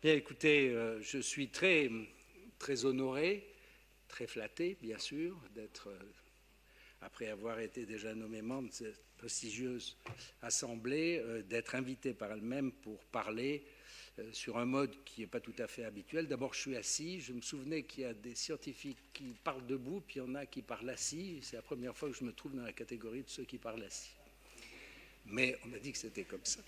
Bien, écoutez, je suis très, très honoré, très flatté, bien sûr, d'être, après avoir été déjà nommé membre de cette prestigieuse assemblée, d'être invité par elle-même pour parler sur un mode qui n'est pas tout à fait habituel. D'abord, je suis assis. Je me souvenais qu'il y a des scientifiques qui parlent debout, puis il y en a qui parlent assis. C'est la première fois que je me trouve dans la catégorie de ceux qui parlent assis. Mais on m'a dit que c'était comme ça.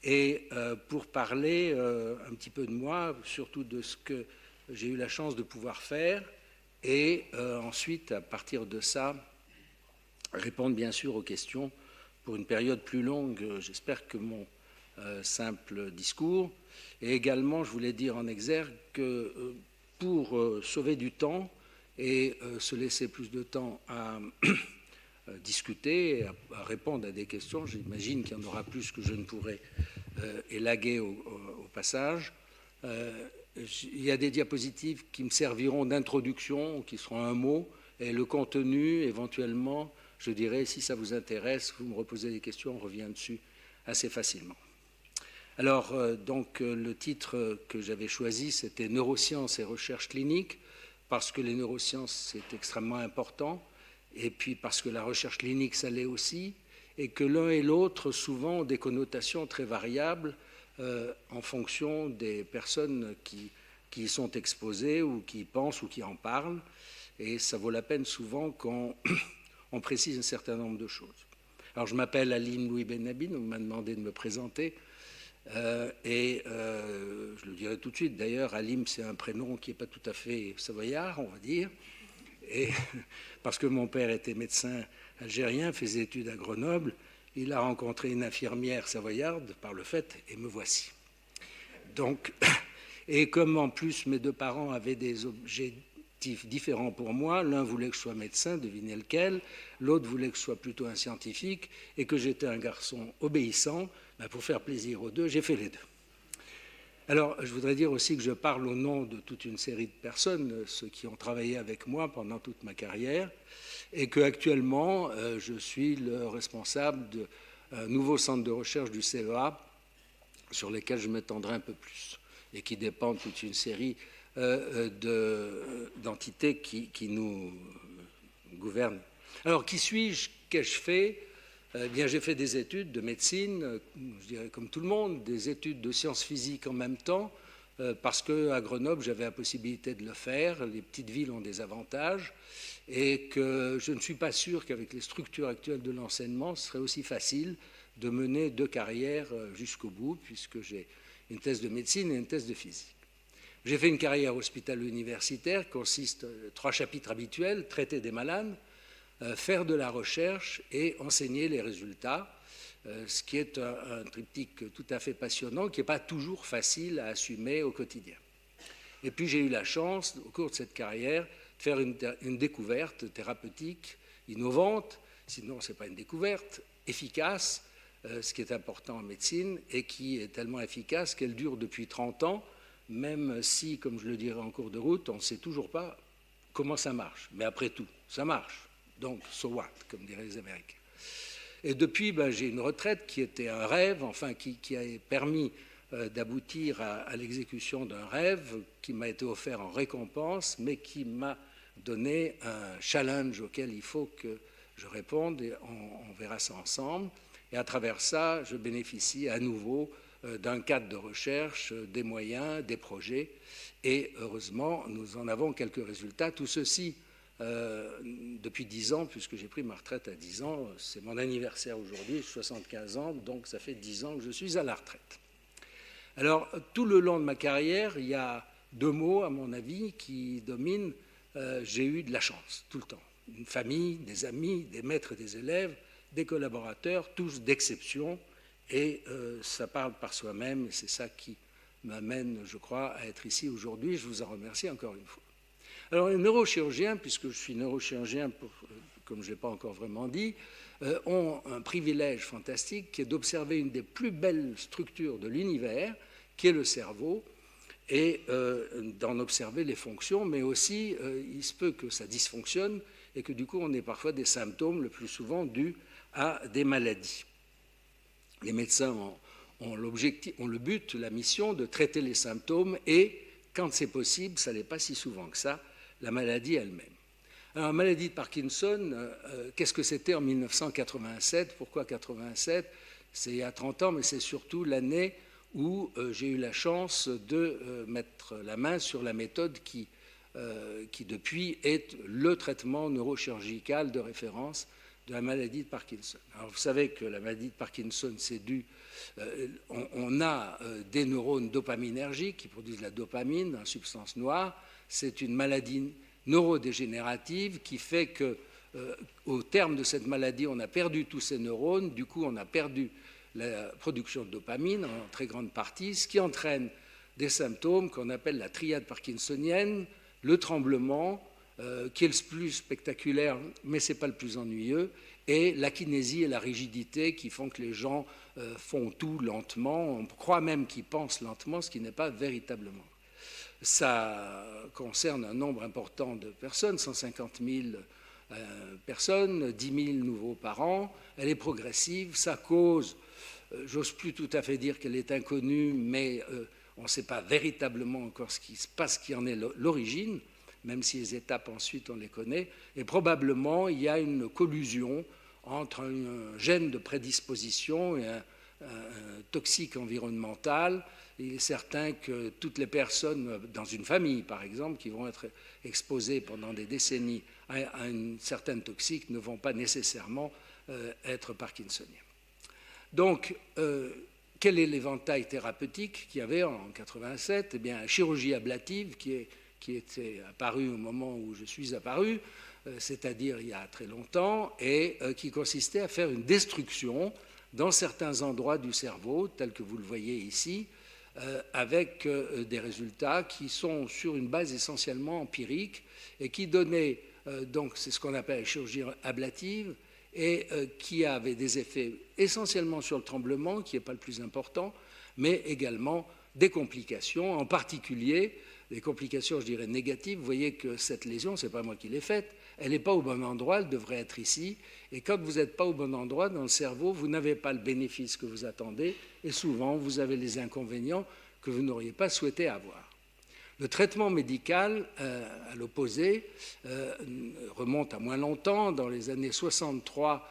Et pour parler un petit peu de moi, surtout de ce que j'ai eu la chance de pouvoir faire, et ensuite, à partir de ça, répondre bien sûr aux questions pour une période plus longue, j'espère, que mon simple discours. Et également, je voulais dire en exergue que pour sauver du temps et se laisser plus de temps à discuter, à répondre à des questions, j'imagine qu'il y en aura plus que je ne pourrai élaguer au passage. Il y a des diapositives qui me serviront d'introduction, qui seront un mot, et le contenu, éventuellement, je dirais, si ça vous intéresse, vous me reposez des questions, on revient dessus assez facilement. Alors, donc, le titre que j'avais choisi, c'était « Neurosciences et recherche clinique », parce que les neurosciences, c'est extrêmement important, et puis parce que la recherche clinique, ça l'est aussi, et que l'un et l'autre, souvent, ont des connotations très variables en fonction des personnes qui y sont exposées ou qui y pensent ou qui en parlent. Et ça vaut la peine souvent qu'on on précise un certain nombre de choses. Alors, je m'appelle Halim Louis Benhabine, on m'a demandé de me présenter. Je le dirai tout de suite, d'ailleurs, Halim, c'est un prénom qui n'est pas tout à fait savoyard, on va dire. Et parce que mon père était médecin algérien, faisait études à Grenoble, il a rencontré une infirmière savoyarde par le fait, et me voici. Donc, et comme en plus mes deux parents avaient des objectifs différents pour moi, l'un voulait que je sois médecin, devinez lequel, l'autre voulait que je sois plutôt un scientifique, et que j'étais un garçon obéissant, ben pour faire plaisir aux deux, j'ai fait les deux. Alors, je voudrais dire aussi que je parle au nom de toute une série de personnes, ceux qui ont travaillé avec moi pendant toute ma carrière, et qu'actuellement, je suis le responsable d'un nouveau centre de recherche du CEA, sur lesquels je m'étendrai un peu plus, et qui dépend de toute une série d'entités qui nous gouvernent. Alors, qui suis-je? Qu'ai-je fait? Eh bien, j'ai fait des études de médecine, je dirais comme tout le monde, des études de sciences physiques en même temps, parce qu'à Grenoble, j'avais la possibilité de le faire. Les petites villes ont des avantages, et que je ne suis pas sûr qu'avec les structures actuelles de l'enseignement, ce serait aussi facile de mener deux carrières jusqu'au bout, puisque j'ai une thèse de médecine et une thèse de physique. J'ai fait une carrière hospitalo-universitaire qui consiste en 3 chapitres habituels: traiter des malades, faire de la recherche et enseigner les résultats, ce qui est un triptyque tout à fait passionnant, qui n'est pas toujours facile à assumer au quotidien. Et puis j'ai eu la chance, au cours de cette carrière, de faire une découverte thérapeutique innovante, sinon ce n'est pas une découverte, efficace, ce qui est important en médecine, et qui est tellement efficace qu'elle dure depuis 30 ans, même si, comme je le dirai en cours de route, on ne sait toujours pas comment ça marche. Mais après tout, ça marche. Donc, so what, comme diraient les Américains. Et depuis, j'ai une retraite qui était un rêve, enfin, qui a permis d'aboutir à l'exécution d'un rêve qui m'a été offert en récompense, mais qui m'a donné un challenge auquel il faut que je réponde, et on verra ça ensemble. Et à travers ça, je bénéficie à nouveau d'un cadre de recherche, des moyens, des projets, et heureusement, nous en avons quelques résultats. Tout ceci depuis 10 ans, puisque j'ai pris ma retraite à 10 ans, c'est mon anniversaire aujourd'hui, 75 ans, donc ça fait 10 ans que je suis à la retraite. Alors, tout le long de ma carrière, il y a 2 mots, à mon avis, qui dominent. J'ai eu de la chance, tout le temps. Une famille, des amis, des maîtres, des élèves, des collaborateurs, tous d'exception, et ça parle par soi-même, et c'est ça qui m'amène, je crois, à être ici aujourd'hui. Je vous en remercie encore une fois. Alors, les neurochirurgiens, puisque je suis neurochirurgien, comme je ne l'ai pas encore vraiment dit, ont un privilège fantastique qui est d'observer une des plus belles structures de l'univers, qui est le cerveau, et d'en observer les fonctions, mais aussi il se peut que ça dysfonctionne et que du coup on ait parfois des symptômes, le plus souvent dus à des maladies. Les médecins ont le but, la mission de traiter les symptômes et, quand c'est possible, ça n'est pas si souvent que ça, la maladie elle-même. Alors, la maladie de Parkinson, qu'est-ce que c'était en 1987? Pourquoi 87? C'est il y a 30 ans, mais c'est surtout l'année où j'ai eu la chance de mettre la main sur la méthode qui depuis est le traitement neurochirurgical de référence de la maladie de Parkinson. Alors vous savez que la maladie de Parkinson, c'est dû, on a des neurones dopaminergiques qui produisent la dopamine, la substance noire. C'est une maladie neurodégénérative qui fait que, au terme de cette maladie, on a perdu tous ces neurones, du coup on a perdu la production de dopamine en très grande partie, ce qui entraîne des symptômes qu'on appelle la triade parkinsonienne, le tremblement, qui est le plus spectaculaire, mais ce n'est pas le plus ennuyeux, et la kinésie et la rigidité qui font que les gens font tout lentement. On croit même qu'ils pensent lentement, ce qui n'est pas véritablement. Ça concerne un nombre important de personnes, 150 000 personnes, 10 000 nouveaux par an. Elle est progressive, ça cause, j'ose plus tout à fait dire qu'elle est inconnue, mais on ne sait pas véritablement encore ce qui se passe, qui en est l'origine, même si les étapes ensuite on les connaît, et probablement il y a une collusion entre un gène de prédisposition et un toxique environnemental. Il est certain que toutes les personnes dans une famille, par exemple, qui vont être exposées pendant des décennies à une certaine toxique ne vont pas nécessairement être parkinsoniens. Donc, quel est l'éventail thérapeutique qu'il y avait en 1987? Eh bien, la chirurgie ablative qui était apparue au moment où je suis apparu, c'est-à-dire il y a très longtemps, et qui consistait à faire une destruction dans certains endroits du cerveau, tels que vous le voyez ici, avec des résultats qui sont sur une base essentiellement empirique et qui donnaient, donc c'est ce qu'on appelle la chirurgie ablative, et qui avait des effets essentiellement sur le tremblement, qui n'est pas le plus important, mais également des complications, en particulier des complications, je dirais, négatives. Vous voyez que cette lésion, ce n'est pas moi qui l'ai faite, elle n'est pas au bon endroit, elle devrait être ici. Et quand vous n'êtes pas au bon endroit dans le cerveau, vous n'avez pas le bénéfice que vous attendez, et souvent, vous avez les inconvénients que vous n'auriez pas souhaité avoir. Le traitement médical, à l'opposé, remonte à moins longtemps. Dans les années 63,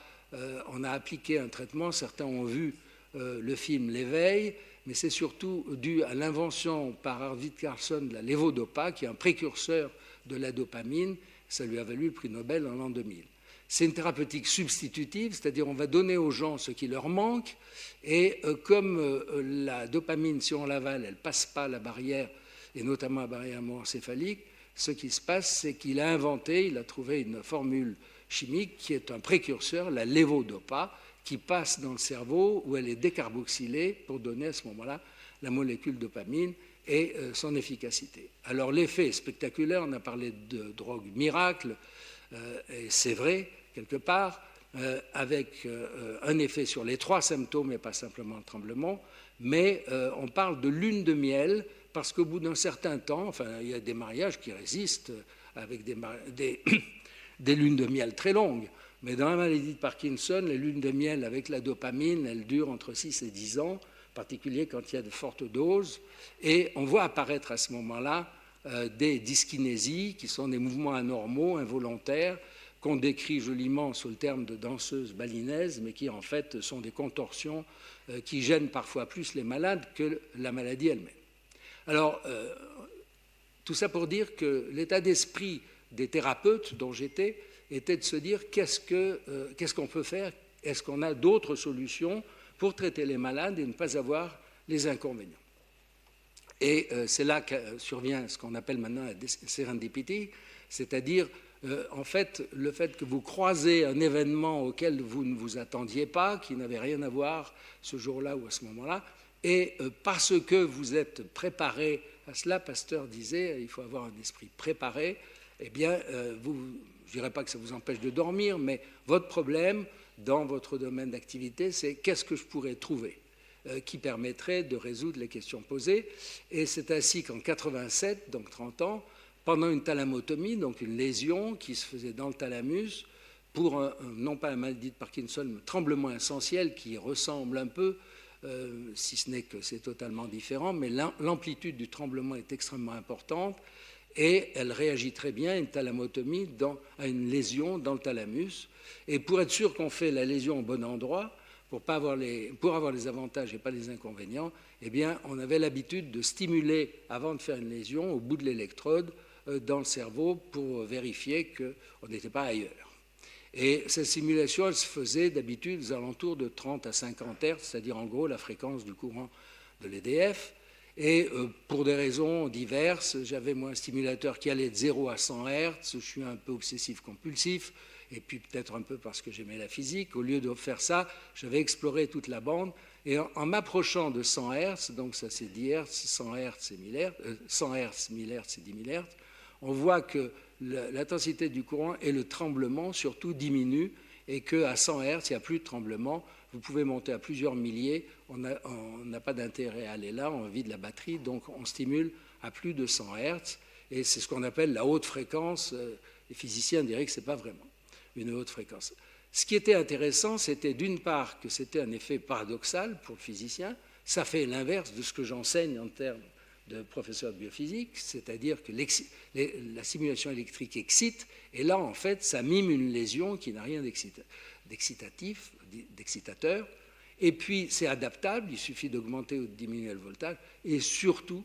on a appliqué un traitement. Certains ont vu le film L'éveil, mais c'est surtout dû à l'invention par Arvid Carlsson de la levodopa, qui est un précurseur de la dopamine. Ça lui a valu le prix Nobel en l'an 2000. C'est une thérapeutique substitutive, c'est-à-dire on va donner aux gens ce qui leur manque, et comme la dopamine, si on l'avale, elle ne passe pas la barrière, et notamment la barrière hémoencéphalique, ce qui se passe, c'est qu'il a inventé, il a trouvé une formule chimique qui est un précurseur, la levodopa, qui passe dans le cerveau où elle est décarboxylée pour donner à ce moment-là la molécule dopamine et son efficacité. Alors l'effet est spectaculaire, on a parlé de drogue miracle, et c'est vrai, quelque part, avec un effet sur les 3 symptômes et pas simplement le tremblement, mais on parle de lune de miel, parce qu'au bout d'un certain temps, enfin, il y a des mariages qui résistent avec des lunes de miel très longues, mais dans la maladie de Parkinson, les lunes de miel avec la dopamine, elles durent entre 6 et 10 ans, en particulier quand il y a de fortes doses, et on voit apparaître à ce moment-là des dyskinésies, qui sont des mouvements anormaux, involontaires, qu'on décrit joliment sous le terme de danseuse balinaise, mais qui en fait sont des contorsions qui gênent parfois plus les malades que la maladie elle-même. Alors, tout ça pour dire que l'état d'esprit des thérapeutes dont j'étais était de se dire qu'est-ce qu'on peut faire, est-ce qu'on a d'autres solutions pour traiter les malades et ne pas avoir les inconvénients. Et c'est là que survient ce qu'on appelle maintenant la serendipity, c'est-à-dire en fait le fait que vous croisez un événement auquel vous ne vous attendiez pas, qui n'avait rien à voir ce jour-là ou à ce moment-là, et parce que vous êtes préparé à cela, Pasteur disait, il faut avoir un esprit préparé, eh bien, je ne dirais pas que ça vous empêche de dormir, mais votre problème dans votre domaine d'activité, c'est qu'est-ce que je pourrais trouver qui permettrait de résoudre les questions posées. Et c'est ainsi qu'en 87, donc 30 ans, pendant une thalamotomie, donc une lésion qui se faisait dans le thalamus, pour non pas la maladie de Parkinson, mais un tremblement essentiel qui ressemble un peu si ce n'est que c'est totalement différent, mais l'amplitude du tremblement est extrêmement importante et elle réagit très bien à une thalamotomie, à une lésion dans le thalamus. Et pour être sûr qu'on fait la lésion au bon endroit, pour avoir les avantages et pas les inconvénients, eh bien, on avait l'habitude de stimuler, avant de faire une lésion, au bout de l'électrode, dans le cerveau pour vérifier qu'on n'était pas ailleurs. Et cette stimulation, elle se faisait d'habitude aux alentours de 30 à 50 Hz, c'est-à-dire en gros la fréquence du courant de l'EDF. Et pour des raisons diverses, j'avais moi un stimulateur qui allait de 0 à 100 Hz, je suis un peu obsessif-compulsif, et puis peut-être un peu parce que j'aimais la physique. Au lieu de faire ça, j'avais exploré toute la bande, et en m'approchant de 100 Hz, donc ça c'est 10 Hz, 100 Hz c'est 1000 Hz, 100 Hz, 1000 Hz c'est 10 000 Hz, on voit que l'intensité du courant et le tremblement surtout diminuent, et qu'à 100 Hz, il n'y a plus de tremblement. Vous pouvez monter à plusieurs milliers, on n'a pas d'intérêt à aller là, on vide la batterie, donc on stimule à plus de 100 Hz, et c'est ce qu'on appelle la haute fréquence. Les physiciens diraient que ce n'est pas vraiment une haute fréquence. Ce qui était intéressant, c'était d'une part que c'était un effet paradoxal pour le physicien, ça fait l'inverse de ce que j'enseigne en termes de professeur de biophysique, c'est-à-dire que la stimulation électrique excite, et là, en fait, ça mime une lésion qui n'a rien d'excitateur, et puis c'est adaptable, il suffit d'augmenter ou de diminuer le voltage, et surtout,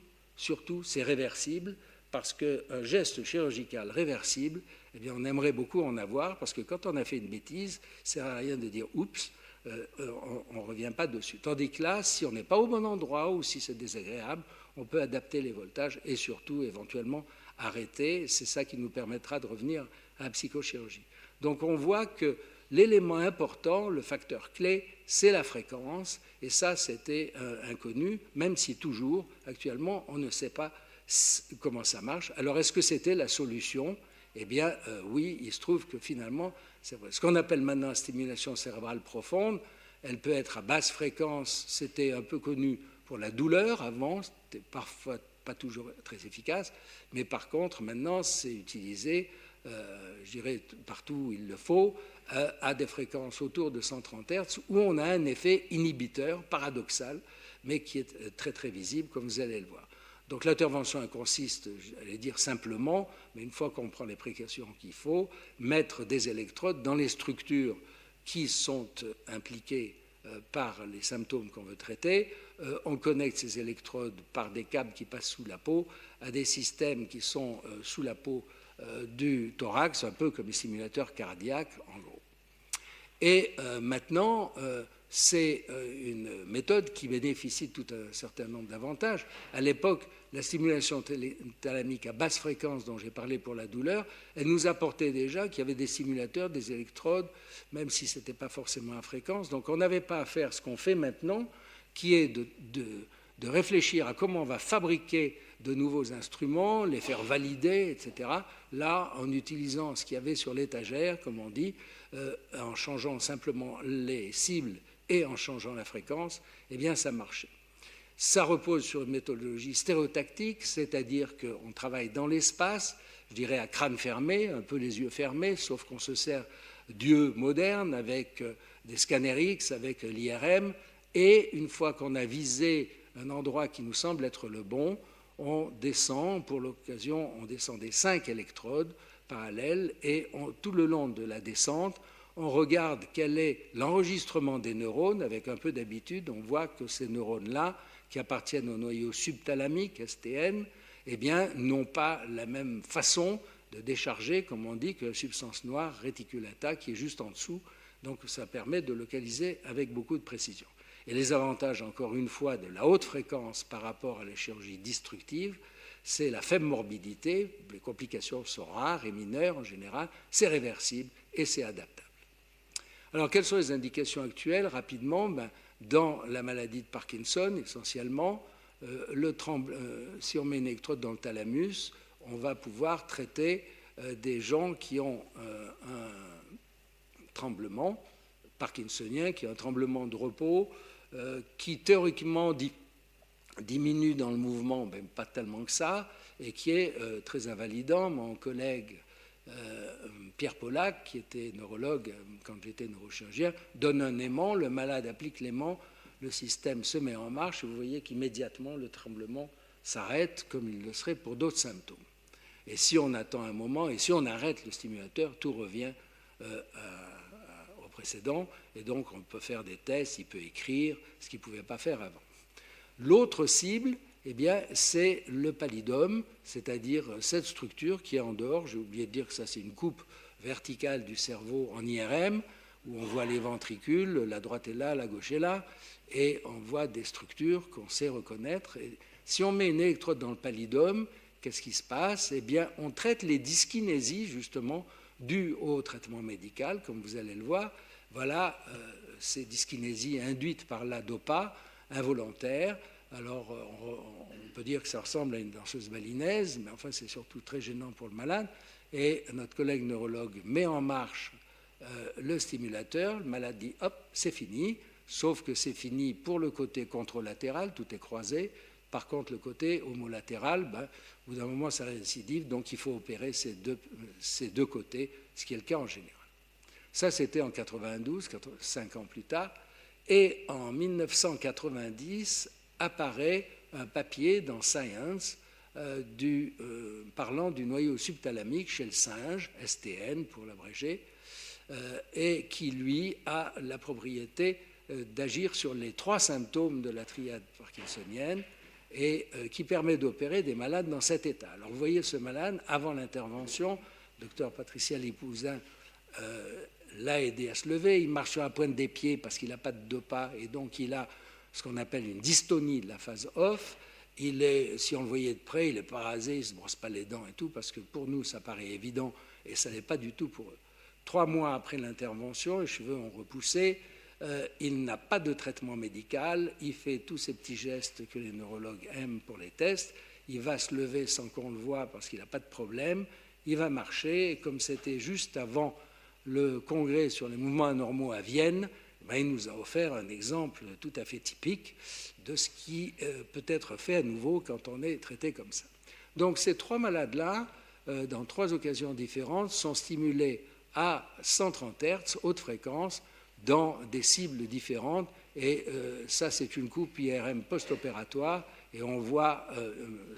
c'est réversible, parce qu'un geste chirurgical réversible, eh bien, on aimerait beaucoup en avoir, parce que quand on a fait une bêtise, ça ne sert à rien de dire « oups », on ne revient pas dessus. Tandis que là, si on n'est pas au bon endroit ou si c'est désagréable, on peut adapter les voltages et surtout, éventuellement, arrêter. C'est ça qui nous permettra de revenir à la psychochirurgie. Donc on voit que l'élément important, le facteur clé, c'est la fréquence, et ça, c'était inconnu, même si toujours, actuellement, on ne sait pas comment ça marche. Alors, est-ce que c'était la solution ? Eh bien, oui, il se trouve que finalement, c'est vrai. Ce qu'on appelle maintenant la stimulation cérébrale profonde, elle peut être à basse fréquence, c'était un peu connu pour la douleur avant, c'était parfois pas toujours très efficace, mais par contre, maintenant, c'est utilisé, je dirais, partout où il le faut, à des fréquences autour de 130 Hz, où on a un effet inhibiteur, paradoxal, mais qui est très, très visible, comme vous allez le voir. Donc l'intervention consiste, j'allais dire simplement, mais une fois qu'on prend les précautions qu'il faut, mettre des électrodes dans les structures qui sont impliquées par les symptômes qu'on veut traiter. On connecte ces électrodes par des câbles qui passent sous la peau à des systèmes qui sont sous la peau du thorax, un peu comme les simulateurs cardiaques, en gros. Et maintenant, c'est une méthode qui bénéficie de tout un certain nombre d'avantages. À l'époque, la stimulation thalamique à basse fréquence dont j'ai parlé pour la douleur, elle nous apportait déjà qu'il y avait des simulateurs, des électrodes, même si ce n'était pas forcément à fréquence. Donc on n'avait pas à faire ce qu'on fait maintenant, qui est de réfléchir à comment on va fabriquer de nouveaux instruments, les faire valider, etc. Là, en utilisant ce qu'il y avait sur l'étagère, comme on dit, en changeant simplement les cibles et en changeant la fréquence, eh bien ça marchait. Ça repose sur une méthodologie stéréotactique, c'est-à-dire qu'on travaille dans l'espace, je dirais à crâne fermé, un peu les yeux fermés, sauf qu'on se sert d'yeux modernes avec des scanners X, avec l'IRM, et une fois qu'on a visé un endroit qui nous semble être le bon, on descend, pour l'occasion, on descend des 5 électrodes parallèles, et tout le long de la descente, on regarde quel est l'enregistrement des neurones. Avec un peu d'habitude, on voit que ces neurones-là, qui appartiennent au noyau subthalamique, STN, eh bien, n'ont pas la même façon de décharger, comme on dit, que la substance noire réticulata, qui est juste en dessous. Donc, ça permet de localiser avec beaucoup de précision. Et les avantages, encore une fois, de la haute fréquence par rapport à la chirurgie destructive, c'est la faible morbidité, les complications sont rares et mineures en général, c'est réversible et c'est adaptable. Alors, quelles sont les indications actuelles? Rapidement, dans la maladie de Parkinson, essentiellement, si on met une électrode dans le thalamus, on va pouvoir traiter des gens qui ont un tremblement parkinsonien, qui est un tremblement de repos, qui théoriquement diminue dans le mouvement, mais pas tellement que ça, et qui est très invalidant. Mon collègue Pierre Pollack, qui était neurologue quand j'étais neurochirurgien, donne un aimant, le malade applique l'aimant, le système se met en marche et vous voyez qu'immédiatement le tremblement s'arrête comme il le serait pour d'autres symptômes. Et si on attend un moment et si on arrête le stimulateur, tout revient au précédent et donc on peut faire des tests, il peut écrire, ce qu'il ne pouvait pas faire avant. L'autre cible, eh bien, c'est le pallidum, c'est-à-dire cette structure qui est en dehors. J'ai oublié de dire que ça, c'est une coupe verticale du cerveau en IRM, où on voit les ventricules, la droite est là, la gauche est là, et on voit des structures qu'on sait reconnaître. Et si on met une électrode dans le pallidum, qu'est-ce qui se passe? Eh bien, on traite les dyskinésies, justement, dues au traitement médical, comme vous allez le voir. Voilà ces dyskinésies induites par la dopa, involontaire. Alors, on peut dire que ça ressemble à une danseuse balinaise, mais enfin, c'est surtout très gênant pour le malade. Et notre collègue neurologue met en marche le stimulateur, le malade dit « hop, c'est fini », sauf que c'est fini pour le côté contralatéral, tout est croisé. Par contre, le côté homolatéral, au bout d'un moment, ça récidive, donc il faut opérer ces deux côtés, ce qui est le cas en général. Ça, c'était en 92, 5 ans plus tard. Et en 1990, apparaît un papier dans Science parlant du noyau subthalamique chez le singe, STN pour l'abréger, et qui, lui, a la propriété d'agir sur les 3 symptômes de la triade parkinsonienne et qui permet d'opérer des malades dans cet état. Alors, vous voyez ce malade, avant l'intervention, docteur Patricia Lipousin l'a aidé à se lever, il marche sur la pointe des pieds parce qu'il n'a pas de dopa et donc il a ce qu'on appelle une dystonie de la phase off. Si on le voyait de près, il est pas rasé, il ne se brosse pas les dents et tout, parce que pour nous, ça paraît évident et ça n'est pas du tout pour eux. 3 mois après l'intervention, les cheveux ont repoussé, il n'a pas de traitement médical, il fait tous ces petits gestes que les neurologues aiment pour les tests, il va se lever sans qu'on le voie parce qu'il n'a pas de problème, il va marcher, et comme c'était juste avant le congrès sur les mouvements anormaux à Vienne, il nous a offert un exemple tout à fait typique de ce qui peut être fait à nouveau quand on est traité comme ça. Donc ces 3 malades-là, dans 3 occasions différentes, sont stimulés à 130 Hz, haute fréquence, dans des cibles différentes. Et ça, c'est une coupe IRM post-opératoire, et on voit,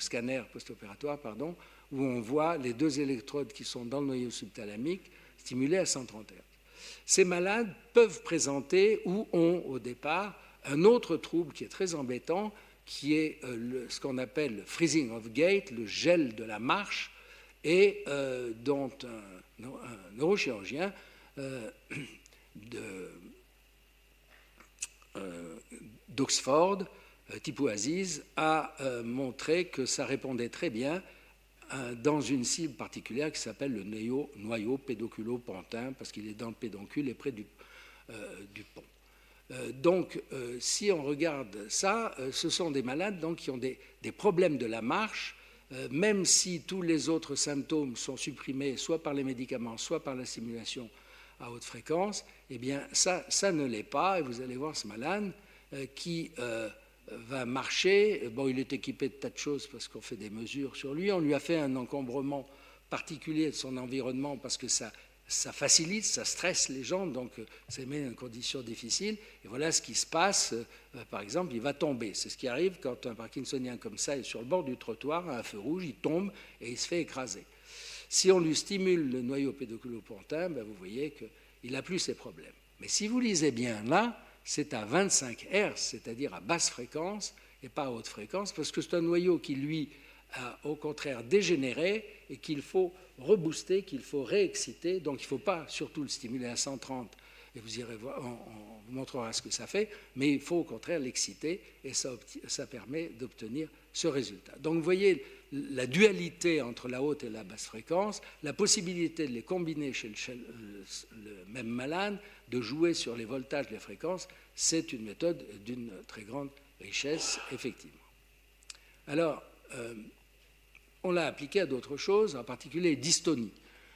scanner post-opératoire, pardon, où on voit les 2 électrodes qui sont dans le noyau subthalamique stimulées à 130 Hz. Ces malades peuvent présenter ou ont au départ un autre trouble qui est très embêtant, qui est ce qu'on appelle le freezing of gait, le gel de la marche, et dont un neurochirurgien d'Oxford, Tipou Aziz, a montré que ça répondait très bien dans une cible particulière qui s'appelle le noyau pédoculo-pontin, parce qu'il est dans le pédoncule et près du pont. Donc, si on regarde ça, ce sont des malades donc, qui ont des problèmes de la marche, même si tous les autres symptômes sont supprimés soit par les médicaments, soit par la stimulation à haute fréquence, eh bien, ça ne l'est pas. Et vous allez voir ce malade qui va marcher. Bon, il est équipé de tas de choses parce qu'on fait des mesures sur lui. On lui a fait un encombrement particulier de son environnement parce que ça facilite, ça stresse les gens, donc ça met une condition difficile. Et voilà ce qui se passe. Par exemple, il va tomber. C'est ce qui arrive quand un parkinsonien comme ça est sur le bord du trottoir, à un feu rouge, il tombe et il se fait écraser. Si on lui stimule le noyau pédoculo-pontin, vous voyez qu'il n'a plus ces problèmes. Mais si vous lisez bien là, c'est à 25 Hz, c'est-à-dire à basse fréquence et pas à haute fréquence, parce que c'est un noyau qui, lui, a au contraire dégénéré et qu'il faut rebooster, qu'il faut réexciter. Donc il ne faut pas surtout le stimuler à 130, et vous irez voir, on vous montrera ce que ça fait, mais il faut au contraire l'exciter, et ça permet d'obtenir ce résultat. Donc vous voyez la dualité entre la haute et la basse fréquence, la possibilité de les combiner chez le même malade, de jouer sur les voltages, les fréquences, c'est une méthode d'une très grande richesse, effectivement. Alors, on l'a appliqué à d'autres choses, en particulier dystonie.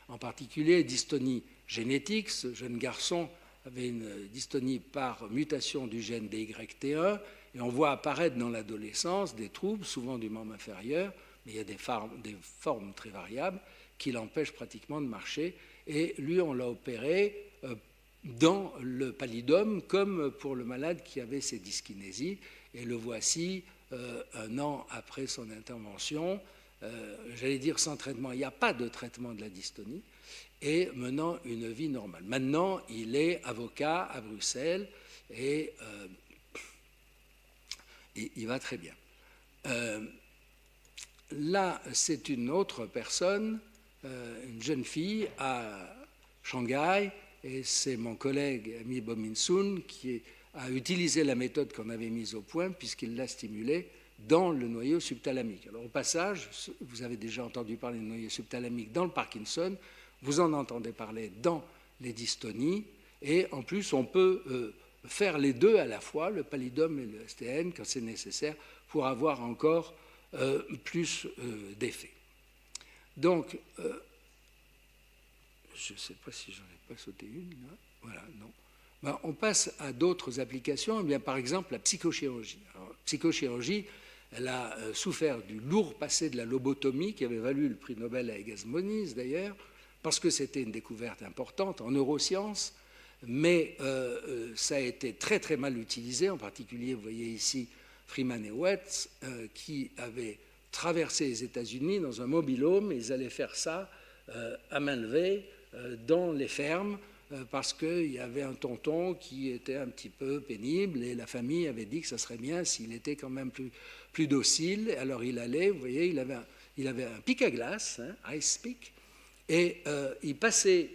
En particulier dystonie génétique. Ce jeune garçon avait une dystonie par mutation du gène DYT1, et on voit apparaître dans l'adolescence des troubles, souvent du membre inférieur, mais il y a des formes très variables qui l'empêchent pratiquement de marcher. Et lui, on l'a opéré dans le pallidum, comme pour le malade qui avait ces dyskinésies. Et le voici 1 an après son intervention, j'allais dire sans traitement. Il n'y a pas de traitement de la dystonie, et menant une vie normale. Maintenant, il est avocat à Bruxelles et il va très bien. Là, c'est une autre personne, une jeune fille à Shanghai, et c'est mon collègue Ami Bominsoun qui a utilisé la méthode qu'on avait mise au point puisqu'il l'a stimulée dans le noyau subthalamique. Alors au passage, vous avez déjà entendu parler du noyau subthalamique dans le Parkinson, vous en entendez parler dans les dystonies, et en plus on peut faire les deux à la fois, le pallidum et le STN, quand c'est nécessaire, pour avoir encore plus d'effets. Donc, je ne sais pas si j'en ai pas sauté une, là. Voilà, non. Ben, on passe à d'autres applications, eh bien, par exemple la psychochirurgie. Alors, la psychochirurgie, elle a souffert du lourd passé de la lobotomie, qui avait valu le prix Nobel à Egas Moniz d'ailleurs, parce que c'était une découverte importante en neurosciences, mais ça a été très très mal utilisé, en particulier, vous voyez ici, Freeman et Wetz, qui avaient traversé les États-Unis dans un mobil-home, et ils allaient faire ça à main levée dans les fermes, parce qu'il y avait un tonton qui était un petit peu pénible, et la famille avait dit que ça serait bien s'il était quand même plus docile. Alors il allait, vous voyez, il avait un pic à glace, hein, ice pick, et il passait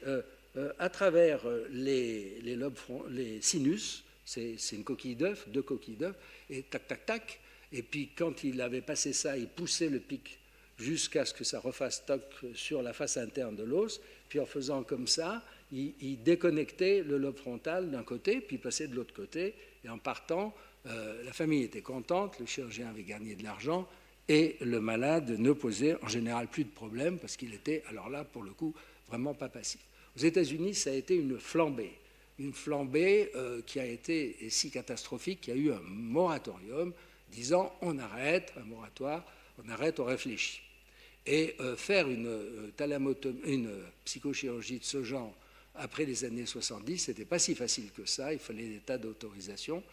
à travers les lobes, les sinus, c'est une coquille d'œuf, 2 coquilles d'œuf, et tac, tac, tac. Et puis quand il avait passé ça, il poussait le pic jusqu'à ce que ça refasse toc sur la face interne de l'os. Puis en faisant comme ça, il déconnectait le lobe frontal d'un côté, puis il passait de l'autre côté. Et en partant, la famille était contente, le chirurgien avait gagné de l'argent, et le malade ne posait en général plus de problème parce qu'il était, alors là, pour le coup, vraiment pas passif. Aux États-Unis, ça a été une flambée qui a été si catastrophique qu'il y a eu un moratorium disant on arrête, un moratoire, on arrête, on réfléchit. Et faire une psychochirurgie de ce genre après les années 70, ce n'était pas si facile que ça, il fallait des tas d'autorisations.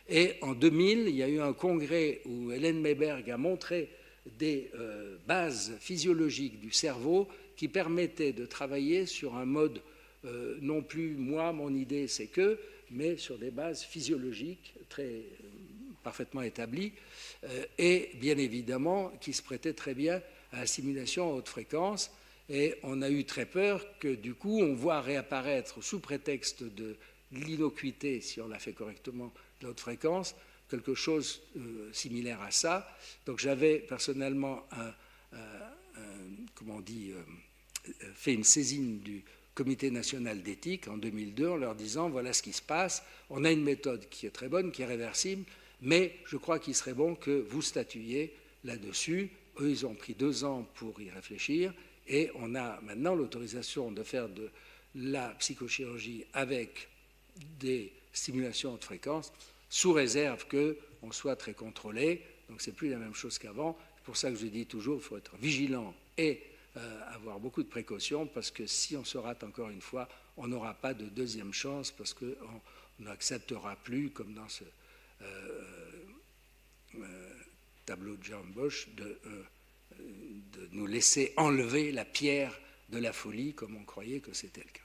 Et en 2000, il y a eu un congrès où Hélène Mayberg a montré des bases physiologiques du cerveau qui permettaient de travailler sur un mode, non plus moi, mon idée c'est que, mais sur des bases physiologiques parfaitement établies, et bien évidemment qui se prêtaient très bien à la stimulation à haute fréquence. Et on a eu très peur que du coup on voit réapparaître sous prétexte de l'innocuité, si on l'a fait correctement, de la haute fréquence, quelque chose similaire à ça. Donc j'avais personnellement fait une saisine du Comité national d'éthique en 2002 en leur disant voilà ce qui se passe, on a une méthode qui est très bonne, qui est réversible, mais je crois qu'il serait bon que vous statuiez là-dessus. Eux, ils ont pris 2 ans pour y réfléchir, et on a maintenant l'autorisation de faire de la psychochirurgie avec des stimulations à haute fréquence, sous réserve qu'on soit très contrôlé. Donc c'est plus la même chose qu'avant. C'est pour ça que je dis toujours qu'il faut être vigilant et avoir beaucoup de précautions, parce que si on se rate encore une fois, on n'aura pas de deuxième chance, parce qu'on n'acceptera plus, comme dans ce tableau de Jean Bosch, de nous laisser enlever la pierre de la folie, comme on croyait que c'était le cas.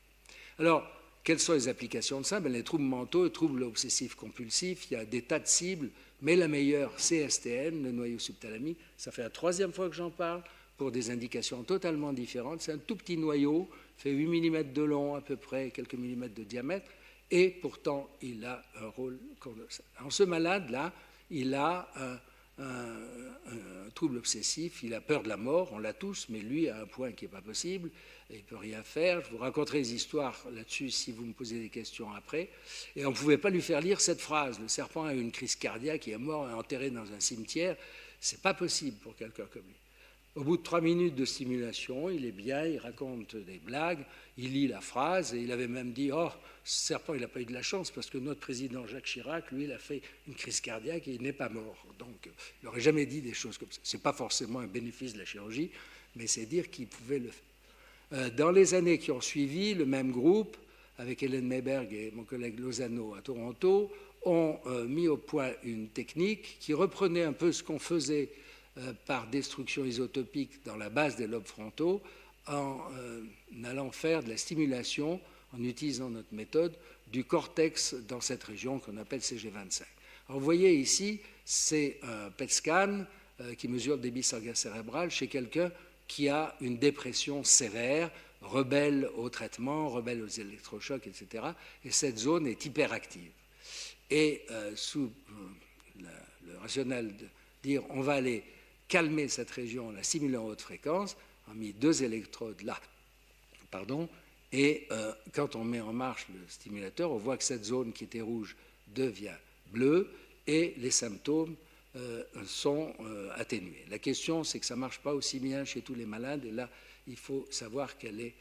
Alors, quelles sont les applications de ça? Les troubles mentaux, les troubles obsessifs compulsifs, il y a des tas de cibles, mais la meilleure, c'est STN, le noyau subthalamique. Ça fait la 3e fois que j'en parle, pour des indications totalement différentes. C'est un tout petit noyau, fait 8 mm de long à peu près, quelques millimètres de diamètre, et pourtant il a un rôle colossal. Alors ce malade-là, il a un trouble obsessif, il a peur de la mort, on l'a tous, mais lui à un point qui n'est pas possible, et il ne peut rien faire. Je vous raconterai des histoires là-dessus si vous me posez des questions après. Et on ne pouvait pas lui faire lire cette phrase, le serpent a eu une crise cardiaque, il est mort et enterré dans un cimetière. Ce n'est pas possible pour quelqu'un comme lui. Au bout de 3 minutes de stimulation, il est bien, il raconte des blagues, il lit la phrase, et il avait même dit « Oh, ce serpent, il n'a pas eu de la chance, parce que notre président Jacques Chirac, lui, il a fait une crise cardiaque et il n'est pas mort. » Donc, il n'aurait jamais dit des choses comme ça. Ce n'est pas forcément un bénéfice de la chirurgie, mais c'est dire qu'il pouvait le faire. Dans les années qui ont suivi, le même groupe avec Hélène Mayberg et mon collègue Lozano à Toronto, ont mis au point une technique qui reprenait un peu ce qu'on faisait par destruction isotopique dans la base des lobes frontaux en allant faire de la stimulation, en utilisant notre méthode, du cortex dans cette région qu'on appelle CG25. Alors vous voyez ici, c'est un PET scan qui mesure le débit sanguin cérébral chez quelqu'un qui a une dépression sévère, rebelle au traitement, rebelle aux électrochocs, etc. Et cette zone est hyperactive. Et sous le rationnel de dire on va aller calmer cette région en la simulant en haute fréquence, on a mis 2 électrodes là, et quand on met en marche le stimulateur, on voit que cette zone qui était rouge devient bleue et les symptômes sont atténués. La question, c'est que ça ne marche pas aussi bien chez tous les malades, et là, il faut savoir quelle est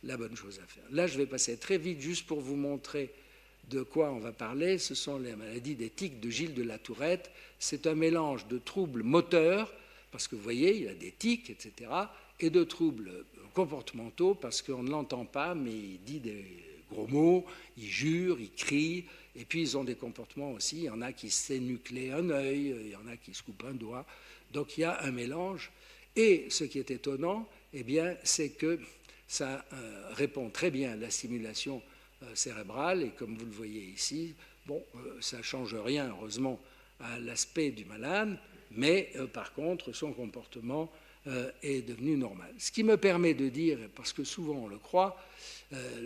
la bonne chose à faire. Là, je vais passer très vite juste pour vous montrer de quoi on va parler. Ce sont les maladies des tics de Gilles de la Tourette. C'est un mélange de troubles moteurs, parce que vous voyez, il a des tics, etc., et de troubles comportementaux, parce qu'on ne l'entend pas, mais il dit des gros mots, il jure, il crie, et puis ils ont des comportements aussi. Il y en a qui s'énucléent un œil, il y en a qui se coupent un doigt. Donc il y a un mélange. Et ce qui est étonnant, eh bien, c'est que ça répond très bien à la stimulation cérébrale, et comme vous le voyez ici, bon, ça ne change rien, heureusement, à l'aspect du malade, mais par contre, son comportement est devenu normal. Ce qui me permet de dire, parce que souvent on le croit,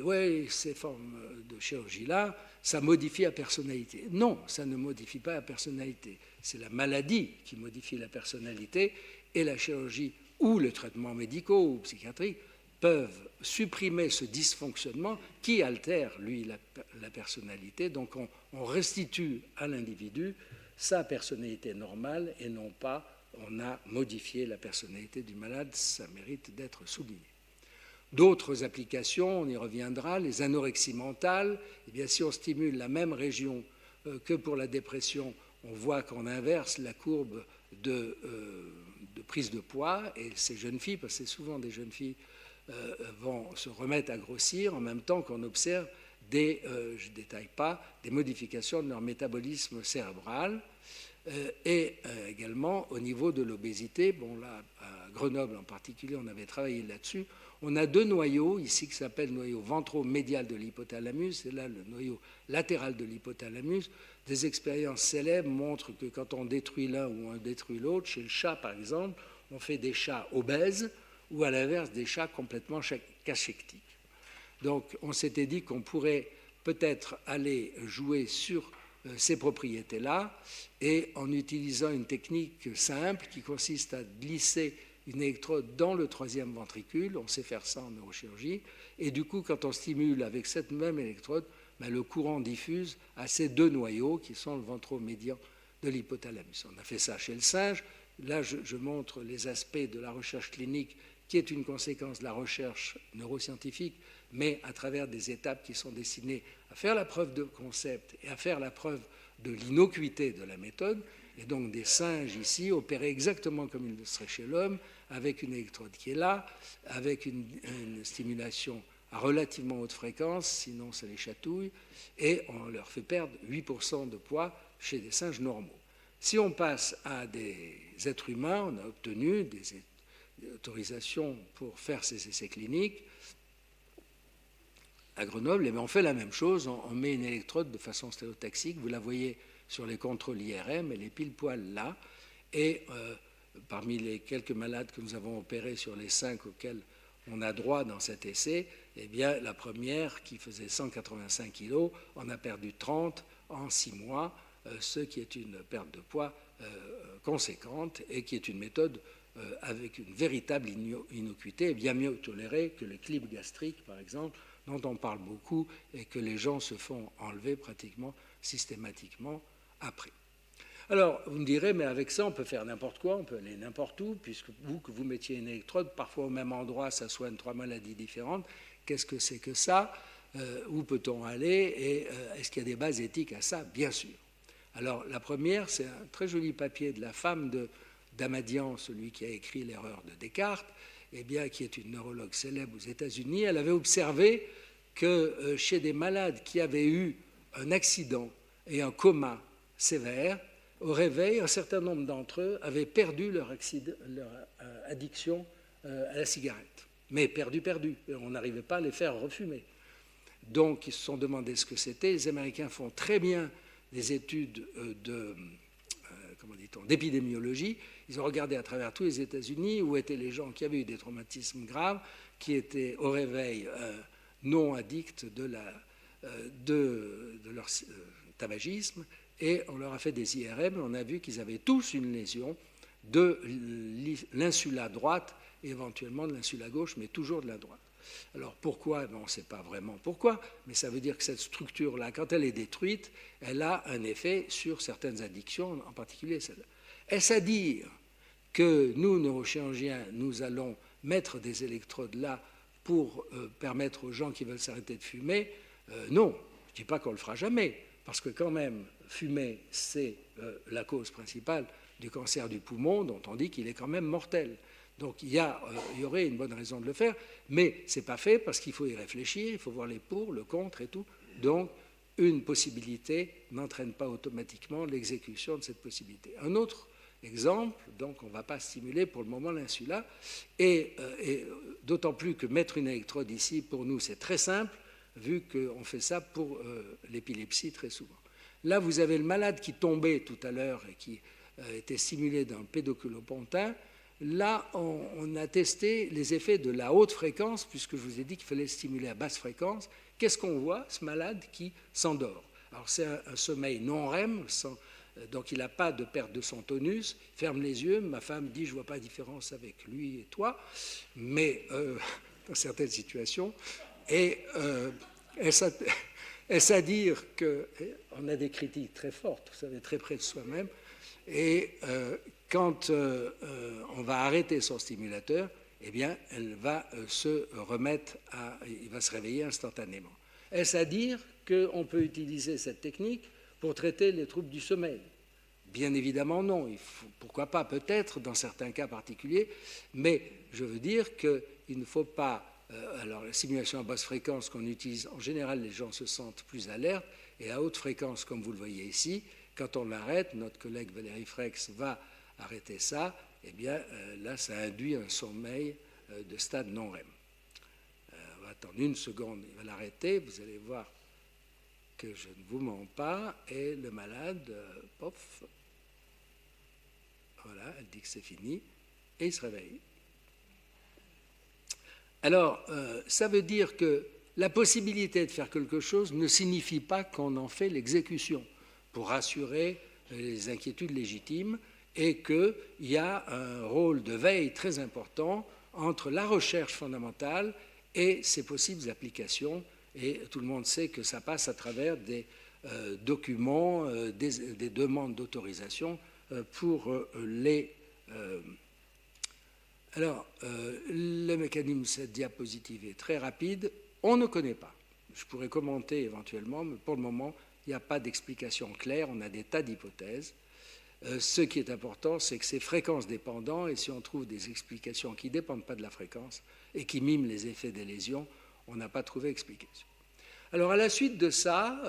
oui, ces formes de chirurgie-là, ça modifie la personnalité. Non, ça ne modifie pas la personnalité. C'est la maladie qui modifie la personnalité, et la chirurgie ou les traitements médicaux ou psychiatriques peuvent supprimer ce dysfonctionnement qui altère, lui, la personnalité. Donc on restitue à l'individu sa personnalité normale et non pas on a modifié la personnalité du malade. Ça mérite d'être souligné. D'autres applications, on y reviendra, les anorexies mentales. Eh bien, si on stimule la même région que pour la dépression, on voit qu'on inverse la courbe de prise de poids, et ces jeunes filles, parce que c'est souvent des jeunes filles, vont se remettre à grossir en même temps qu'on observe des, je ne détaille pas, des modifications de leur métabolisme cérébral. Et également au niveau de l'obésité. Bon, là, à Grenoble en particulier, on avait travaillé là-dessus. On a 2 noyaux ici qui s'appellent le noyau ventromédial de l'hypothalamus et là le noyau latéral de l'hypothalamus. Des expériences célèbres montrent que quand on détruit l'un ou on détruit l'autre, chez le chat par exemple, on fait des chats obèses ou à l'inverse des chats complètement cachectiques. Donc on s'était dit qu'on pourrait peut-être aller jouer sur ces propriétés-là, et en utilisant une technique simple qui consiste à glisser une électrode dans le 3e ventricule, on sait faire ça en neurochirurgie, et du coup, quand on stimule avec cette même électrode, ben, le courant diffuse à ces 2 noyaux qui sont le ventromédian de l'hypothalamus. On a fait ça chez le singe. Là, je montre les aspects de la recherche clinique qui est une conséquence de la recherche neuroscientifique, mais à travers des étapes qui sont destinées à faire la preuve de concept et à faire la preuve de l'innocuité de la méthode. Et donc des singes ici opérés exactement comme il le serait chez l'homme, avec une électrode qui est là, avec une stimulation à relativement haute fréquence, sinon ça les chatouille, et on leur fait perdre 8% de poids chez des singes normaux. Si on passe à des êtres humains, on a obtenu des autorisations pour faire ces essais cliniques à Grenoble, et bien on fait la même chose, on met une électrode de façon stéréotaxique, vous la voyez sur les contrôles IRM, elle est pile poil là, et parmi les quelques malades que nous avons opérés sur les 5 auxquels on a droit dans cet essai, eh bien la première qui faisait 185 kg, on a perdu 30 en 6 mois, ce qui est une perte de poids conséquente et qui est une méthode avec une véritable innocuité et bien mieux tolérée que le clip gastrique, par exemple, dont on parle beaucoup et que les gens se font enlever pratiquement systématiquement après. Alors, vous me direz, mais avec ça, on peut faire n'importe quoi, on peut aller n'importe où, puisque que vous mettiez une électrode, parfois au même endroit, ça soigne 3 maladies différentes. Qu'est-ce que c'est que ça? Où peut-on aller? Et est-ce qu'il y a des bases éthiques à ça? Bien sûr. Alors, la première, c'est un très joli papier de la femme d'Amadian, celui qui a écrit l'erreur de Descartes, eh bien, qui est une neurologue célèbre aux États-Unis. Elle avait observé que chez des malades qui avaient eu un accident et un coma sévère, au réveil, un certain nombre d'entre eux avaient perdu leur addiction à la cigarette. Mais perdu. On n'arrivait pas à les faire refumer. Donc, ils se sont demandé ce que c'était. Les Américains font très bien des études d'épidémiologie. Ils ont regardé à travers tous les États-Unis où étaient les gens qui avaient eu des traumatismes graves, qui étaient au réveil non addicts de leur tabagisme, et on leur a fait des IRM, et on a vu qu'ils avaient tous une lésion de l'insula droite et éventuellement de l'insula gauche, mais toujours de la droite. Alors pourquoi? On ne sait pas vraiment pourquoi, mais ça veut dire que cette structure-là, quand elle est détruite, elle a un effet sur certaines addictions, en particulier celle-là. Est-ce à dire que nous, neurochirurgiens, nous allons mettre des électrodes là pour permettre aux gens qui veulent s'arrêter de fumer? Non, je ne dis pas qu'on le fera jamais, parce que quand même, fumer, c'est la cause principale du cancer du poumon, dont on dit qu'il est quand même mortel. Donc il y aurait une bonne raison de le faire, mais ce n'est pas fait parce qu'il faut y réfléchir, il faut voir les pour, le contre et tout. Donc une possibilité n'entraîne pas automatiquement l'exécution de cette possibilité. Un autre exemple, donc on ne va pas stimuler pour le moment l'insula, et d'autant plus que mettre une électrode ici, pour nous, c'est très simple, vu qu'on fait ça pour l'épilepsie très souvent. Là, vous avez le malade qui tombait tout à l'heure et qui était stimulé d'un pédoculopontin. Là, on a testé les effets de la haute fréquence, puisque je vous ai dit qu'il fallait stimuler à basse fréquence. Qu'est-ce qu'on voit? Ce malade qui s'endort. Alors, c'est un sommeil non REM, donc il n'a pas de perte de son tonus. Il ferme les yeux. Ma femme dit, je ne vois pas de différence avec lui et toi, mais dans certaines situations. Et est-ce à dire qu'on a des critiques très fortes, vous savez, très près de soi-même, et quand on va arrêter son stimulateur, eh bien, il va se réveiller instantanément. Est-ce à dire qu'on peut utiliser cette technique pour traiter les troubles du sommeil? Bien évidemment non. Pourquoi pas? Peut-être dans certains cas particuliers, mais je veux dire qu'il ne faut pas. Alors, la stimulation à basse fréquence qu'on utilise, en général, les gens se sentent plus alertes, et à haute fréquence, comme vous le voyez ici, quand on l'arrête, notre collègue Valérie Frex va arrêter ça, eh bien, là, ça induit un sommeil de stade non REM. On va attendre une seconde, il va l'arrêter, vous allez voir que je ne vous mens pas, et le malade, pof, voilà, elle dit que c'est fini, et il se réveille. Alors, ça veut dire que la possibilité de faire quelque chose ne signifie pas qu'on en fait l'exécution pour rassurer les inquiétudes légitimes, et qu'il y a un rôle de veille très important entre la recherche fondamentale et ses possibles applications. Et tout le monde sait que ça passe à travers des documents, des demandes d'autorisation pour les... Alors, le mécanisme de cette diapositive est très rapide. On ne connaît pas. Je pourrais commenter éventuellement, mais pour le moment, il n'y a pas d'explication claire. On a des tas d'hypothèses. Ce qui est important, c'est que c'est fréquence dépendant, et si on trouve des explications qui ne dépendent pas de la fréquence et qui miment les effets des lésions, on n'a pas trouvé explication. Alors, à la suite de ça,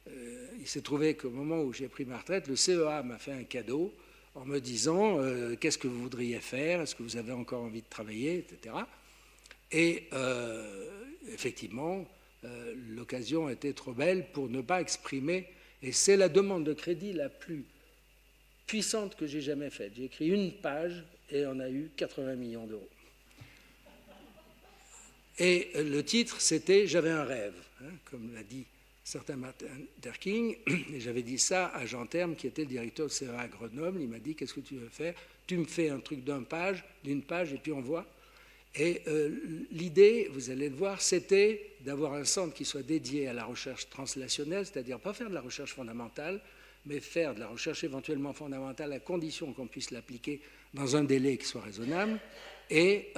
il s'est trouvé qu'au moment où j'ai pris ma retraite, le CEA m'a fait un cadeau en me disant qu'est-ce que vous voudriez faire, est-ce que vous avez encore envie de travailler, etc. Et effectivement, l'occasion était trop belle pour ne pas exprimer, et c'est la demande de crédit la plus puissante que j'ai jamais faite. J'ai écrit une page et on a eu 80 millions d'euros. Et le titre, c'était « J'avais un rêve », comme l'a dit certain Martin Luther King, et j'avais dit ça à Jean Terme, qui était le directeur de CEA à Grenoble. Il m'a dit « Qu'est-ce que tu veux faire? Tu me fais un truc d'une page, et puis on voit. » Et l'idée, vous allez le voir, c'était d'avoir un centre qui soit dédié à la recherche translationnelle, c'est-à-dire pas faire de la recherche fondamentale, mais faire de la recherche éventuellement fondamentale à condition qu'on puisse l'appliquer dans un délai qui soit raisonnable, et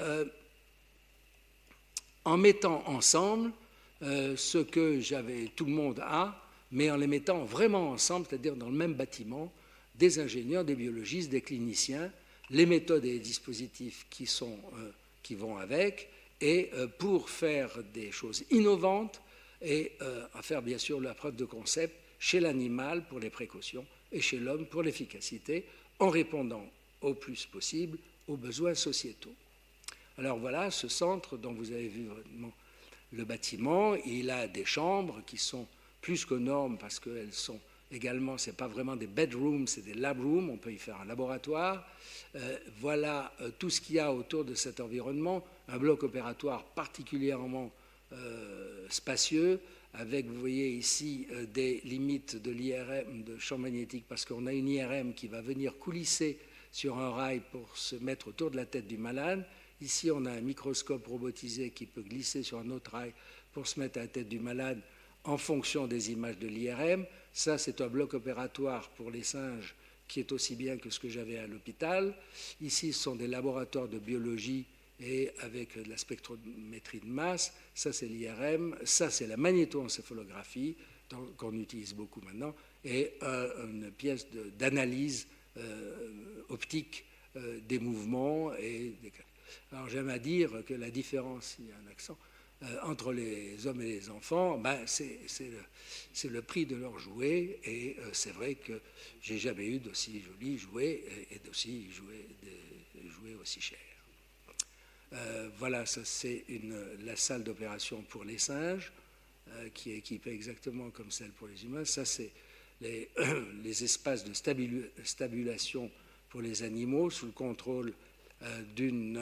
en mettant ensemble ce que tout le monde a, mais en les mettant vraiment ensemble, c'est-à-dire dans le même bâtiment, des ingénieurs, des biologistes, des cliniciens, les méthodes et les dispositifs qui vont avec, et pour faire des choses innovantes et à faire bien sûr la preuve de concept chez l'animal pour les précautions et chez l'homme pour l'efficacité, en répondant au plus possible aux besoins sociétaux. Alors voilà ce centre dont vous avez vu vraiment le bâtiment. Il a des chambres qui sont plus qu'aux normes parce qu'elles sont également, ce n'est pas vraiment des bedrooms, c'est des lab rooms, on peut y faire un laboratoire. Voilà tout ce qu'il y a autour de cet environnement, un bloc opératoire particulièrement spacieux, avec, vous voyez ici, des limites de l'IRM, de champ magnétique, parce qu'on a une IRM qui va venir coulisser sur un rail pour se mettre autour de la tête du malade. Ici, on a un microscope robotisé qui peut glisser sur un autre rail pour se mettre à la tête du malade en fonction des images de l'IRM. Ça, c'est un bloc opératoire pour les singes qui est aussi bien que ce que j'avais à l'hôpital. Ici, ce sont des laboratoires de biologie et avec de la spectrométrie de masse. Ça, c'est l'IRM. Ça, c'est la magnétoencéphalographie qu'on utilise beaucoup maintenant et une pièce d'analyse optique des mouvements et des... Alors j'aime à dire que la différence, il y a un accent, entre les hommes et les enfants, c'est le prix de leurs jouets, et c'est vrai que j'ai jamais eu d'aussi jolis jouets et d'aussi jouets aussi chers. Voilà, ça c'est la salle d'opération pour les singes, qui est équipée exactement comme celle pour les humains. Ça c'est les espaces de stabulation pour les animaux sous le contrôle d'une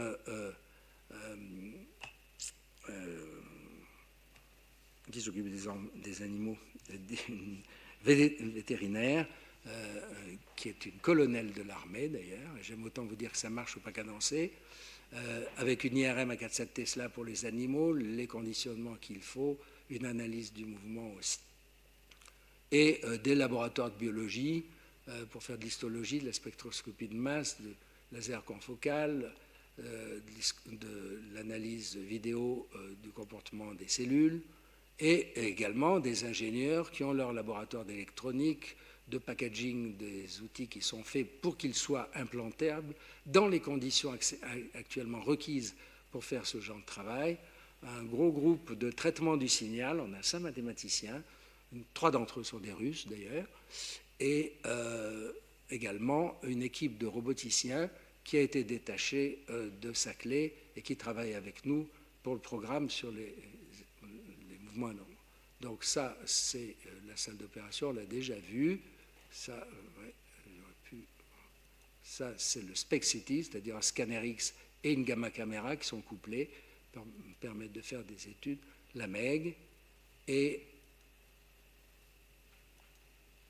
qui s'occupe des animaux, d'une vétérinaire, qui est une colonelle de l'armée d'ailleurs. J'aime autant vous dire que ça marche ou pas cadencé, avec une IRM à 4,7 Tesla pour les animaux, les conditionnements qu'il faut, une analyse du mouvement aussi. Et des laboratoires de biologie pour faire de l'histologie, de la spectroscopie de masse, de laser confocal, de l'analyse vidéo du comportement des cellules, et également des ingénieurs qui ont leur laboratoire d'électronique, de packaging des outils qui sont faits pour qu'ils soient implantables dans les conditions actuellement requises pour faire ce genre de travail. Un gros groupe de traitement du signal, on a 5 mathématiciens, 3 d'entre eux sont des Russes d'ailleurs, et également une équipe de roboticiens qui a été détachée de Saclay et qui travaille avec nous pour le programme sur les mouvements anormaux. Donc ça, c'est la salle d'opération, on l'a déjà vu. Ça, ça c'est le SPECT-CT, c'est-à-dire un scanner X et une gamma caméra qui sont couplés pour permettre de faire des études. La MEG, et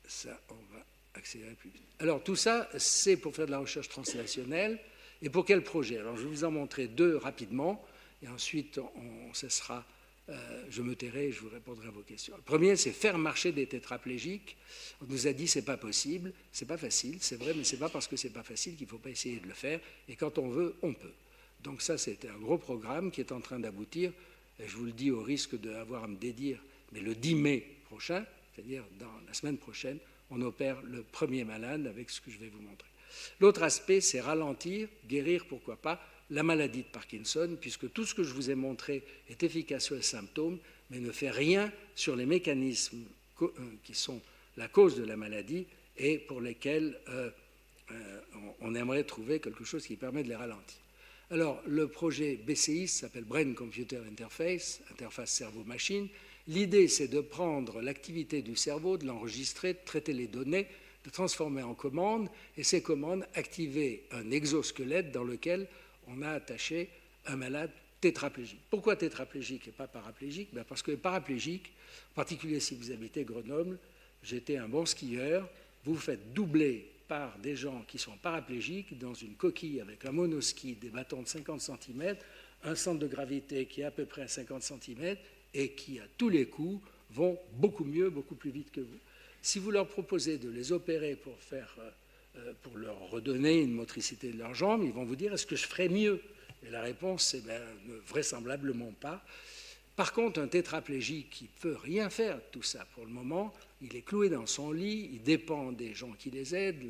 ça, on va accélérer plus vite. Alors tout ça, c'est pour faire de la recherche translationnelle. Et pour quel projet? Alors je vais vous en montrer 2 rapidement, et ensuite on cessera, je me tairai et je vous répondrai à vos questions. Le premier, c'est faire marcher des tétraplégiques. On nous a dit c'est pas possible, c'est pas facile, c'est vrai, mais c'est pas parce que c'est pas facile qu'il faut pas essayer de le faire. Et quand on veut, on peut. Donc ça, c'était un gros programme qui est en train d'aboutir. Et je vous le dis au risque d'avoir à me dédire, mais le 10 mai prochain, c'est-à-dire dans la semaine prochaine, on opère le premier malade avec ce que je vais vous montrer. L'autre aspect, c'est ralentir, guérir, pourquoi pas, la maladie de Parkinson, puisque tout ce que je vous ai montré est efficace sur les symptômes, mais ne fait rien sur les mécanismes qui sont la cause de la maladie et pour lesquels on aimerait trouver quelque chose qui permet de les ralentir. Alors, le projet BCI s'appelle Brain Computer Interface, interface cerveau-machine. L'idée, c'est de prendre l'activité du cerveau, de l'enregistrer, de traiter les données, de transformer en commandes, et ces commandes activer un exosquelette dans lequel on a attaché un malade tétraplégique. Pourquoi tétraplégique et pas paraplégique? Parce que paraplégique, en particulier si vous habitez Grenoble, j'étais un bon skieur, vous vous faites doubler par des gens qui sont paraplégiques dans une coquille avec un monoski, des bâtons de 50 cm, un centre de gravité qui est à peu près à 50 cm et qui, à tous les coups, vont beaucoup mieux, beaucoup plus vite que vous. Si vous leur proposez de les opérer pour leur redonner une motricité de leurs jambes, ils vont vous dire « est-ce que je ferais mieux ?» Et la réponse, c'est vraisemblablement pas. Par contre, un tétraplégique qui ne peut rien faire de tout ça pour le moment, il est cloué dans son lit, il dépend des gens qui les aident,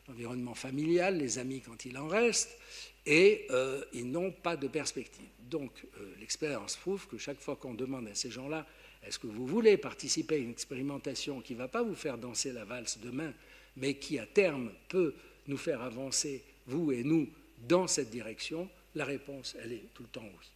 environnement familial, les amis quand il en reste, et ils n'ont pas de perspective. Donc l'expérience prouve que chaque fois qu'on demande à ces gens-là, est-ce que vous voulez participer à une expérimentation qui ne va pas vous faire danser la valse demain, mais qui à terme peut nous faire avancer, vous et nous, dans cette direction, la réponse, elle est tout le temps oui.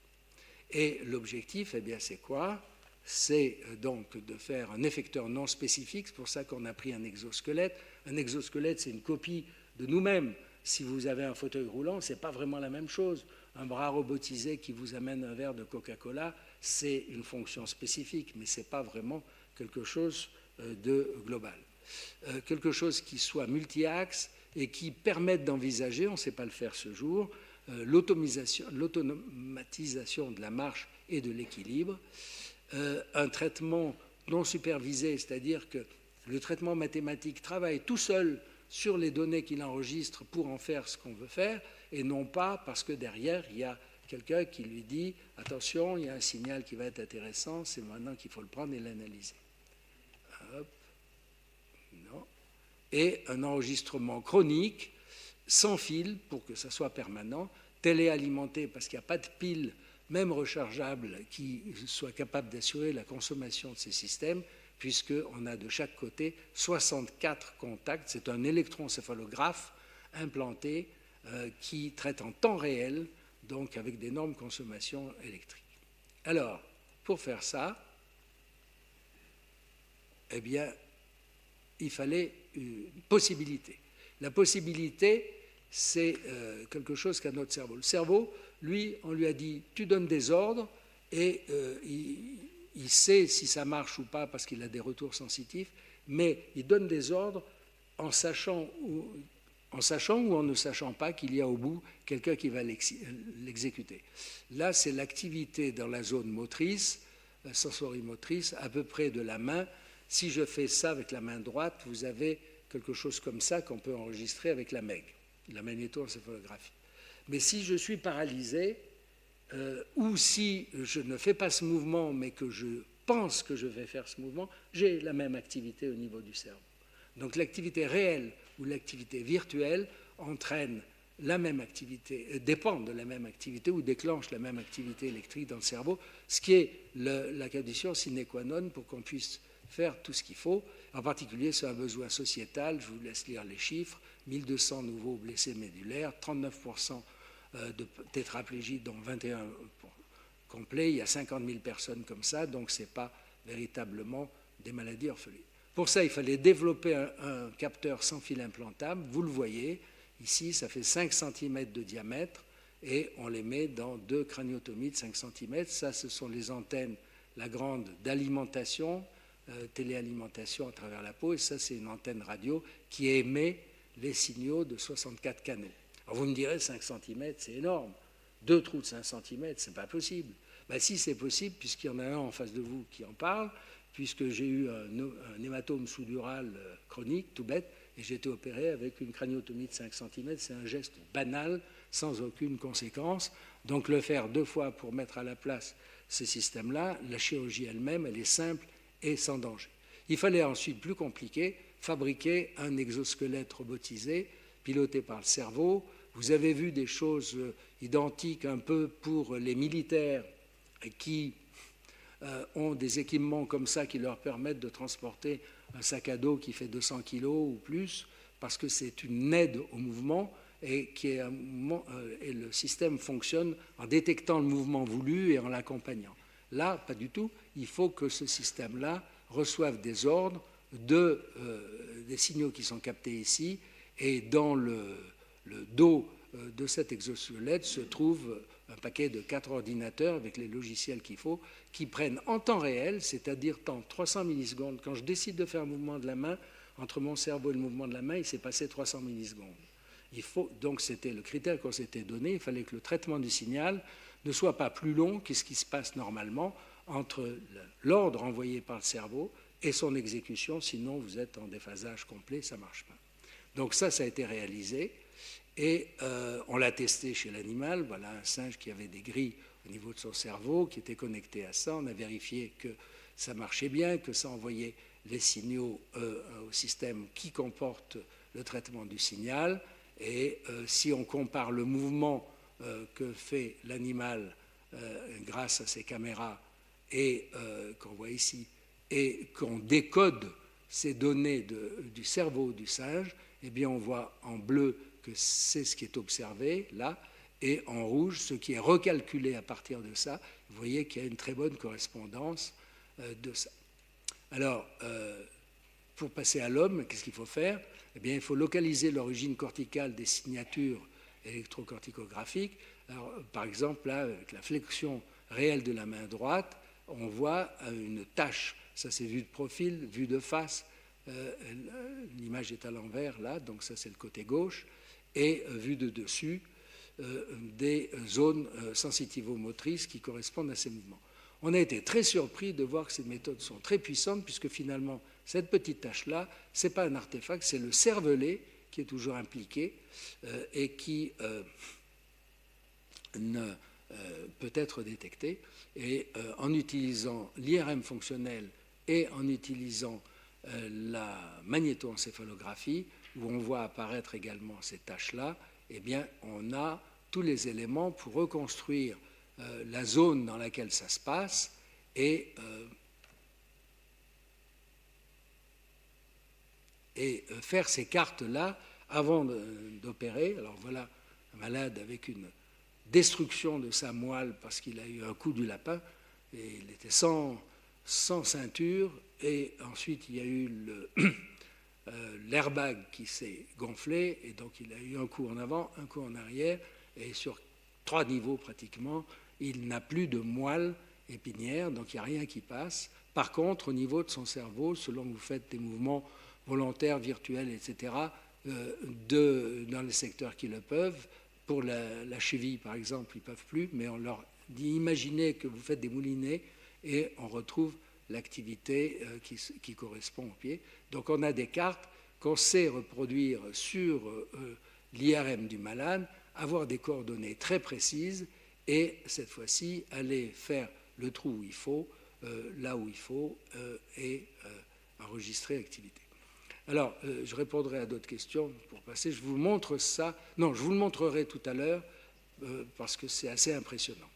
Et l'objectif, eh bien, c'est quoi? C'est donc de faire un effecteur non spécifique, c'est pour ça qu'on a pris un exosquelette. Un exosquelette, c'est une copie de nous-mêmes. Si vous avez un fauteuil roulant, ce n'est pas vraiment la même chose. Un bras robotisé qui vous amène un verre de Coca-Cola, c'est une fonction spécifique, mais ce n'est pas vraiment quelque chose de global. Quelque chose qui soit multi-axe et qui permette d'envisager, on ne sait pas le faire ce jour, l'automatisation de la marche et de l'équilibre, un traitement non supervisé, c'est-à-dire que le traitement mathématique travaille tout seul sur les données qu'il enregistre pour en faire ce qu'on veut faire, et non pas parce que derrière, il y a quelqu'un qui lui dit « Attention, il y a un signal qui va être intéressant, c'est maintenant qu'il faut le prendre et l'analyser. » Non. Et un enregistrement chronique, sans fil, pour que ça soit permanent, téléalimenté, parce qu'il n'y a pas de pile, même rechargeable, qui soit capable d'assurer la consommation de ces systèmes, puisqu'on a de chaque côté 64 contacts. C'est un électroencéphalographe implanté qui traite en temps réel, donc avec d'énormes consommations électriques. Alors, pour faire ça, eh bien, il fallait une possibilité. La possibilité, c'est quelque chose qu'a notre cerveau. Le cerveau, lui, on lui a dit, tu donnes des ordres, et il sait si ça marche ou pas parce qu'il a des retours sensitifs, mais il donne des ordres en sachant ou en ne sachant pas qu'il y a au bout quelqu'un qui va l'exécuter. Là, c'est l'activité dans la zone motrice, la sensorimotrice, à peu près de la main. Si je fais ça avec la main droite, vous avez quelque chose comme ça qu'on peut enregistrer avec la MEG, la magnétoencéphalographie. Mais si je suis paralysé, ou si je ne fais pas ce mouvement, mais que je pense que je vais faire ce mouvement, j'ai la même activité au niveau du cerveau. Donc l'activité réelle ou l'activité virtuelle entraîne la même activité, dépend de la même activité ou déclenche la même activité électrique dans le cerveau, ce qui est la condition sine qua non pour qu'on puisse faire tout ce qu'il faut. En particulier, c'est un besoin sociétal. Je vous laisse lire les chiffres. 1200 nouveaux blessés médulaires, 39% de tétraplégie, dont 21 complets. Il y a 50 000 personnes comme ça, donc ce n'est pas véritablement des maladies orphelines. Pour ça, il fallait développer un capteur sans fil implantable. Vous le voyez, ici, ça fait 5 cm de diamètre et on les met dans 2 craniotomies de 5 cm. Ça, ce sont les antennes, la grande d'alimentation, téléalimentation à travers la peau, et ça, c'est une antenne radio qui émet les signaux de 64 canaux. Alors vous me direz, 5 cm, c'est énorme. 2 trous de 5 cm, c'est pas possible. Ben, si, c'est possible, puisqu'il y en a un en face de vous qui en parle, puisque j'ai eu un hématome sous-dural chronique, tout bête, et j'ai été opéré avec une craniotomie de 5 cm. C'est un geste banal, sans aucune conséquence. Donc le faire 2 fois pour mettre à la place ces systèmes-là, la chirurgie elle-même, elle est simple et sans danger. Il fallait ensuite, plus compliqué, fabriquer un exosquelette robotisé, piloté par le cerveau. Vous avez vu des choses identiques un peu pour les militaires qui ont des équipements comme ça qui leur permettent de transporter un sac à dos qui fait 200 kg ou plus, parce que c'est une aide au mouvement et le système fonctionne en détectant le mouvement voulu et en l'accompagnant. Là, pas du tout. Il faut que ce système-là reçoive des ordres des signaux qui sont captés ici, et dans le dos de cet exosquelette se trouve un paquet de 4 ordinateurs avec les logiciels qu'il faut, qui prennent en temps réel, c'est-à-dire temps 300 millisecondes. Quand je décide de faire un mouvement de la main, entre mon cerveau et le mouvement de la main, il s'est passé 300 millisecondes. Donc c'était le critère qu'on s'était donné, il fallait que le traitement du signal ne soit pas plus long que ce qui se passe normalement entre l'ordre envoyé par le cerveau et son exécution, sinon vous êtes en déphasage complet, ça ne marche pas. Donc ça a été réalisé, et on l'a testé chez l'animal. Voilà un singe qui avait des grilles au niveau de son cerveau, qui était connecté à ça. On a vérifié que ça marchait bien, que ça envoyait les signaux au système qui comporte le traitement du signal. Et si on compare le mouvement que fait l'animal grâce à ses caméras et qu'on voit ici, et qu'on décode ces données du cerveau du singe, eh bien on voit en bleu que c'est ce qui est observé là, et en rouge ce qui est recalculé à partir de ça. Vous voyez qu'il y a une très bonne correspondance de ça. Alors, pour passer à l'homme, qu'est-ce qu'il faut faire? Eh bien, il faut localiser l'origine corticale des signatures électrocorticographiques. Alors, par exemple, là, avec la flexion réelle de la main droite, on voit une tache. Ça, c'est vu de profil, vu de face. L'image est à l'envers, là, donc ça, c'est le côté gauche. Et vu de dessus, des zones sensitivo-motrices qui correspondent à ces mouvements. On a été très surpris de voir que ces méthodes sont très puissantes, puisque finalement, cette petite tache-là, ce n'est pas un artefact, c'est le cervelet qui est toujours impliqué et qui peut être détecté. Et en utilisant l'IRM fonctionnel et en utilisant la magnétoencéphalographie, où on voit apparaître également ces taches-là, eh bien, on a tous les éléments pour reconstruire la zone dans laquelle ça se passe et faire ces cartes-là avant d'opérer. Alors voilà un malade avec une destruction de sa moelle parce qu'il a eu un coup du lapin et il était sans ceinture, et ensuite il y a eu l'airbag qui s'est gonflé, et donc il a eu un coup en avant, un coup en arrière, et sur 3 niveaux pratiquement, il n'a plus de moelle épinière, donc il n'y a rien qui passe. Par contre, au niveau de son cerveau, selon que vous faites des mouvements volontaires, virtuels, etc., dans les secteurs qui le peuvent, pour la cheville par exemple, ils ne peuvent plus, mais on leur dit imaginez que vous faites des moulinets et on retrouve l'activité qui correspond au pied. Donc on a des cartes qu'on sait reproduire sur l'IRM du malade, avoir des coordonnées très précises et cette fois-ci aller faire le trou où il faut, là où il faut, et enregistrer l'activité. Alors, je répondrai à d'autres questions pour passer. Je vous montre ça. Non, je vous le montrerai tout à l'heure parce que c'est assez impressionnant.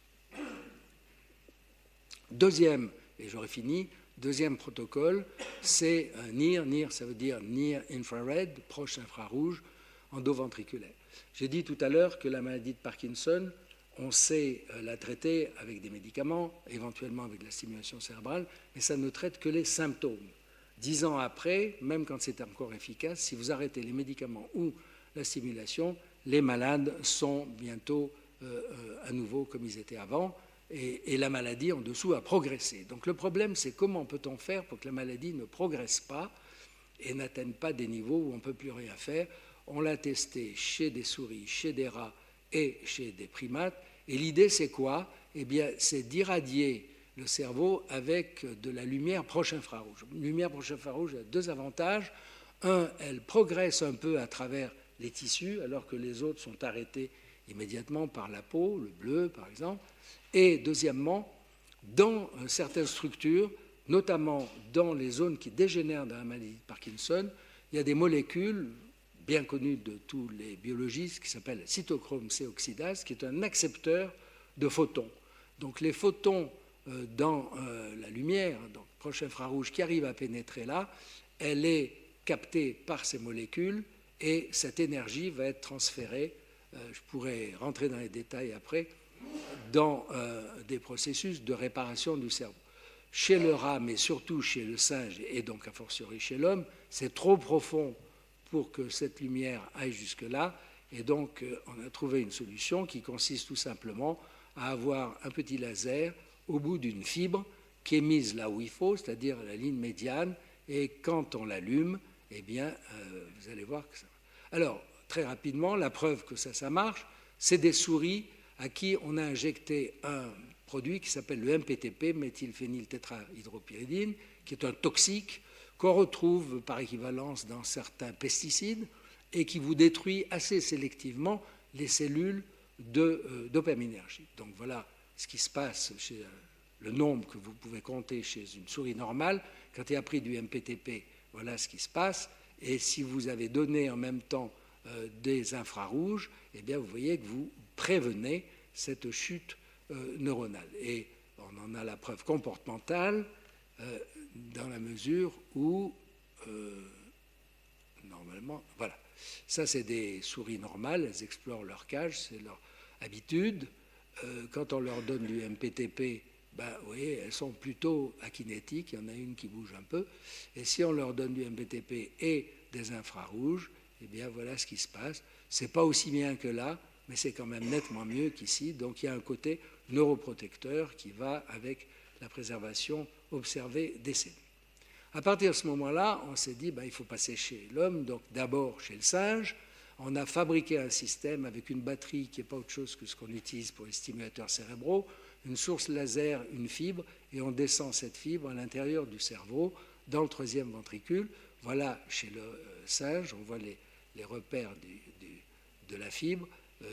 Deuxième, et j'aurai fini, deuxième protocole, c'est NIR. NIR, ça veut dire Near Infrared, proche infrarouge, endoventriculaire. J'ai dit tout à l'heure que la maladie de Parkinson, on sait la traiter avec des médicaments, éventuellement avec la stimulation cérébrale, mais ça ne traite que les symptômes. 10 ans après, même quand c'est encore efficace, si vous arrêtez les médicaments ou la stimulation, les malades sont bientôt à nouveau comme ils étaient avant, et la maladie en dessous a progressé. Donc le problème, c'est comment peut-on faire pour que la maladie ne progresse pas et n'atteigne pas des niveaux où on ne peut plus rien faire. On l'a testé chez des souris, chez des rats et chez des primates. Et l'idée, c'est quoi? Eh bien, c'est d'irradier le cerveau avec de la lumière proche infrarouge. La lumière proche infrarouge a 2 avantages. Un, elle progresse un peu à travers les tissus, alors que les autres sont arrêtés immédiatement par la peau, le bleu par exemple. Et deuxièmement, dans certaines structures, notamment dans les zones qui dégénèrent dans la maladie de Parkinson, il y a des molécules bien connues de tous les biologistes qui s'appellent la cytochrome C oxydase, qui est un accepteur de photons. Donc les photons dans la lumière, donc proche infrarouge, qui arrive à pénétrer là, elle est captée par ces molécules et cette énergie va être transférée, je pourrais rentrer dans les détails après, dans des processus de réparation du cerveau. Chez le rat, mais surtout chez le singe et donc a fortiori chez l'homme, c'est trop profond pour que cette lumière aille jusque-là, et donc on a trouvé une solution qui consiste tout simplement à avoir un petit laser au bout d'une fibre qui est mise là où il faut, c'est-à-dire la ligne médiane, et quand on l'allume, eh bien, vous allez voir que ça va. Alors, très rapidement, la preuve que ça marche, c'est des souris à qui on a injecté un produit qui s'appelle le MPTP, méthylphényltétrahydropyridine, qui est un toxique qu'on retrouve par équivalence dans certains pesticides et qui vous détruit assez sélectivement les cellules de dopaminergie. Donc voilà ce qui se passe chez le nombre que vous pouvez compter chez une souris normale. Quand il y a pris du MPTP, voilà ce qui se passe. Et si vous avez donné en même temps des infrarouges, eh bien, vous voyez que vous prévenez cette chute neuronale. Et on en a la preuve comportementale dans la mesure où, normalement, voilà. Ça, c'est des souris normales, elles explorent leur cage, c'est leur habitude. Quand on leur donne du MPTP, ben, vous voyez, elles sont plutôt akinétiques, il y en a une qui bouge un peu. Et si on leur donne du MPTP et des infrarouges, eh bien, voilà ce qui se passe. Ce n'est pas aussi bien que là, mais c'est quand même nettement mieux qu'ici. Donc, il y a un côté neuroprotecteur qui va avec la préservation observée des cellules. À partir de ce moment-là, on s'est dit, ben, il faut passer chez l'homme, donc d'abord chez le singe. On a fabriqué un système avec une batterie qui n'est pas autre chose que ce qu'on utilise pour les stimulateurs cérébraux, une source laser, une fibre, et on descend cette fibre à l'intérieur du cerveau, dans le troisième ventricule. Voilà, chez le singe, on voit les repères de la fibre,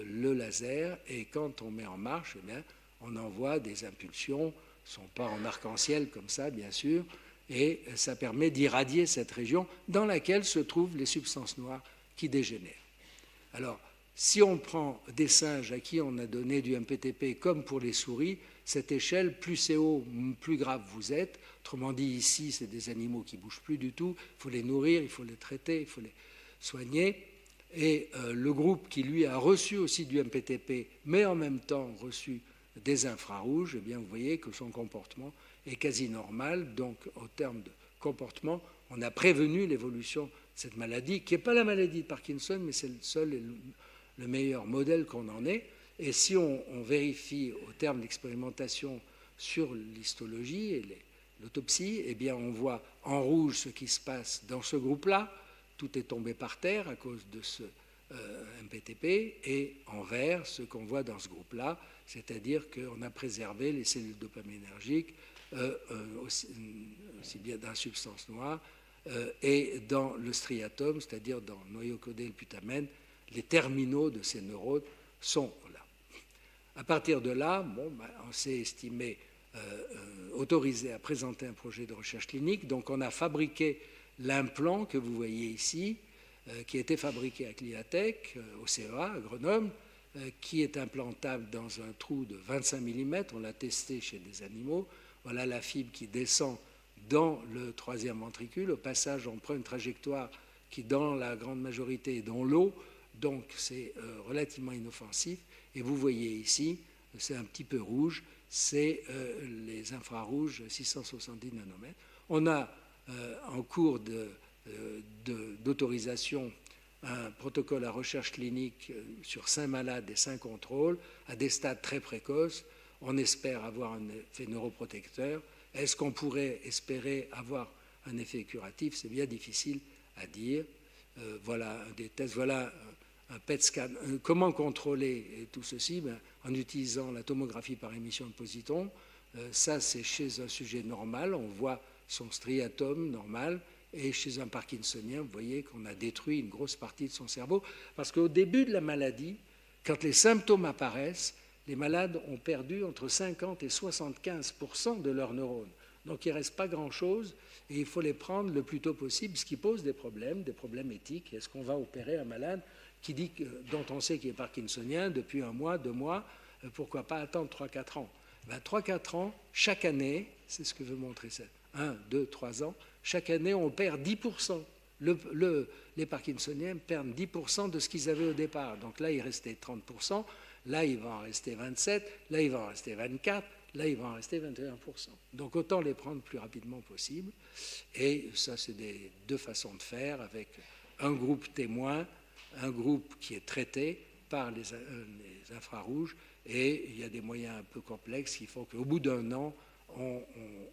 le laser, et quand on met en marche, eh bien, on envoie des impulsions, ne sont pas en arc-en-ciel comme ça, bien sûr, et ça permet d'irradier cette région dans laquelle se trouvent les substances noires qui dégénèrent. Alors, si on prend des singes à qui on a donné du MPTP comme pour les souris, cette échelle, plus c'est haut, plus grave vous êtes. Autrement dit, ici, c'est des animaux qui ne bougent plus du tout. Il faut les nourrir, il faut les traiter, il faut les soigner. Et le groupe qui, lui, a reçu aussi du MPTP, mais en même temps reçu des infrarouges, eh bien, vous voyez que son comportement est quasi normal. Donc, au terme de comportement, on a prévenu l'évolution de cette maladie, qui n'est pas la maladie de Parkinson, mais c'est le seul et le meilleur modèle qu'on en ait. Et si on vérifie au terme d'expérimentation sur l'histologie et l'autopsie, eh bien, on voit en rouge ce qui se passe dans ce groupe-là. Tout est tombé par terre à cause de ce MPTP, et en vert, ce qu'on voit dans ce groupe-là, c'est-à-dire qu'on a préservé les cellules dopaminergiques aussi bien dans la substance noire et dans le striatum, c'est-à-dire dans le noyau codé et le putamène, les terminaux de ces neurones sont là. À partir de là, bon, ben, on s'est estimé autorisé à présenter un projet de recherche clinique. Donc on a fabriqué l'implant que vous voyez ici, qui a été fabriqué à Cliatech, au CEA, à Grenoble, qui est implantable dans un trou de 25 mm. On l'a testé chez des animaux. Voilà la fibre qui descend dans le troisième ventricule. Au passage, on prend une trajectoire qui, dans la grande majorité, est dans l'eau. Donc, c'est relativement inoffensif. Et vous voyez ici, c'est un petit peu rouge, c'est les infrarouges 670 nanomètres. On a en cours d'autorisation un protocole à recherche clinique sur 5 malades et 5 contrôles à des stades très précoces. On espère avoir un effet neuroprotecteur. Est-ce qu'on pourrait espérer avoir un effet curatif? C'est bien difficile à dire. Voilà des tests. Voilà un PET scan. Comment contrôler tout ceci? En utilisant la tomographie par émission de positons. Ça, c'est chez un sujet normal. On voit son striatum normal. Et chez un parkinsonien, vous voyez qu'on a détruit une grosse partie de son cerveau. Parce qu'au début de la maladie, quand les symptômes apparaissent, les malades ont perdu entre 50 et 75% de leurs neurones. Donc il ne reste pas grand-chose et il faut les prendre le plus tôt possible, ce qui pose des problèmes éthiques. Est-ce qu'on va opérer un malade qui dit dont on sait qu'il est parkinsonien depuis 1 mois, 2 mois, pourquoi pas attendre 3-4 ans? 3-4 ans, chaque année, c'est ce que veut montrer ça, 1, 2, 3 ans, chaque année on perd 10%. Les parkinsoniens perdent 10% de ce qu'ils avaient au départ. Donc là, il restait 30%. Là, il va en rester 27%, là, il va en rester 24%, là, il va en rester 21%. Donc, autant les prendre le plus rapidement possible. Et ça, c'est deux façons de faire, avec un groupe témoin, un groupe qui est traité par les infrarouges, et il y a des moyens un peu complexes qui font qu'au bout d'1 an, on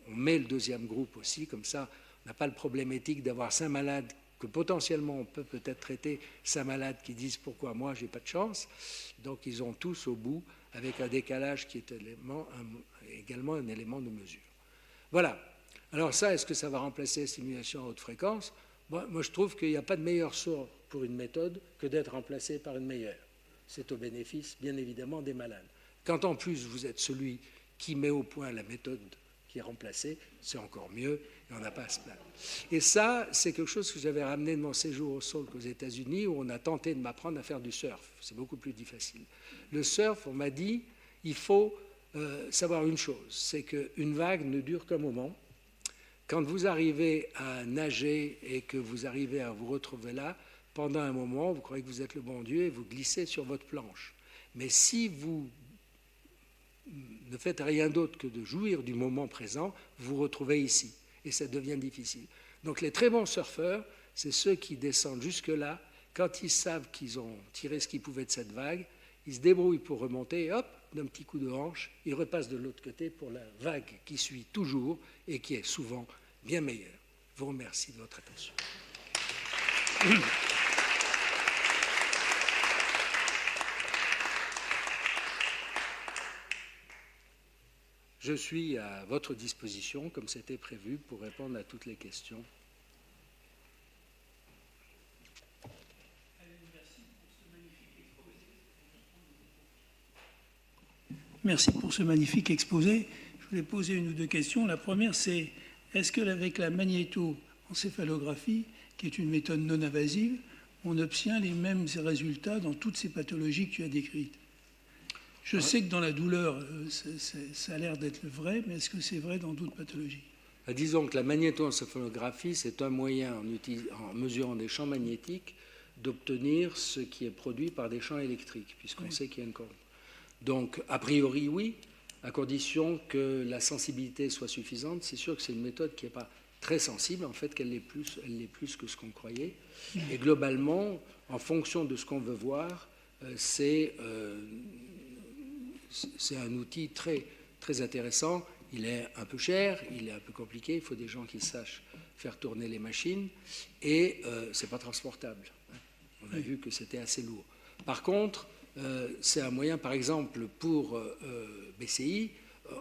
met le deuxième groupe aussi, comme ça, on n'a pas le problème éthique d'avoir 5 malades que potentiellement on peut peut-être traiter 5 malades qui disent pourquoi moi j'ai pas de chance. Donc ils ont tous au bout, avec un décalage qui est également un élément de mesure. Voilà. Alors ça, est-ce que ça va remplacer la stimulation à haute fréquence? Moi je trouve qu'il n'y a pas de meilleur sort pour une méthode que d'être remplacé par une meilleure. C'est au bénéfice bien évidemment des malades. Quand en plus vous êtes celui qui met au point la méthode qui est remplacé, c'est encore mieux et on n'a pas à se plaindre. Et ça, c'est quelque chose que j'avais ramené de mon séjour au Sauk aux États-Unis, où on a tenté de m'apprendre à faire du surf. C'est beaucoup plus difficile. Le surf, on m'a dit, il faut savoir une chose, c'est qu'une vague ne dure qu'un moment. Quand vous arrivez à nager et que vous arrivez à vous retrouver là, pendant un moment, vous croyez que vous êtes le bon Dieu et vous glissez sur votre planche. Mais si vous ne faites rien d'autre que de jouir du moment présent, vous vous retrouvez ici. Et ça devient difficile. Donc les très bons surfeurs, c'est ceux qui descendent jusque-là. Quand ils savent qu'ils ont tiré ce qu'ils pouvaient de cette vague, ils se débrouillent pour remonter et hop, d'un petit coup de hanche, ils repassent de l'autre côté pour la vague qui suit toujours et qui est souvent bien meilleure. Je vous remercie de votre attention. Je suis à votre disposition, comme c'était prévu, pour répondre à toutes les questions. Merci pour ce magnifique exposé. Je voulais poser une ou deux questions. La première, c'est est-ce qu'avec la magnétoencéphalographie, qui est une méthode non invasive, on obtient les mêmes résultats dans toutes ces pathologies que tu as décrites? Je sais que dans la douleur, ça a l'air d'être vrai, mais est-ce que c'est vrai dans d'autres pathologies? Disons que la magnétoencéphalographie, c'est un moyen, en mesurant des champs magnétiques, d'obtenir ce qui est produit par des champs électriques, puisqu'on sait qu'il y a une courbe. Donc, a priori, oui, à condition que la sensibilité soit suffisante. C'est sûr que c'est une méthode qui n'est pas très sensible, en fait, qu'elle l'est plus que ce qu'on croyait. Et globalement, en fonction de ce qu'on veut voir, c'est un outil très, très intéressant. Il est un peu cher, il est un peu compliqué, il faut des gens qui sachent faire tourner les machines, et ce n'est pas transportable. On a vu que c'était assez lourd. Par contre, c'est un moyen, par exemple, pour BCI,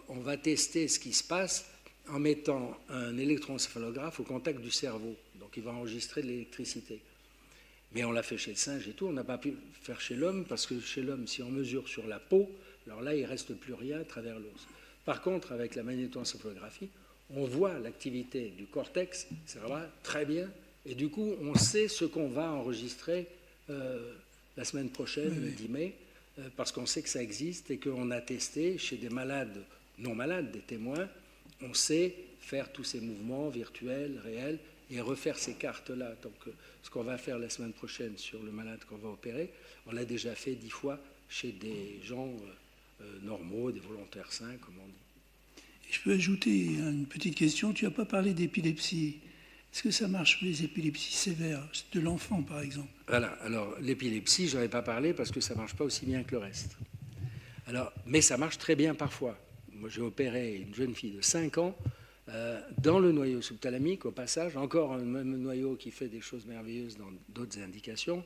on va tester ce qui se passe en mettant un électroencéphalographe au contact du cerveau. Donc il va enregistrer de l'électricité. Mais on l'a fait chez le singe et tout, on n'a pas pu le faire chez l'homme, parce que chez l'homme, si on mesure sur la peau, alors là, il ne reste plus rien à travers l'os. Par contre, avec la magnétoencéphalographie, on voit l'activité du cortex, ça va très bien, et du coup, on sait ce qu'on va enregistrer la semaine prochaine, le 10 mai, parce qu'on sait que ça existe et qu'on a testé chez des malades, non malades, des témoins, on sait faire tous ces mouvements virtuels, réels, et refaire ces cartes-là. Donc, ce qu'on va faire la semaine prochaine sur le malade qu'on va opérer, on l'a déjà fait 10 fois chez des gens normaux, des volontaires sains, comme on dit. Je peux ajouter une petite question. Tu n'as pas parlé d'épilepsie. Est-ce que ça marche pour les épilepsies sévères, de l'enfant par exemple? Voilà, alors l'épilepsie, je n'en ai pas parlé parce que ça ne marche pas aussi bien que le reste. Alors, mais ça marche très bien parfois. Moi, j'ai opéré une jeune fille de 5 ans dans le noyau subthalamique, au passage, encore un même noyau qui fait des choses merveilleuses dans d'autres indications,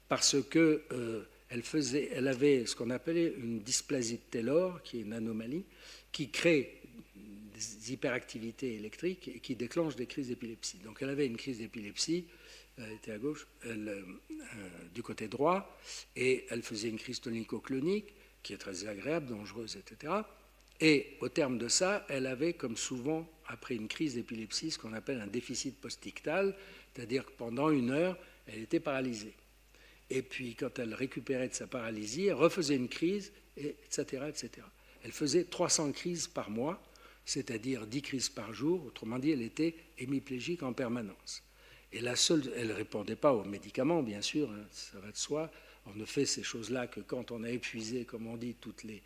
parce qu'elle avait ce qu'on appelait une dysplasie de Taylor, qui est une anomalie, qui crée des hyperactivités électriques et qui déclenche des crises d'épilepsie. Donc elle avait une crise d'épilepsie, elle était à gauche, du côté droit, et elle faisait une crise tonico-clonique, qui est très désagréable, dangereuse, etc. Et au terme de ça, elle avait, comme souvent, après une crise d'épilepsie, ce qu'on appelle un déficit postictal, c'est-à-dire que pendant 1 heure, elle était paralysée. Et puis, quand elle récupérait de sa paralysie, elle refaisait une crise, etc., etc. Elle faisait 300 crises par mois, c'est-à-dire 10 crises par jour. Autrement dit, elle était hémiplégique en permanence. Et la seule, elle ne répondait pas aux médicaments, bien sûr, hein, ça va de soi. On ne fait ces choses-là que quand on a épuisé, comme on dit, toutes les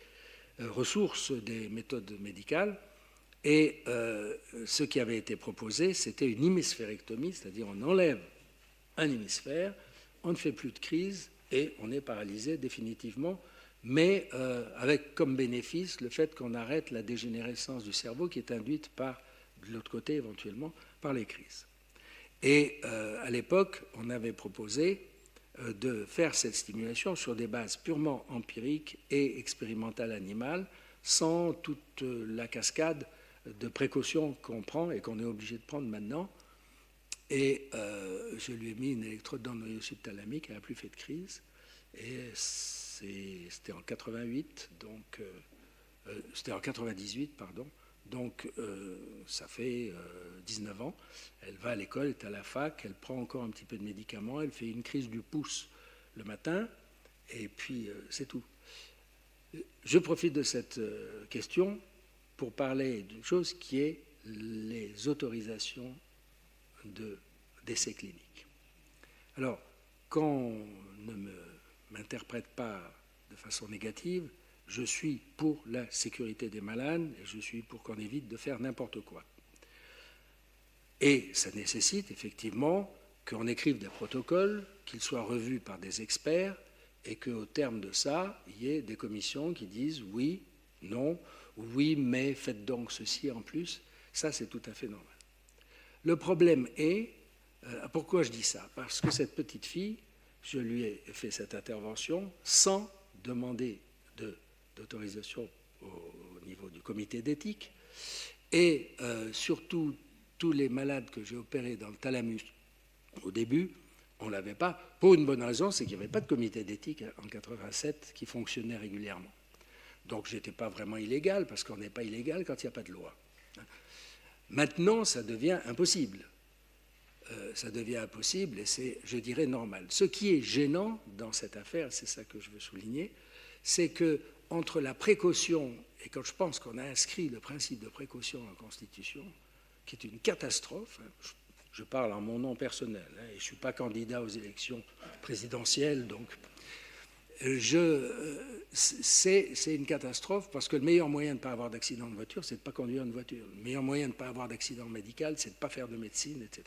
ressources des méthodes médicales. Et ce qui avait été proposé, c'était une hémisphérectomie, c'est-à-dire on enlève un hémisphère, on ne fait plus de crise et on est paralysé définitivement, mais avec comme bénéfice le fait qu'on arrête la dégénérescence du cerveau qui est induite par, de l'autre côté éventuellement, par les crises. Et à l'époque, on avait proposé de faire cette stimulation sur des bases purement empiriques et expérimentales animales, sans toute la cascade de précautions qu'on prend et qu'on est obligé de prendre maintenant. Et je lui ai mis une électrode dans le noyau subthalamique, elle n'a plus fait de crise. Et c'était en 88, donc c'était en 98, pardon. Donc, ça fait 19 ans. Elle va à l'école, elle est à la fac, elle prend encore un petit peu de médicaments, elle fait une crise du pouce le matin, et puis c'est tout. Je profite de cette question pour parler d'une chose qui est les autorisations d'essais cliniques. Alors, qu'on ne m'interprète pas de façon négative, je suis pour la sécurité des malades et je suis pour qu'on évite de faire n'importe quoi. Et ça nécessite effectivement qu'on écrive des protocoles, qu'ils soient revus par des experts et qu'au terme de ça, il y ait des commissions qui disent oui, non, oui, mais faites donc ceci en plus. Ça, c'est tout à fait normal. Le problème est, pourquoi je dis ça? Parce que cette petite fille, je lui ai fait cette intervention sans demander d'autorisation au niveau du comité d'éthique. Et surtout, tous les malades que j'ai opérés dans le thalamus au début, on ne l'avait pas, pour une bonne raison, c'est qu'il n'y avait pas de comité d'éthique en 1987 qui fonctionnait régulièrement. Donc je n'étais pas vraiment illégal, parce qu'on n'est pas illégal quand il n'y a pas de loi. Maintenant, ça devient impossible. Ça devient impossible et c'est, je dirais, normal. Ce qui est gênant dans cette affaire, c'est ça que je veux souligner, c'est que entre la précaution, et quand je pense qu'on a inscrit le principe de précaution en Constitution, qui est une catastrophe, je parle en mon nom personnel, et je ne suis pas candidat aux élections présidentielles, donc c'est une catastrophe parce que le meilleur moyen de ne pas avoir d'accident de voiture, c'est de ne pas conduire une voiture. Le meilleur moyen de ne pas avoir d'accident médical, c'est de ne pas faire de médecine, etc.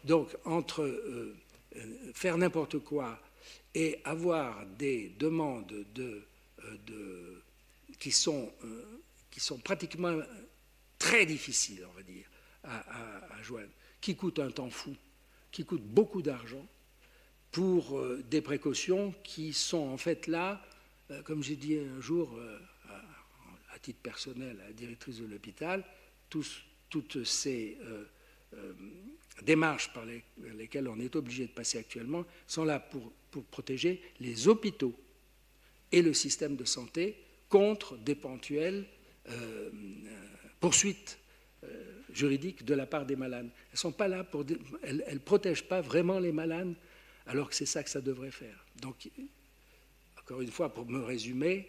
Donc, entre faire n'importe quoi et avoir des demandes qui sont pratiquement très difficiles, on va dire, à joindre, qui coûtent un temps fou, qui coûtent beaucoup d'argent, pour des précautions qui sont en fait là, comme j'ai dit un jour à titre personnel à la directrice de l'hôpital, toutes ces démarches par lesquelles on est obligé de passer actuellement sont là pour protéger les hôpitaux et le système de santé contre d'éventuelles poursuites juridiques de la part des malades. Elles sont pas là elles protègent pas vraiment les malades, alors que c'est ça que ça devrait faire. Donc, encore une fois, pour me résumer,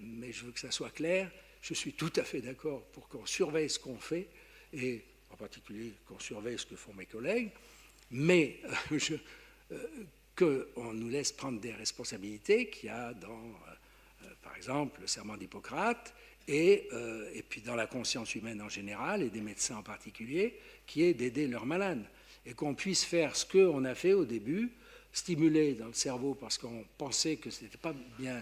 mais je veux que ça soit clair, je suis tout à fait d'accord pour qu'on surveille ce qu'on fait, et en particulier qu'on surveille ce que font mes collègues, mais qu'on nous laisse prendre des responsabilités qu'il y a dans, par exemple, le serment d'Hippocrate, et puis dans la conscience humaine en général, et des médecins en particulier, qui est d'aider leurs malades. Et qu'on puisse faire ce qu'on a fait au début, stimuler dans le cerveau parce qu'on pensait que ce n'était pas bien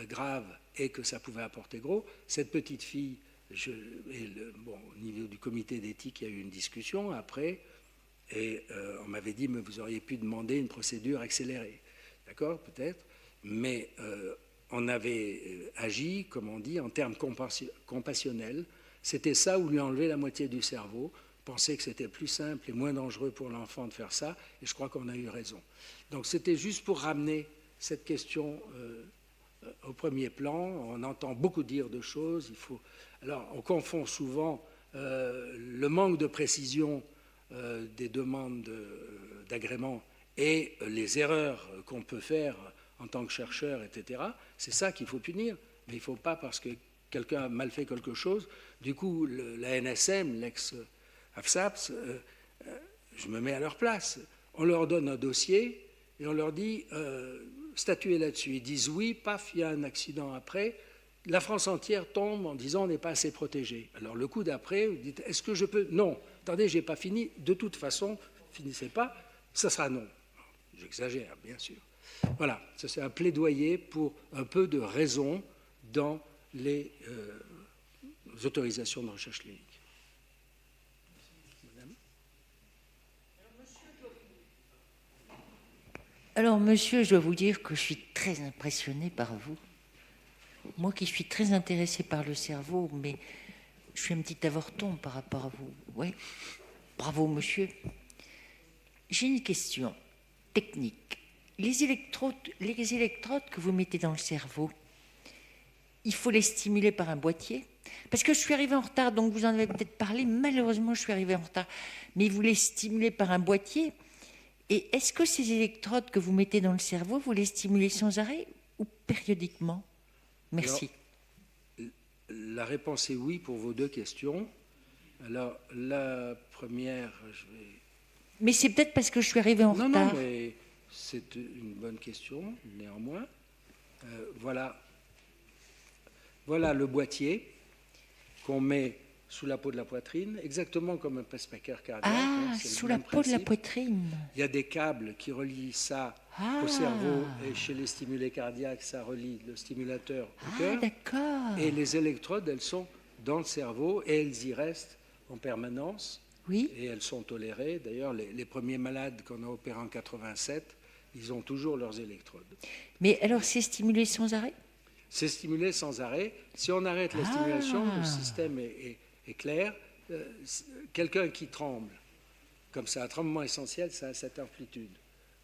grave et que ça pouvait apporter gros. Cette petite fille, au niveau du comité d'éthique, il y a eu une discussion après, et on m'avait dit, mais vous auriez pu demander une procédure accélérée. D'accord, peut-être, mais on avait agi, comme on dit, en termes compassionnels. C'était ça ou lui enlever la moitié du cerveau. Pensais que c'était plus simple et moins dangereux pour l'enfant de faire ça, et je crois qu'on a eu raison. Donc c'était juste pour ramener cette question au premier plan. On entend beaucoup dire de choses. Alors on confond souvent le manque de précision des demandes d'agrément et les erreurs qu'on peut faire en tant que chercheur, etc. C'est ça qu'il faut punir, mais il ne faut pas, parce que quelqu'un a mal fait quelque chose, du coup la NSM, l'ex-AFSAPS, je me mets à leur place. On leur donne un dossier et on leur dit statuez là-dessus. Ils disent oui, paf, il y a un accident après. La France entière tombe en disant on n'est pas assez protégé. Alors le coup d'après, vous dites est-ce que je peux? Non, attendez, je n'ai pas fini. De toute façon, finissez pas, ça sera non. J'exagère, bien sûr. Voilà, ça c'est un plaidoyer pour un peu de raison dans les autorisations de recherche clinique. Alors, monsieur, je dois vous dire que je suis très impressionnée par vous. Moi qui suis très intéressée par le cerveau, mais je suis un petit avorton par rapport à vous. Oui, bravo, monsieur. J'ai une question technique. Les électrodes que vous mettez dans le cerveau, il faut les stimuler par un boîtier. Parce que je suis arrivée en retard, donc vous en avez peut-être parlé. Malheureusement, je suis arrivée en retard. Mais vous les stimulez par un boîtier. Et est-ce que ces électrodes que vous mettez dans le cerveau, vous les stimulez sans arrêt ou périodiquement? Merci. Alors, la réponse est oui pour vos deux questions. Alors, la première, je vais... Mais c'est peut-être parce que je suis arrivée en Non, retard. non, mais c'est une bonne question, néanmoins. Voilà le boîtier qu'on met sous la peau de la poitrine, exactement comme un pacemaker cardiaque. Ah, c'est le sous la même peau de la principe. poitrine. Il y a des câbles qui relient ça Ah. au cerveau, et chez les stimulés cardiaques, ça relie le stimulateur au Ah, cœur. d'accord. Et les électrodes, elles sont dans le cerveau et elles y restent en permanence. Oui. Et elles sont tolérées. D'ailleurs, les premiers malades qu'on a opérés en 87, ils ont toujours leurs électrodes. Mais alors, c'est stimulé sans arrêt? C'est stimulé sans arrêt. Si on arrête la stimulation, le système est clair. Quelqu'un qui tremble, comme ça, un tremblement essentiel, ça a cette amplitude.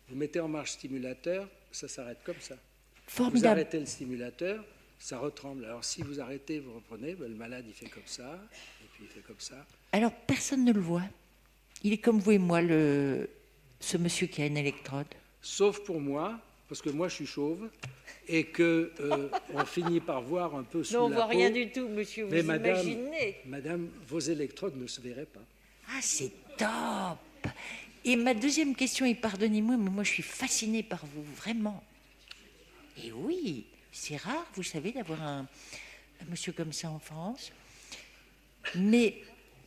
Vous mettez en marche stimulateur, ça s'arrête comme ça. Formidable. Vous arrêtez le stimulateur, ça retremble. Alors si vous arrêtez, vous reprenez, ben, le malade il fait comme ça, et puis il fait comme ça. Alors, personne ne le voit. Il est comme vous et moi, ce monsieur qui a une électrode. Sauf pour moi, parce que moi je suis chauve, et que on finit par voir un peu sous Non, on la voit peau. rien du tout, monsieur, vous Mais madame, imaginez. madame, vos électrodes ne se verraient pas. Ah, c'est top. Et ma deuxième question, et pardonnez-moi, mais moi je suis fascinée par vous, vraiment. Et oui, c'est rare, vous savez, d'avoir un monsieur comme ça en France. Mais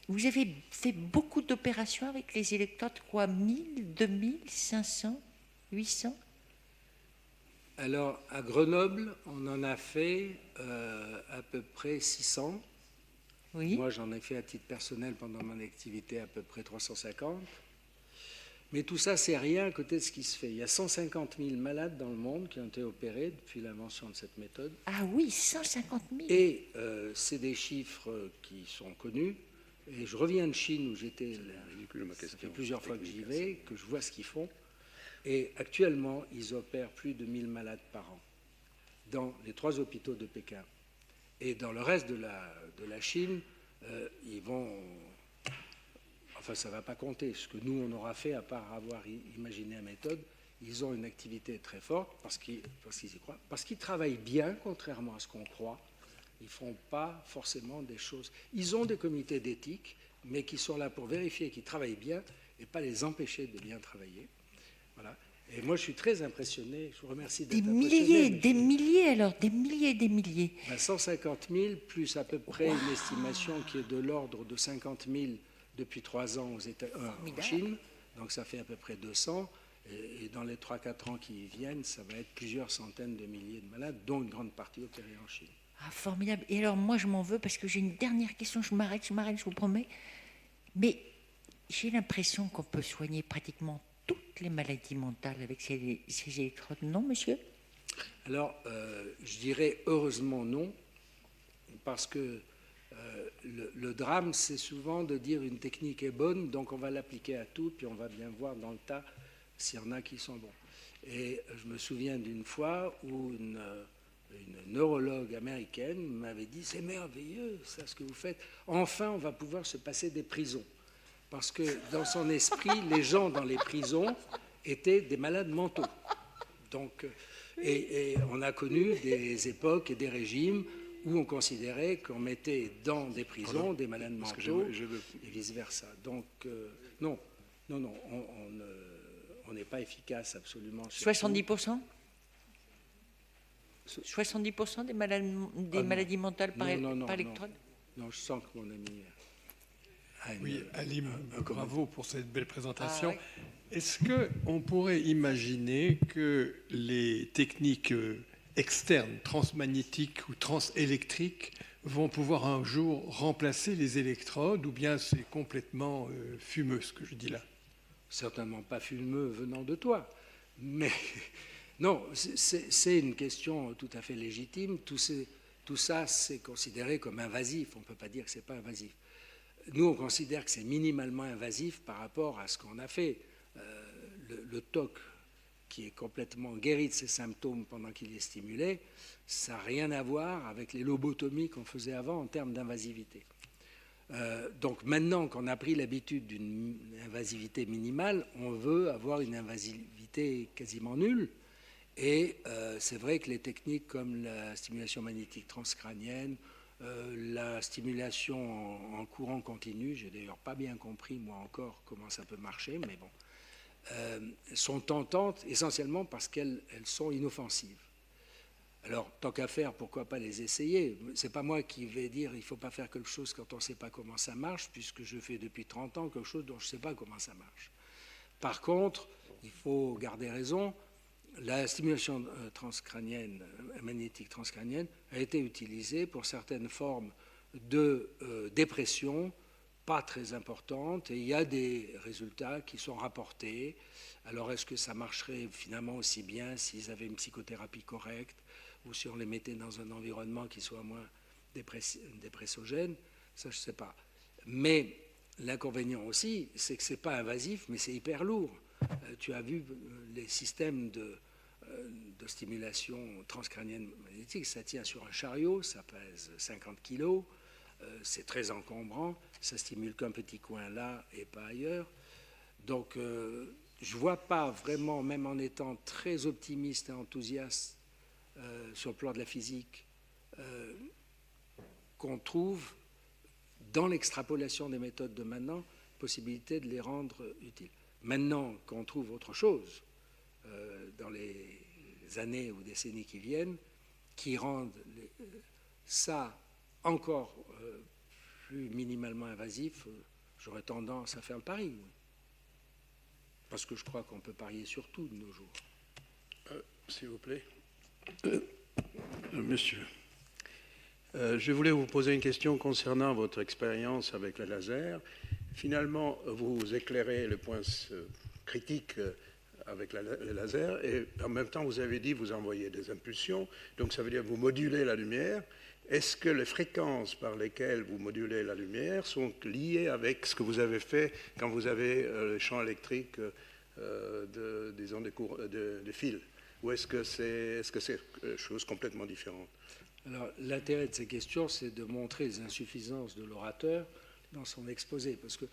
vous avez fait beaucoup d'opérations avec les électrodes, quoi, 1000, 2000, 500, 800? Alors, à Grenoble, on en a fait à peu près 600. Oui. Moi, j'en ai fait à titre personnel pendant mon activité à peu près 350. Mais tout ça, c'est rien à côté de ce qui se fait. Il y a 150 000 malades dans le monde qui ont été opérés depuis l'invention de cette méthode. Ah oui, 150 000. Et c'est des chiffres qui sont connus. Et je reviens de Chine où j'étais, ça fait plusieurs fois que j'y vais, que je vois ce qu'ils font. Et actuellement, ils opèrent plus de 1000 malades par an dans les 3 hôpitaux de Pékin. Et dans le reste de la Chine, ils vont... Enfin, ça ne va pas compter. Ce que nous, on aura fait, à part avoir imaginé la méthode, ils ont une activité très forte parce qu'ils y croient, parce qu'ils travaillent bien, contrairement à ce qu'on croit. Ils ne font pas forcément des choses. Ils ont des comités d'éthique, mais qui sont là pour vérifier qu'ils travaillent bien et pas les empêcher de bien travailler. Voilà. Et moi, je suis très impressionné. Je vous remercie d'être impressionné. Des milliers alors, des milliers et des milliers. 150 000, plus à peu près une estimation qui est de l'ordre de 50 000 depuis 3 ans en Chine. Donc ça fait à peu près 200. Et dans les 3-4 ans qui viennent, ça va être plusieurs centaines de milliers de malades, dont une grande partie opérée en Chine. Ah, formidable. Et alors, moi, je m'en veux parce que j'ai une dernière question. Je m'arrête, je vous promets. Mais j'ai l'impression qu'on peut soigner pratiquement toutes les maladies mentales avec ces électrodes. Non, monsieur? Alors, je dirais heureusement non, parce que le drame, c'est souvent de dire une technique est bonne, donc on va l'appliquer à tout, puis on va bien voir dans le tas s'il y en a qui sont bons. Et je me souviens d'une fois où une neurologue américaine m'avait dit « C'est merveilleux, ça, ce que vous faites. Enfin, on va pouvoir se passer des prisons. » Parce que dans son esprit, les gens dans les prisons étaient des malades mentaux. Donc, et on a connu des époques et des régimes où on considérait qu'on mettait dans des prisons des malades mentaux et vice-versa. Donc, non, on n'est pas efficace absolument. 70% 70% des maladies mentales par électrode? Non, je sens que mon ami a une... Oui, Alim, bravo pour cette belle présentation. Ah, oui. Est-ce qu'on pourrait imaginer que les techniques externes, transmagnétiques ou transélectriques, vont pouvoir un jour remplacer les électrodes, ou bien c'est complètement fumeux ce que je dis là? Certainement pas fumeux venant de toi, mais non, c'est une question tout à fait légitime. Tout ça, c'est considéré comme invasif. On ne peut pas dire que ce n'est pas invasif. Nous, on considère que c'est minimalement invasif par rapport à ce qu'on a fait. Le TOC qui est complètement guéri de ses symptômes pendant qu'il est stimulé, ça n'a rien à voir avec les lobotomies qu'on faisait avant en termes d'invasivité. Donc maintenant qu'on a pris l'habitude d'une invasivité minimale, on veut avoir une invasivité quasiment nulle. Et c'est vrai que les techniques comme la stimulation magnétique transcrânienne, la stimulation en courant continu, j'ai d'ailleurs pas bien compris moi encore comment ça peut marcher, mais bon, sont tentantes essentiellement parce qu'elles sont inoffensives. Alors, tant qu'à faire, pourquoi pas les essayer? C'est pas moi qui vais dire il ne faut pas faire quelque chose quand on ne sait pas comment ça marche, puisque je fais depuis 30 ans quelque chose dont je ne sais pas comment ça marche. Par contre, il faut garder raison, la stimulation transcrânienne, magnétique transcrânienne a été utilisée pour certaines formes de dépression pas très importantes, et il y a des résultats qui sont rapportés. Alors, est-ce que ça marcherait finalement aussi bien s'ils avaient une psychothérapie correcte, ou si on les mettait dans un environnement qui soit moins dépressogène? Ça, je ne sais pas. Mais l'inconvénient aussi, c'est que ce n'est pas invasif, mais c'est hyper lourd. Tu as vu les systèmes de stimulation transcrânienne magnétique, ça tient sur un chariot, ça pèse 50 kilos, c'est très encombrant, ça stimule qu'un petit coin là et pas ailleurs. Donc, je ne vois pas vraiment, même en étant très optimiste et enthousiaste, sur le plan de la physique, qu'on trouve dans l'extrapolation des méthodes de maintenant possibilité de les rendre utiles. Maintenant qu'on trouve autre chose dans les années ou décennies qui viennent, qui rendent ça encore plus minimalement invasif, j'aurais tendance à faire le pari. Oui. Parce que je crois qu'on peut parier sur tout de nos jours. S'il vous plaît. Monsieur, je voulais vous poser une question concernant votre expérience avec le laser. Finalement, vous éclairez le point critique avec le laser et en même temps, vous avez dit vous envoyez des impulsions, donc ça veut dire vous modulez la lumière. Est-ce que les fréquences par lesquelles vous modulez la lumière sont liées avec ce que vous avez fait quand vous avez le champ électrique disons des fils? Ou est-ce que c'est chose complètement différente? Alors, l'intérêt de ces questions, c'est de montrer les insuffisances de l'orateur dans son exposé. Parce que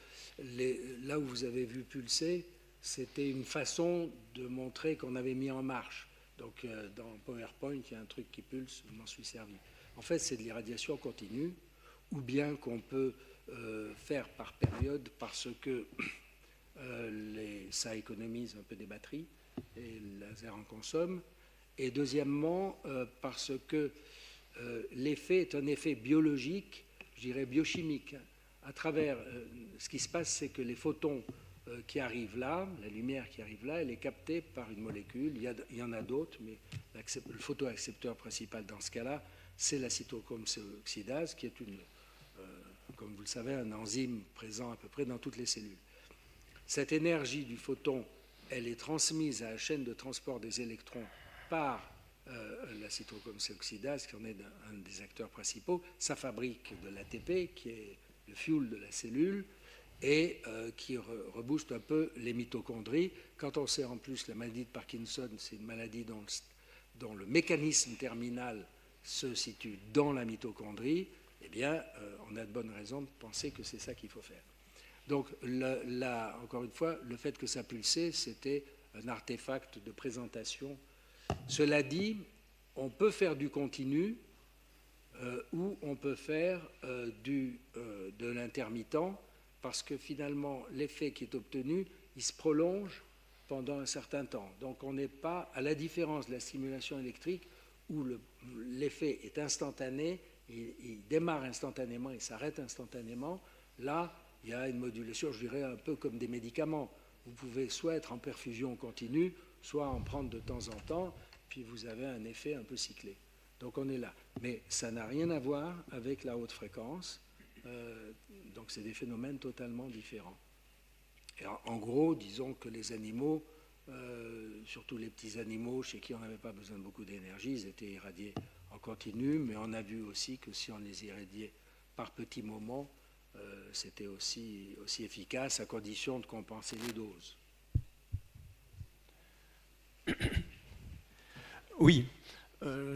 là où vous avez vu pulser, c'était une façon de montrer qu'on avait mis en marche. Donc, dans PowerPoint, il y a un truc qui pulse, je m'en suis servi. En fait, c'est de l'irradiation continue, ou bien qu'on peut faire par période parce que ça économise un peu des batteries et le laser en consomme. Et deuxièmement, parce que l'effet est un effet biologique, je dirais biochimique. À travers ce qui se passe, c'est que les photons qui arrivent là, la lumière qui arrive là, elle est captée par une molécule. Il y en a d'autres, mais le photoaccepteur principal dans ce cas-là, c'est la cytochrome-C-oxydase, qui est comme vous le savez, un enzyme présent à peu près dans toutes les cellules. Cette énergie du photon, elle est transmise à la chaîne de transport des électrons par la cytochrome-C-oxydase, qui en est un des acteurs principaux. Ça fabrique de l'ATP, qui est le fuel de la cellule, et qui rebooste un peu les mitochondries. Quand on sait en plus la maladie de Parkinson, c'est une maladie dont le mécanisme terminal se situe dans la mitochondrie, eh bien, on a de bonnes raisons de penser que c'est ça qu'il faut faire. Donc là, encore une fois, le fait que ça pulsait, c'était un artefact de présentation. Cela dit, on peut faire du continu ou on peut faire de l'intermittent, parce que finalement, l'effet qui est obtenu, il se prolonge pendant un certain temps. Donc on n'est pas, à la différence de la stimulation électrique, où l'effet est instantané, il démarre instantanément, il s'arrête instantanément. Là, il y a une modulation, je dirais, un peu comme des médicaments. Vous pouvez soit être en perfusion continue, soit en prendre de temps en temps, puis vous avez un effet un peu cyclé. Donc on est là. Mais ça n'a rien à voir avec la haute fréquence. Donc c'est des phénomènes totalement différents. Et en gros, disons que les animaux, surtout les petits animaux chez qui on n'avait pas besoin de beaucoup d'énergie, ils étaient irradiés en continu, mais on a vu aussi que si on les irradiait par petits moments, c'était aussi efficace à condition de compenser les doses. Oui,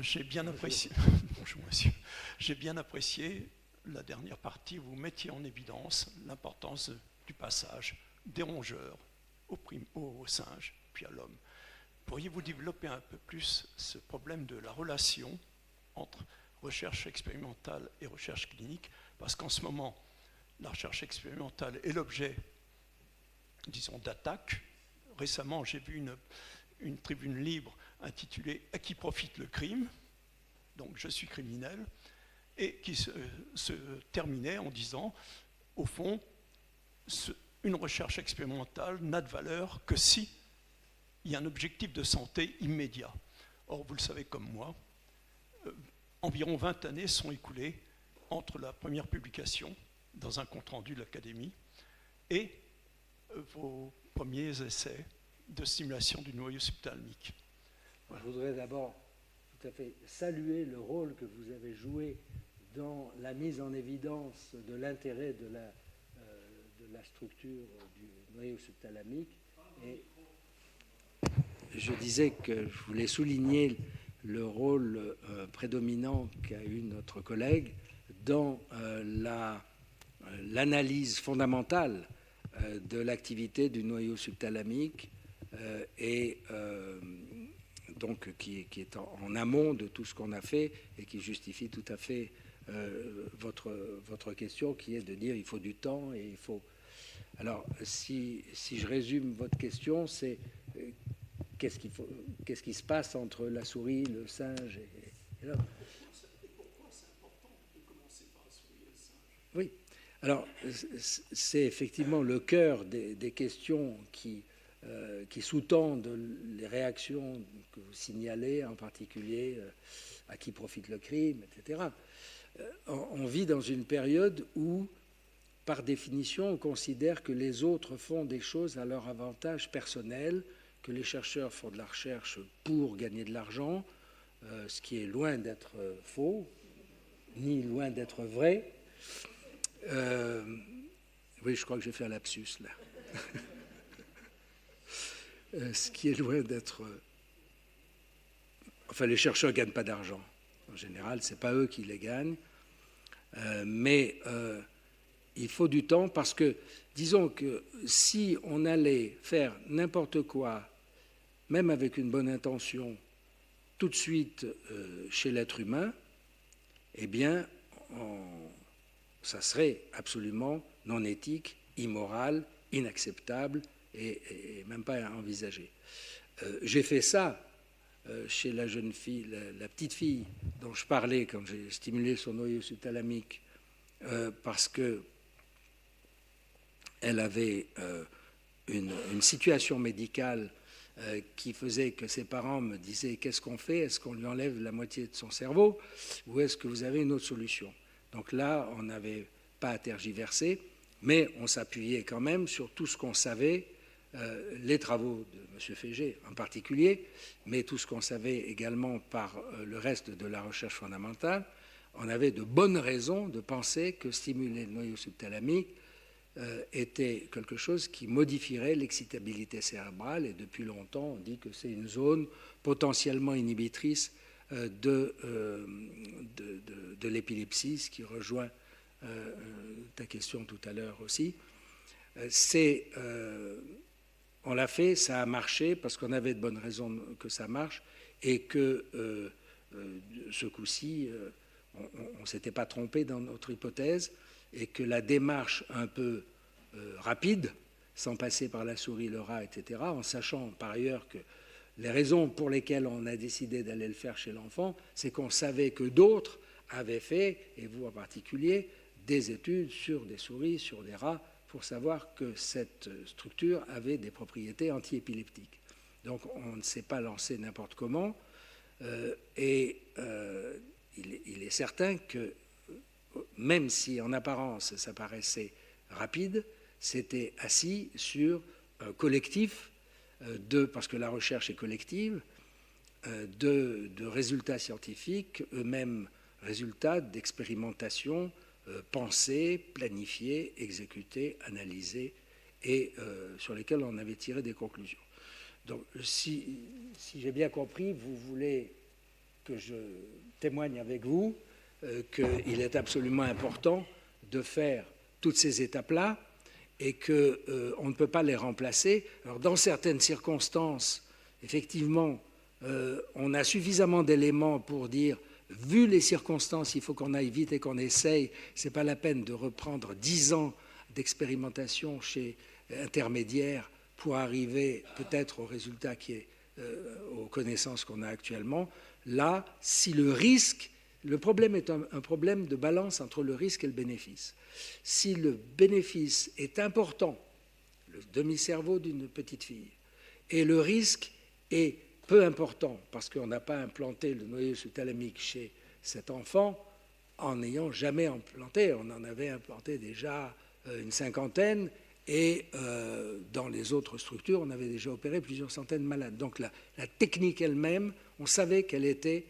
j'ai bien apprécié. Bonjour monsieur. J'ai bien apprécié la dernière partie où vous mettiez en évidence l'importance du passage des rongeurs aux singes, puis à l'homme. Pourriez-vous développer un peu plus ce problème de la relation entre recherche expérimentale et recherche clinique? Parce qu'en ce moment, la recherche expérimentale est l'objet, disons, d'attaques. Récemment, j'ai vu une tribune libre intitulée « À qui profite le crime ?» donc je suis criminel, et qui se terminait en disant, au fond, une recherche expérimentale n'a de valeur que si il y a un objectif de santé immédiat. Or, vous le savez comme moi, environ 20 années sont écoulées entre la première publication dans un compte-rendu de l'Académie et vos premiers essais de stimulation du noyau subthalamique. Voilà. Je voudrais d'abord tout à fait saluer le rôle que vous avez joué dans la mise en évidence de l'intérêt de la structure du noyau subthalamique. Et je disais que je voulais souligner le rôle prédominant qu'a eu notre collègue dans l'analyse fondamentale de l'activité du noyau subthalamique et donc qui est en amont de tout ce qu'on a fait et qui justifie tout à fait votre question, qui est de dire il faut du temps et il faut... Alors, si je résume votre question, c'est qu'est-ce qui se passe entre la souris, le singe et l'homme? Oui. Alors, c'est effectivement le cœur des questions qui sous-tendent les réactions que vous signalez, en particulier à qui profite le crime, etc. On vit dans une période où, par définition, on considère que les autres font des choses à leur avantage personnel, que les chercheurs font de la recherche pour gagner de l'argent, ce qui est loin d'être faux, ni loin d'être vrai. Oui, je crois que j'ai fait un lapsus là. Ce qui est loin d'être... Enfin, les chercheurs ne gagnent pas d'argent. En général, ce n'est pas eux qui les gagnent. Mais il faut du temps parce que, disons que si on allait faire n'importe quoi, même avec une bonne intention, tout de suite chez l'être humain, eh bien, ça serait absolument non éthique, immoral, inacceptable et même pas envisagé. J'ai fait ça chez la jeune fille, la petite fille dont je parlais quand j'ai stimulé son noyau subthalamique, parce que elle avait une situation médicale qui faisait que ses parents me disaient « Qu'est-ce qu'on fait? Est-ce qu'on lui enlève la moitié de son cerveau ou est-ce que vous avez une autre solution ?» Donc là, on n'avait pas à tergiverser, mais on s'appuyait quand même sur tout ce qu'on savait, les travaux de M. Fégé en particulier, mais tout ce qu'on savait également par le reste de la recherche fondamentale. On avait de bonnes raisons de penser que stimuler le noyau subthalamique était quelque chose qui modifierait l'excitabilité cérébrale, et depuis longtemps on dit que c'est une zone potentiellement inhibitrice de l'épilepsie, ce qui rejoint ta question tout à l'heure aussi. On l'a fait, ça a marché parce qu'on avait de bonnes raisons que ça marche et que ce coup-ci, on ne s'était pas trompé dans notre hypothèse et que la démarche un peu rapide, sans passer par la souris, le rat, etc., en sachant par ailleurs que les raisons pour lesquelles on a décidé d'aller le faire chez l'enfant, c'est qu'on savait que d'autres avaient fait, et vous en particulier, des études sur des souris, sur des rats, pour savoir que cette structure avait des propriétés antiépileptiques. Donc on ne s'est pas lancé n'importe comment, et il est certain que même si en apparence ça paraissait rapide, c'était assis sur un collectif, parce que la recherche est collective, de résultats scientifiques, eux-mêmes résultats d'expérimentation pensées, planifiées, exécutées, analysées, et sur lesquels on avait tiré des conclusions. Donc, si j'ai bien compris, vous voulez que je témoigne avec vous qu'il est absolument important de faire toutes ces étapes-là et qu'on ne peut pas les remplacer. Alors, dans certaines circonstances, effectivement, on a suffisamment d'éléments pour dire, vu les circonstances, il faut qu'on aille vite et qu'on essaye. Ce n'est pas la peine de reprendre 10 ans d'expérimentation chez intermédiaires pour arriver peut-être au résultat qui est aux connaissances qu'on a actuellement. Là, si le risque, le problème est un problème de balance entre le risque et le bénéfice. Si le bénéfice est important, le demi-cerveau d'une petite fille, et le risque est peu important, parce qu'on n'a pas implanté le noyau sous-thalamique chez cet enfant en n'ayant jamais implanté. On en avait implanté déjà une cinquantaine, et dans les autres structures, on avait déjà opéré plusieurs centaines de malades. Donc la technique elle-même, on savait qu'elle était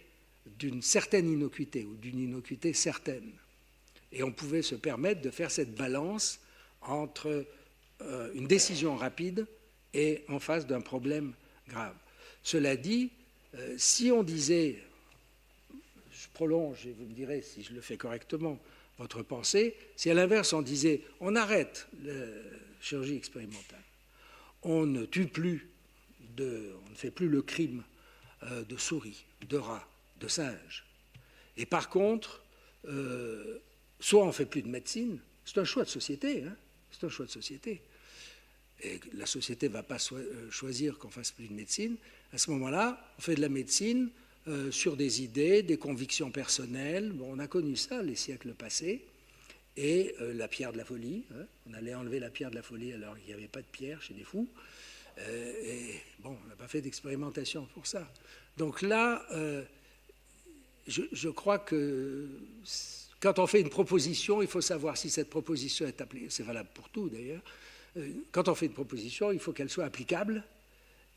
d'une certaine innocuité, ou d'une innocuité certaine. Et on pouvait se permettre de faire cette balance entre une décision rapide et en face d'un problème grave. Cela dit, si on disait, je prolonge et vous me direz si je le fais correctement, votre pensée, si à l'inverse on disait on arrête la chirurgie expérimentale, on ne tue plus, on ne fait plus le crime de souris, de rats, de singes, et par contre, soit on ne fait plus de médecine, c'est un choix de société, hein, c'est un choix de société, et la société ne va pas choisir qu'on fasse plus de médecine. À ce moment-là, on fait de la médecine sur des idées, des convictions personnelles. Bon, on a connu ça les siècles passés. Et la pierre de la folie, hein, on allait enlever la pierre de la folie alors qu'il n'y avait pas de pierre chez les fous. Et bon, on n'a pas fait d'expérimentation pour ça. Donc là, je crois que quand on fait une proposition, il faut savoir si cette proposition est appliquée. C'est valable pour tout d'ailleurs. Quand on fait une proposition, il faut qu'elle soit applicable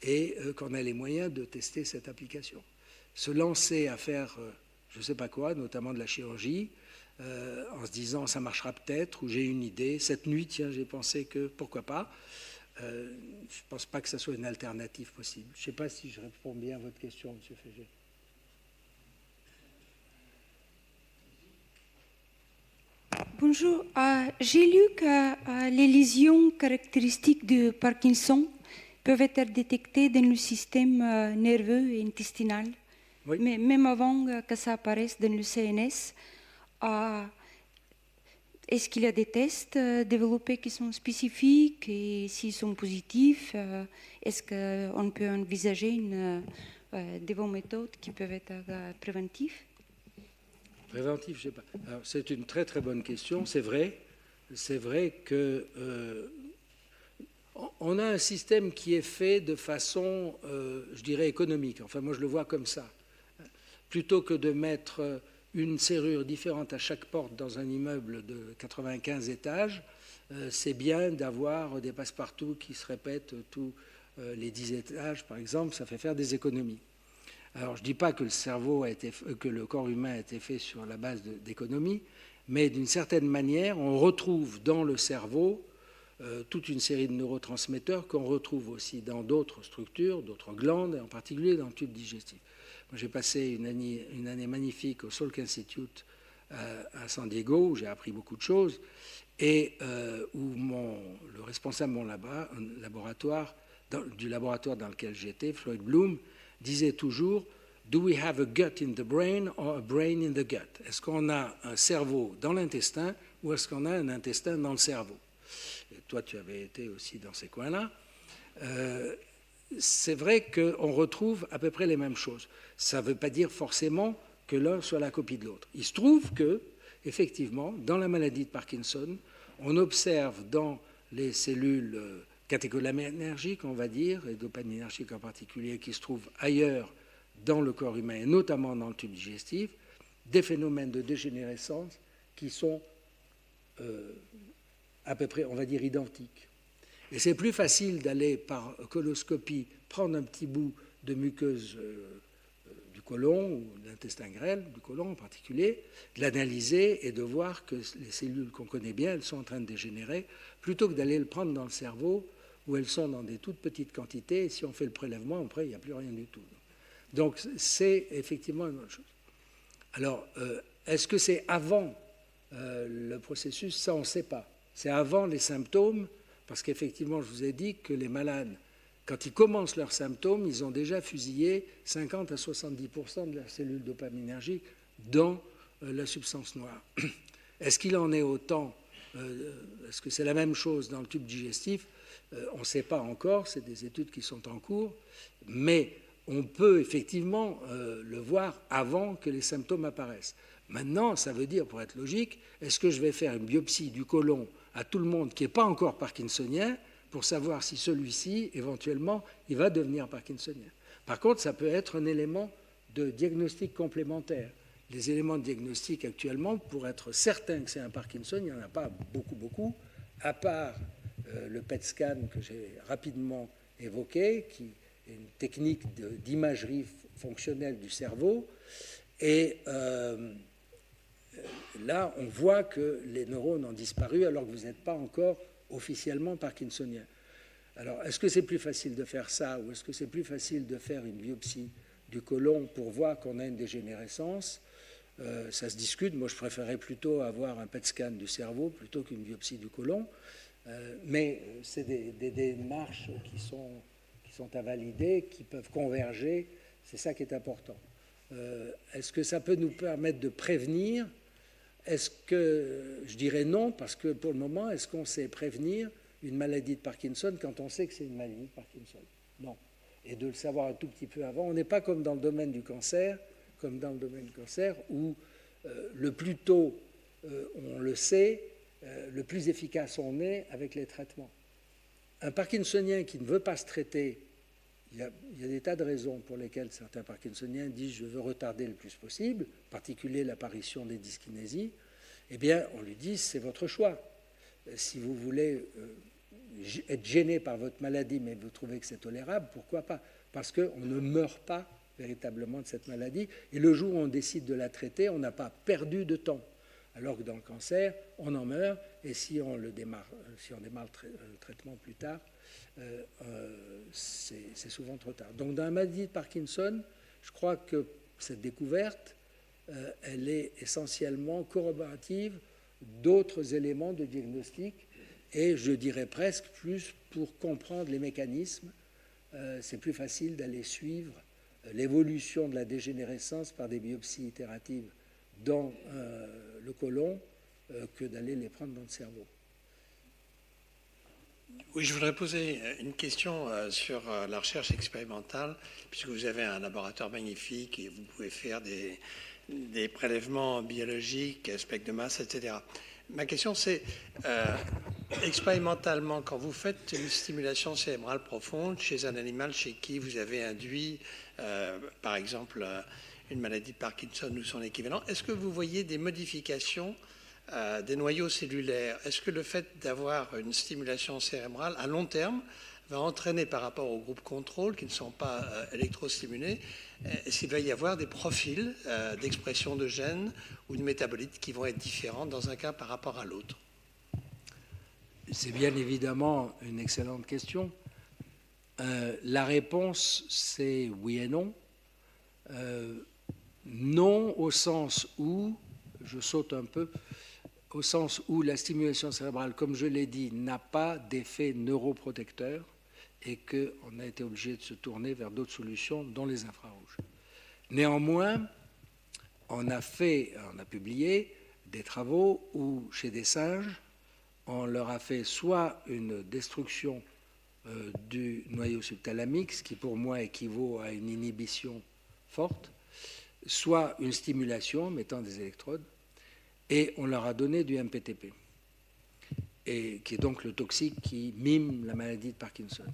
et qu'on ait les moyens de tester cette application. Se lancer à faire je ne sais pas quoi, notamment de la chirurgie, en se disant ça marchera peut-être, ou j'ai une idée, cette nuit, tiens, j'ai pensé que pourquoi pas. Je ne pense pas que ça soit une alternative possible. Je ne sais pas si je réponds bien à votre question, M. Fégé. Bonjour. J'ai lu que les lésions caractéristiques de Parkinson peuvent être détectées dans le système nerveux et intestinal, Oui. mais même avant que ça apparaisse dans le CNS. Est-ce qu'il y a des tests développés qui sont spécifiques et s'ils sont positifs, est-ce qu'on peut envisager des bonnes méthodes qui peuvent être préventives? Préventif, je ne sais pas. Alors, c'est une très très bonne question. C'est vrai que on a un système qui est fait de façon, je dirais, économique. Enfin, moi, je le vois comme ça. Plutôt que de mettre une serrure différente à chaque porte dans un immeuble de 95 étages, c'est bien d'avoir des passe-partout qui se répètent tous les 10 étages, par exemple. Ça fait faire des économies. Alors, je ne dis pas que que le corps humain a été fait sur la base d'économies, mais d'une certaine manière, on retrouve dans le cerveau toute une série de neurotransmetteurs qu'on retrouve aussi dans d'autres structures, d'autres glandes, et en particulier dans le tube digestif. Moi, j'ai passé une année magnifique au Salk Institute à San Diego, où j'ai appris beaucoup de choses, et où le responsable de mon laboratoire, du laboratoire dans lequel j'étais, Floyd Bloom, disait toujours « Do we have a gut in the brain or a brain in the gut ?» Est-ce qu'on a un cerveau dans l'intestin ou est-ce qu'on a un intestin dans le cerveau? Et toi, tu avais été aussi dans ces coins-là. C'est vrai qu'on retrouve à peu près les mêmes choses. Ça ne veut pas dire forcément que l'un soit la copie de l'autre. Il se trouve que, effectivement, dans la maladie de Parkinson, on observe dans les cellules catécholaménergiques, on va dire, et dopaminergiques en particulier, qui se trouvent ailleurs dans le corps humain, et notamment dans le tube digestif, des phénomènes de dégénérescence qui sont à peu près, on va dire, identiques. Et c'est plus facile d'aller par coloscopie prendre un petit bout de muqueuse du côlon, ou de l'intestin grêle, du côlon en particulier, de l'analyser et de voir que les cellules qu'on connaît bien, elles sont en train de dégénérer, plutôt que d'aller le prendre dans le cerveau, où elles sont dans des toutes petites quantités, et si on fait le prélèvement, après, il n'y a plus rien du tout. Donc c'est effectivement une autre chose. Alors, est-ce que c'est avant le processus? Ça, on ne sait pas. C'est avant les symptômes, parce qu'effectivement, je vous ai dit que les malades, quand ils commencent leurs symptômes, ils ont déjà fusillé 50 à 70% de leurs cellules dopaminergiques dans la substance noire. Est-ce qu'il en est autant? Est-ce que c'est la même chose dans le tube digestif? On ne sait pas encore, c'est des études qui sont en cours, mais on peut effectivement le voir avant que les symptômes apparaissent. Maintenant, ça veut dire, pour être logique, est-ce que je vais faire une biopsie du côlon à tout le monde qui n'est pas encore parkinsonien pour savoir si celui-ci, éventuellement, il va devenir parkinsonien? Par contre, ça peut être un élément de diagnostic complémentaire. Les éléments de diagnostic actuellement, pour être certain que c'est un Parkinson, il n'y en a pas beaucoup, à part le PET scan que j'ai rapidement évoqué, qui est une technique d'imagerie fonctionnelle du cerveau. Et là, on voit que les neurones ont disparu alors que vous n'êtes pas encore officiellement parkinsonien. Alors, est-ce que c'est plus facile de faire ça ou est-ce que c'est plus facile de faire une biopsie du côlon pour voir qu'on a une dégénérescence? Ça se discute. Moi, je préférais plutôt avoir un PET scan du cerveau plutôt qu'une biopsie du côlon. Mais c'est des démarches qui sont à valider, qui peuvent converger. C'est ça qui est important. Est-ce que ça peut nous permettre de prévenir? Est-ce que, je dirais non, parce que pour le moment, est-ce qu'on sait prévenir une maladie de Parkinson quand on sait que c'est une maladie de Parkinson? Non. Et de le savoir un tout petit peu avant. On n'est pas comme dans le domaine du cancer, où le plus tôt on le sait, le plus efficace on est avec les traitements. Un Parkinsonien qui ne veut pas se traiter, il y a des tas de raisons pour lesquelles certains Parkinsoniens disent « je veux retarder le plus possible », en particulier l'apparition des dyskinésies. Eh bien, on lui dit « c'est votre choix. Si vous voulez être gêné par votre maladie, mais vous trouvez que c'est tolérable, pourquoi pas? Parce qu'on ne meurt pas véritablement de cette maladie. Et le jour où on décide de la traiter, on n'a pas perdu de temps. Alors que dans le cancer, on en meurt, et si on démarre le traitement plus tard, c'est souvent trop tard. Donc dans la maladie de Parkinson, je crois que cette découverte, elle est essentiellement corroborative d'autres éléments de diagnostic, et je dirais presque plus pour comprendre les mécanismes, c'est plus facile d'aller suivre l'évolution de la dégénérescence par des biopsies itératives dans le côlon que d'aller les prendre dans le cerveau. Oui, je voudrais poser une question sur la recherche expérimentale, puisque vous avez un laboratoire magnifique et vous pouvez faire des prélèvements biologiques, spectres de masse, etc. Ma question, c'est, expérimentalement, quand vous faites une stimulation cérébrale profonde chez un animal chez qui vous avez induit, par exemple, une maladie de Parkinson ou son équivalent, est-ce que vous voyez des modifications des noyaux cellulaires? Est-ce que le fait d'avoir une stimulation cérébrale à long terme va entraîner par rapport aux groupes contrôle qui ne sont pas électrostimulés, est-ce qu'il va y avoir des profils d'expression de gènes ou de métabolites qui vont être différents dans un cas par rapport à l'autre? C'est bien évidemment une excellente question. La réponse, c'est oui et non. Non au sens où, je saute un peu, au sens où la stimulation cérébrale, comme je l'ai dit, n'a pas d'effet neuroprotecteur et qu'on a été obligé de se tourner vers d'autres solutions, dont les infrarouges. Néanmoins, on a publié des travaux où, chez des singes, on leur a fait soit une destruction du noyau subthalamique, ce qui pour moi équivaut à une inhibition forte, soit une stimulation mettant des électrodes, et on leur a donné du MPTP, et qui est donc le toxique qui mime la maladie de Parkinson.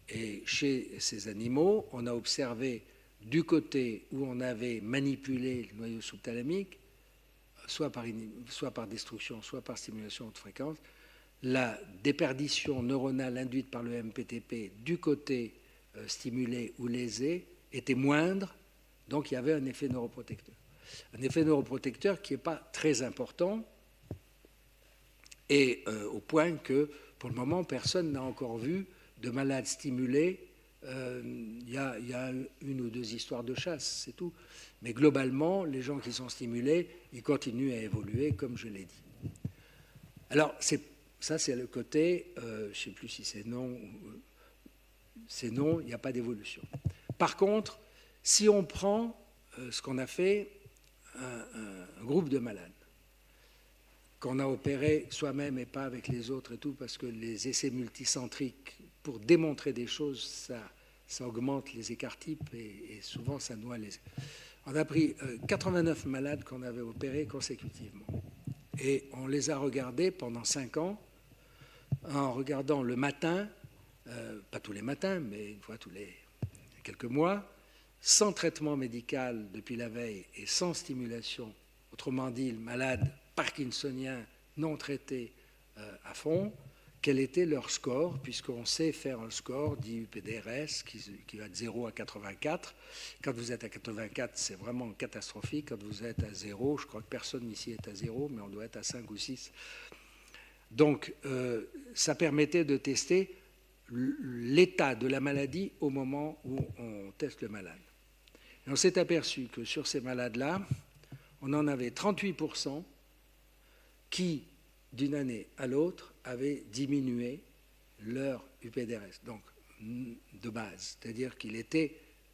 Et chez ces animaux, on a observé du côté où on avait manipulé le noyau subthalamique, soit par destruction, soit par stimulation haute fréquence, la déperdition neuronale induite par le MPTP du côté stimulé ou lésé était moindre, donc il y avait un effet neuroprotecteur. Un effet neuroprotecteur qui n'est pas très important, et au point que, pour le moment, personne n'a encore vu de malades stimulés, il y a une ou deux histoires de chasse, c'est tout. Mais globalement, les gens qui sont stimulés, ils continuent à évoluer, comme je l'ai dit. Alors, ça, c'est le côté, je ne sais plus si c'est non, il n'y a pas d'évolution. Par contre, si on prend ce qu'on a fait, un groupe de malades, qu'on a opéré soi-même et pas avec les autres et tout, parce que les essais multicentriques, pour démontrer des choses, ça augmente les écart-types et souvent ça noie les... On a pris 89 malades qu'on avait opérés consécutivement. Et on les a regardés pendant 5 ans, en regardant le matin, pas tous les matins, mais une fois tous les quelques mois, sans traitement médical depuis la veille et sans stimulation, autrement dit, le malade parkinsonien non traité à fond, quel était leur score, puisqu'on sait faire un score dit UPDRS qui va de 0 à 84. Quand vous êtes à 84, c'est vraiment catastrophique. Quand vous êtes à 0, je crois que personne ici est à 0, mais on doit être à 5 ou 6. Donc, ça permettait de tester l'état de la maladie au moment où on teste le malade. Et on s'est aperçu que sur ces malades-là, on en avait 38% qui, d'une année à l'autre, avaient diminué leur UPDRS, donc de base. C'est-à-dire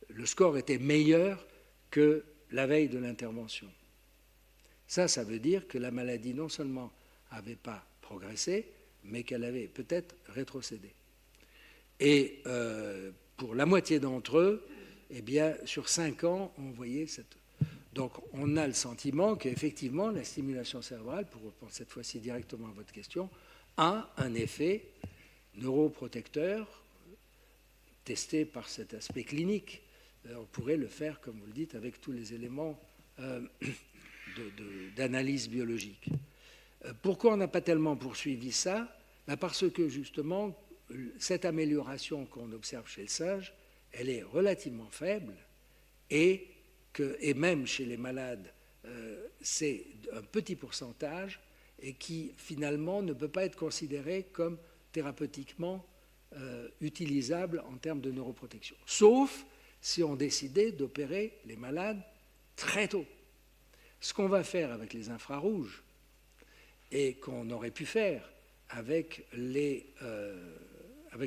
le score était meilleur que la veille de l'intervention. Ça veut dire que la maladie non seulement n'avait pas progressé, mais qu'elle avait peut-être rétrocédé. Et pour la moitié d'entre eux, eh bien, sur 5 ans, on voyait cette... Donc, on a le sentiment qu'effectivement, la stimulation cérébrale, pour répondre cette fois-ci directement à votre question, a un effet neuroprotecteur testé par cet aspect clinique. On pourrait le faire, comme vous le dites, avec tous les éléments d'analyse biologique. Pourquoi on n'a pas tellement poursuivi ça? Parce que, justement, cette amélioration qu'on observe chez le singe, elle est relativement faible et même chez les malades, c'est un petit pourcentage et qui finalement ne peut pas être considéré comme thérapeutiquement utilisable en termes de neuroprotection. Sauf si on décidait d'opérer les malades très tôt. Ce qu'on va faire avec les infrarouges et qu'on aurait pu faire avec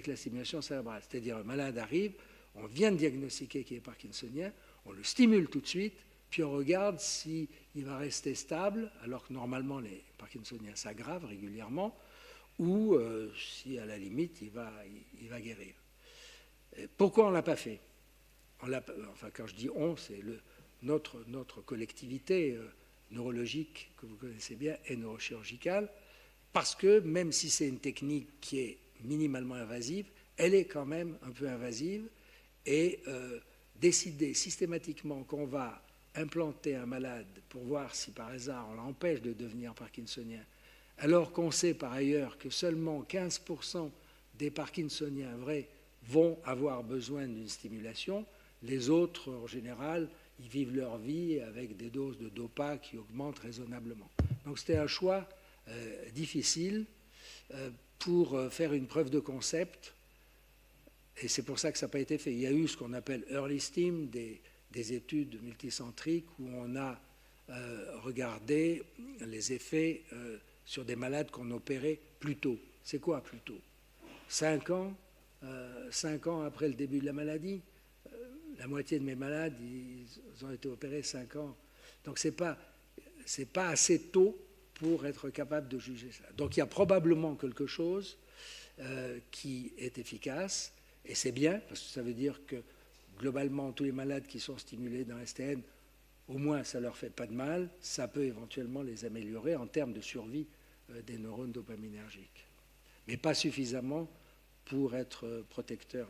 la stimulation cérébrale. C'est-à-dire un malade arrive, on vient de diagnostiquer qu'il est parkinsonien, on le stimule tout de suite, puis on regarde s'il va rester stable, alors que normalement les parkinsoniens s'aggravent régulièrement, ou si à la limite il va guérir. Pourquoi on ne l'a pas fait? Enfin, quand je dis on, c'est notre collectivité neurologique que vous connaissez bien et neurochirurgicale, parce que même si c'est une technique qui est minimalement invasive, elle est quand même un peu invasive et décider systématiquement qu'on va implanter un malade pour voir si par hasard on l'empêche de devenir parkinsonien, alors qu'on sait par ailleurs que seulement 15% des parkinsoniens vrais vont avoir besoin d'une stimulation, les autres en général, ils vivent leur vie avec des doses de dopa qui augmentent raisonnablement. Donc c'était un choix difficile pour faire une preuve de concept. Et c'est pour ça que ça n'a pas été fait. Il y a eu ce qu'on appelle early stim, des études multicentriques où on a regardé les effets sur des malades qu'on opérait plus tôt. C'est quoi plus tôt? 5 ans 5 ans après le début de la maladie. La moitié de mes malades, ils ont été opérés 5 ans. Donc ce n'est pas assez tôt pour être capable de juger ça. Donc il y a probablement quelque chose qui est efficace. Et c'est bien, parce que ça veut dire que globalement, tous les malades qui sont stimulés dans STN, au moins ça ne leur fait pas de mal, ça peut éventuellement les améliorer en termes de survie des neurones dopaminergiques. Mais pas suffisamment pour être protecteur.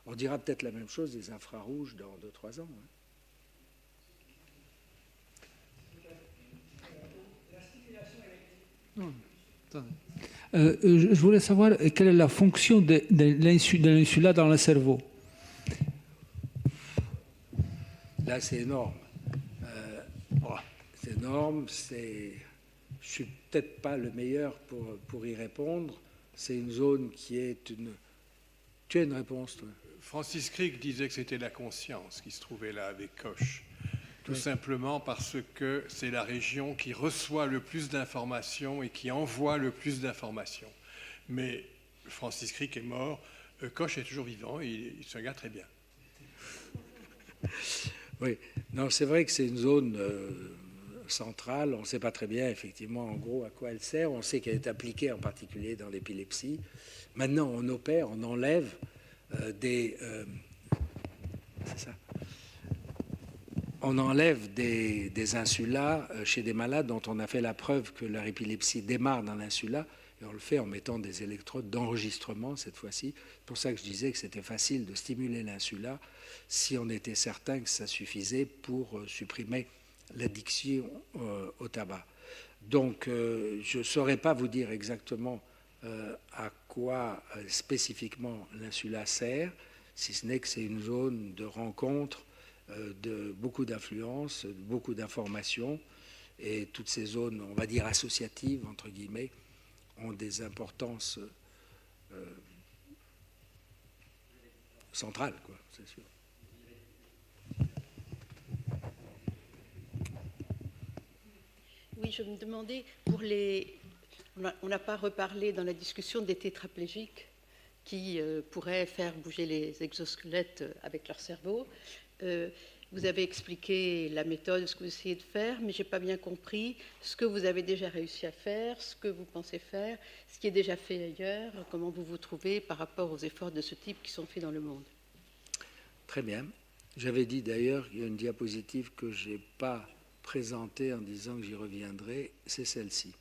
On dira peut-être la même chose des infrarouges dans 2-3 ans. Je voulais savoir quelle est la fonction de l'insula dans le cerveau. Là, c'est énorme. C'est énorme. Je ne suis peut-être pas le meilleur pour y répondre. C'est une zone qui est Tu as une réponse, toi? Francis Crick disait que c'était la conscience qui se trouvait là avec Koch. Tout simplement parce que c'est la région qui reçoit le plus d'informations et qui envoie le plus d'informations. Mais Francis Crick est mort, Koch est toujours vivant et il se garde très bien. Oui, non, c'est vrai que c'est une zone centrale. On ne sait pas très bien, effectivement, en gros, à quoi elle sert. On sait qu'elle est appliquée en particulier dans l'épilepsie. Maintenant, on opère, on enlève c'est ça. On enlève des insulas chez des malades dont on a fait la preuve que leur épilepsie démarre dans l'insula, et on le fait en mettant des électrodes d'enregistrement cette fois-ci. C'est pour ça que je disais que c'était facile de stimuler l'insula si on était certain que ça suffisait pour supprimer l'addiction au tabac. Donc, je ne saurais pas vous dire exactement à quoi spécifiquement l'insula sert, si ce n'est que c'est une zone de rencontre de beaucoup d'influences, beaucoup d'informations, et toutes ces zones, on va dire associatives, entre guillemets, ont des importances centrales, quoi, c'est sûr. Oui, je me demandais, on n'a pas reparlé dans la discussion des tétraplégiques qui pourraient faire bouger les exosquelettes avec leur cerveau. Vous avez expliqué la méthode, ce que vous essayez de faire, mais je n'ai pas bien compris ce que vous avez déjà réussi à faire, ce que vous pensez faire, ce qui est déjà fait ailleurs, comment vous vous trouvez par rapport aux efforts de ce type qui sont faits dans le monde. Très bien. J'avais dit d'ailleurs qu'il y a une diapositive que je n'ai pas présentée en disant que j'y reviendrai, c'est celle-ci.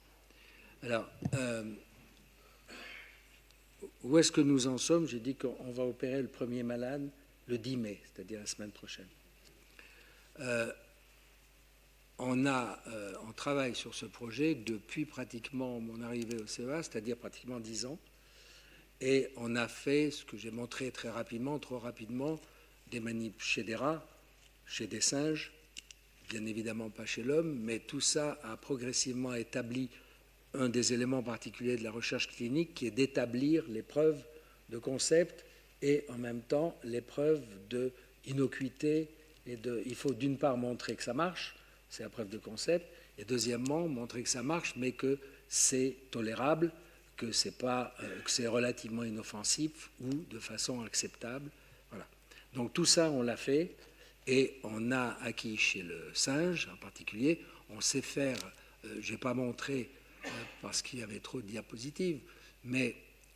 Alors, où est-ce que nous en sommes? J'ai dit qu'on va opérer le premier malade le 10 mai, c'est-à-dire la semaine prochaine. On travaille sur ce projet depuis pratiquement mon arrivée au CEA, c'est-à-dire pratiquement 10 ans, et on a fait ce que j'ai montré très rapidement, trop rapidement, des manips chez des rats, chez des singes, bien évidemment pas chez l'homme, mais tout ça a progressivement établi un des éléments particuliers de la recherche clinique, qui est d'établir les preuves de concept et en même temps les preuves d'innocuité. Il faut d'une part montrer que ça marche, c'est la preuve de concept, et deuxièmement montrer que ça marche, mais que c'est tolérable, que c'est relativement inoffensif ou de façon acceptable. Voilà. Donc tout ça, on l'a fait, et on a acquis chez le singe en particulier, on sait faire, je n'ai pas montré parce qu'il y avait trop de diapositives, mais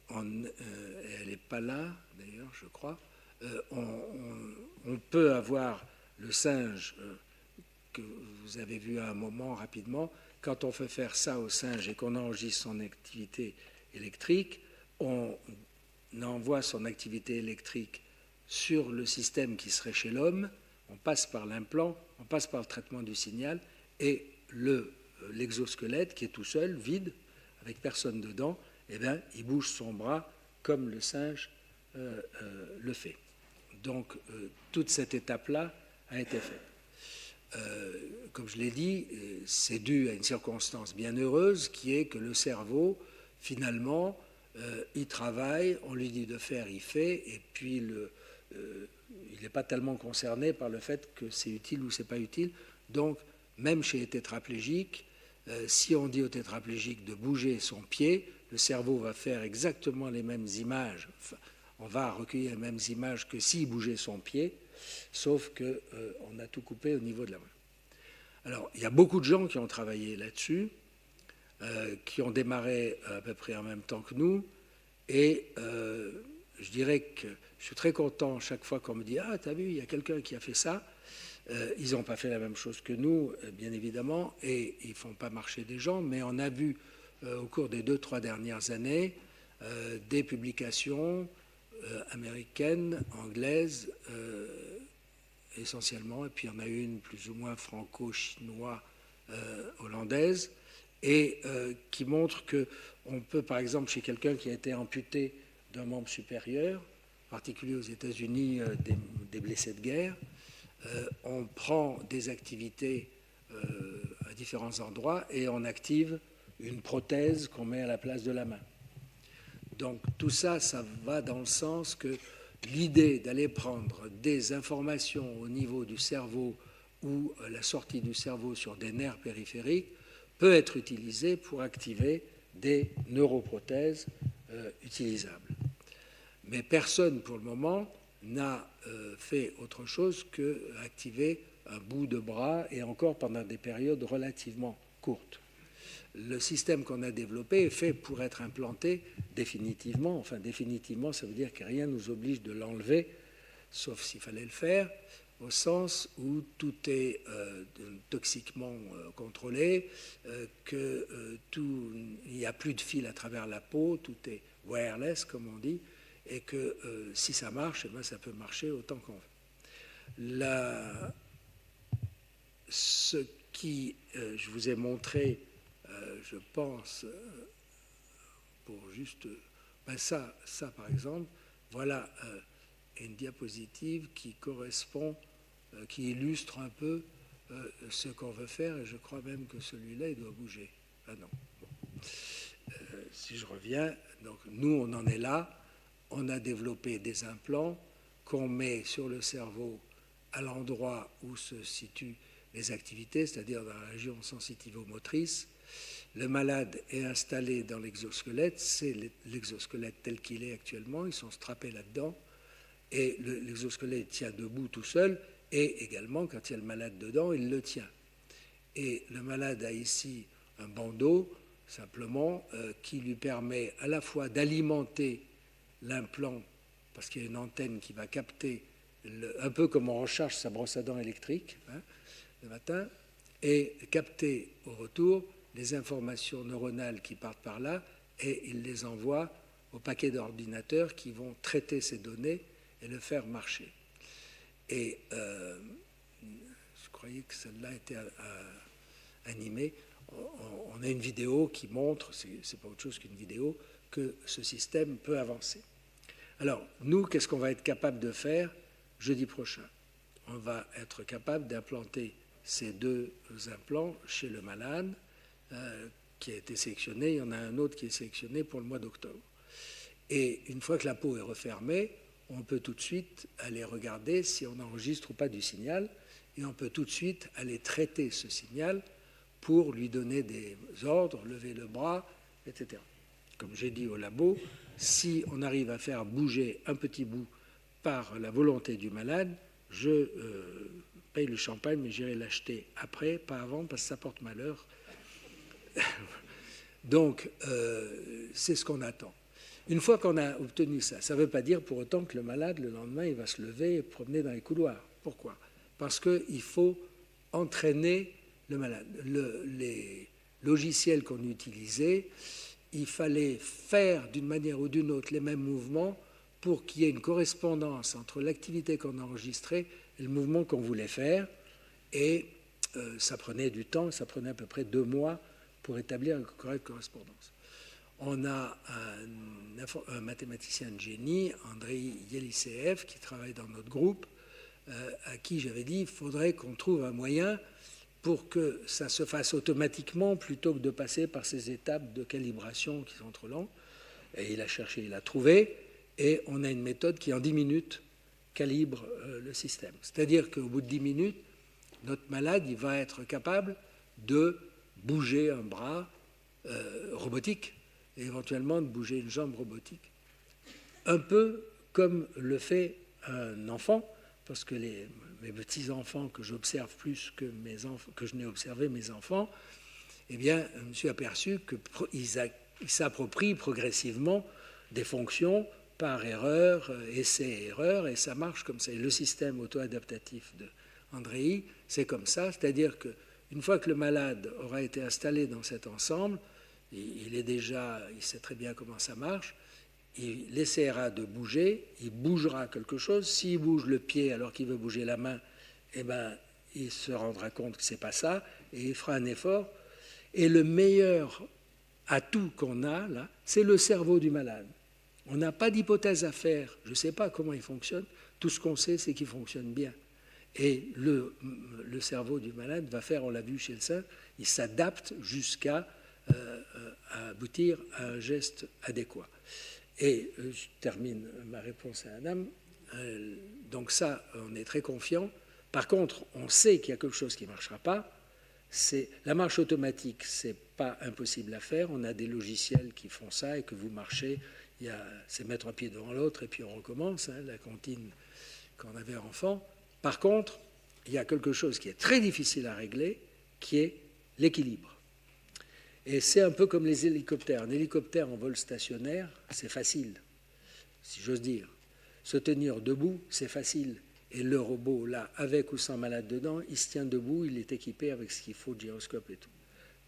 elle n'est pas là, d'ailleurs, je crois. On peut avoir le singe que vous avez vu à un moment rapidement. Quand on fait faire ça au singe et qu'on enregistre son activité électrique, on envoie son activité électrique sur le système qui serait chez l'homme, on passe par l'implant, on passe par le traitement du signal, et l'exosquelette qui est tout seul, vide, avec personne dedans, eh bien, il bouge son bras comme le singe le fait. Donc, toute cette étape-là a été faite. Comme je l'ai dit, c'est dû à une circonstance bien heureuse, qui est que le cerveau, finalement, il travaille, on lui dit de faire, il fait, et puis il n'est pas tellement concerné par le fait que c'est utile ou c'est pas utile. Donc, même chez les tétraplégiques, si on dit au tétraplégique de bouger son pied, le cerveau va faire exactement les mêmes images. Enfin, on va recueillir les mêmes images que s'il bougeait son pied, sauf qu'on a tout coupé au niveau de la main. Alors, il y a beaucoup de gens qui ont travaillé là-dessus, qui ont démarré à peu près en même temps que nous, et je dirais que je suis très content chaque fois qu'on me dit « Ah, t'as vu, il y a quelqu'un qui a fait ça ». Ils n'ont pas fait la même chose que nous, bien évidemment, et ils ne font pas marcher des gens, mais on a vu au cours des 2-3 dernières années des publications américaines, anglaises, essentiellement, et puis il y en a une plus ou moins franco-chinois, hollandaise, et qui montre qu'on peut, par exemple, chez quelqu'un qui a été amputé d'un membre supérieur, en particulier aux États-Unis, des blessés de guerre, on prend des activités à différents endroits et on active une prothèse qu'on met à la place de la main. Donc tout ça, ça va dans le sens que l'idée d'aller prendre des informations au niveau du cerveau ou la sortie du cerveau sur des nerfs périphériques peut être utilisée pour activer des neuroprothèses utilisables. Mais personne, pour le moment, n'a fait autre chose qu'activer un bout de bras, et encore pendant des périodes relativement courtes. Le système qu'on a développé est fait pour être implanté définitivement. Enfin, définitivement, ça veut dire que rien ne nous oblige de l'enlever, sauf s'il fallait le faire, au sens où tout est toxiquement contrôlé, qu'il n'y a plus de fil à travers la peau, tout est wireless, comme on dit, et que si ça marche, eh bien, ça peut marcher autant qu'on veut. Ce qui, je vous ai montré, je pense, pour juste... Ben ça, par exemple, voilà une diapositive qui correspond, qui illustre un peu ce qu'on veut faire, et je crois même que celui-là, il doit bouger. Ah non. Bon. Si je reviens, donc nous, on en est là. On a développé des implants qu'on met sur le cerveau à l'endroit où se situent les activités, c'est-à-dire dans la région sensitivo-motrice. Le malade est installé dans l'exosquelette, c'est l'exosquelette tel qu'il est actuellement, ils sont strappés là-dedans, et l'exosquelette tient debout tout seul, et également, quand il y a le malade dedans, il le tient. Et le malade a ici un bandeau, simplement, qui lui permet à la fois d'alimenter l'implant, parce qu'il y a une antenne qui va capter, un peu comme on recharge sa brosse à dents électrique le matin, et capter au retour les informations neuronales qui partent par là, et il les envoie au paquet d'ordinateurs qui vont traiter ces données et le faire marcher. Et je croyais que celle-là était animée. On a une vidéo qui montre, c'est pas autre chose qu'une vidéo, que ce système peut avancer. Alors, nous, qu'est-ce qu'on va être capable de faire jeudi prochain? On va être capable d'implanter ces deux implants chez le malade qui a été sélectionné. Il y en a un autre qui est sélectionné pour le mois d'octobre. Et une fois que la peau est refermée, on peut tout de suite aller regarder si on enregistre ou pas du signal, et on peut tout de suite aller traiter ce signal pour lui donner des ordres, lever le bras, etc. Comme j'ai dit au labo, si on arrive à faire bouger un petit bout par la volonté du malade, je paye le champagne, mais j'irai l'acheter après, pas avant, parce que ça porte malheur. Donc, c'est ce qu'on attend. Une fois qu'on a obtenu ça, ça ne veut pas dire pour autant que le malade, le lendemain, il va se lever et promener dans les couloirs. Pourquoi? Parce qu'il faut entraîner le malade. Les logiciels qu'on utilisait, il fallait faire d'une manière ou d'une autre les mêmes mouvements pour qu'il y ait une correspondance entre l'activité qu'on enregistrait et le mouvement qu'on voulait faire. Et ça prenait du temps, ça prenait à peu près 2 mois pour établir une correcte correspondance. On a un mathématicien de génie, Andrei Yelisseev, qui travaille dans notre groupe, à qui j'avais dit qu'il faudrait qu'on trouve un moyen pour que ça se fasse automatiquement plutôt que de passer par ces étapes de calibration qui sont trop longues. Et il a cherché, il a trouvé, et on a une méthode qui, en 10 minutes, calibre le système. C'est-à-dire qu'au bout de 10 minutes, notre malade il va être capable de bouger un bras robotique et éventuellement de bouger une jambe robotique. Un peu comme le fait un enfant, parce que mes petits-enfants que j'observe plus que je n'ai observé mes enfants, eh bien, je me suis aperçu qu'ils s'approprient progressivement des fonctions par erreur, essai-erreur, et ça marche comme ça. Et le système auto-adaptatif de Andrei, c'est comme ça, c'est-à-dire qu'une fois que le malade aura été installé dans cet ensemble, il sait très bien comment ça marche, il essaiera de bouger, il bougera quelque chose. S'il bouge le pied alors qu'il veut bouger la main, eh ben, il se rendra compte que ce n'est pas ça, et il fera un effort. Et le meilleur atout qu'on a, là, c'est le cerveau du malade. On n'a pas d'hypothèse à faire, je ne sais pas comment il fonctionne, tout ce qu'on sait, c'est qu'il fonctionne bien. Et le cerveau du malade va faire, on l'a vu chez le sein, il s'adapte jusqu'à aboutir à un geste adéquat. Et je termine ma réponse à madame. Donc ça, on est très confiant. Par contre, on sait qu'il y a quelque chose qui ne marchera pas. La marche automatique, ce n'est pas impossible à faire. On a des logiciels qui font ça et que vous marchez. C'est mettre un pied devant l'autre et puis on recommence, la comptine quand on avait enfant. Par contre, il y a quelque chose qui est très difficile à régler, qui est l'équilibre. Et c'est un peu comme les hélicoptères. Un hélicoptère en vol stationnaire, c'est facile, si j'ose dire. Se tenir debout, c'est facile. Et le robot, là, avec ou sans malade dedans, il se tient debout, il est équipé avec ce qu'il faut, de gyroscope et tout.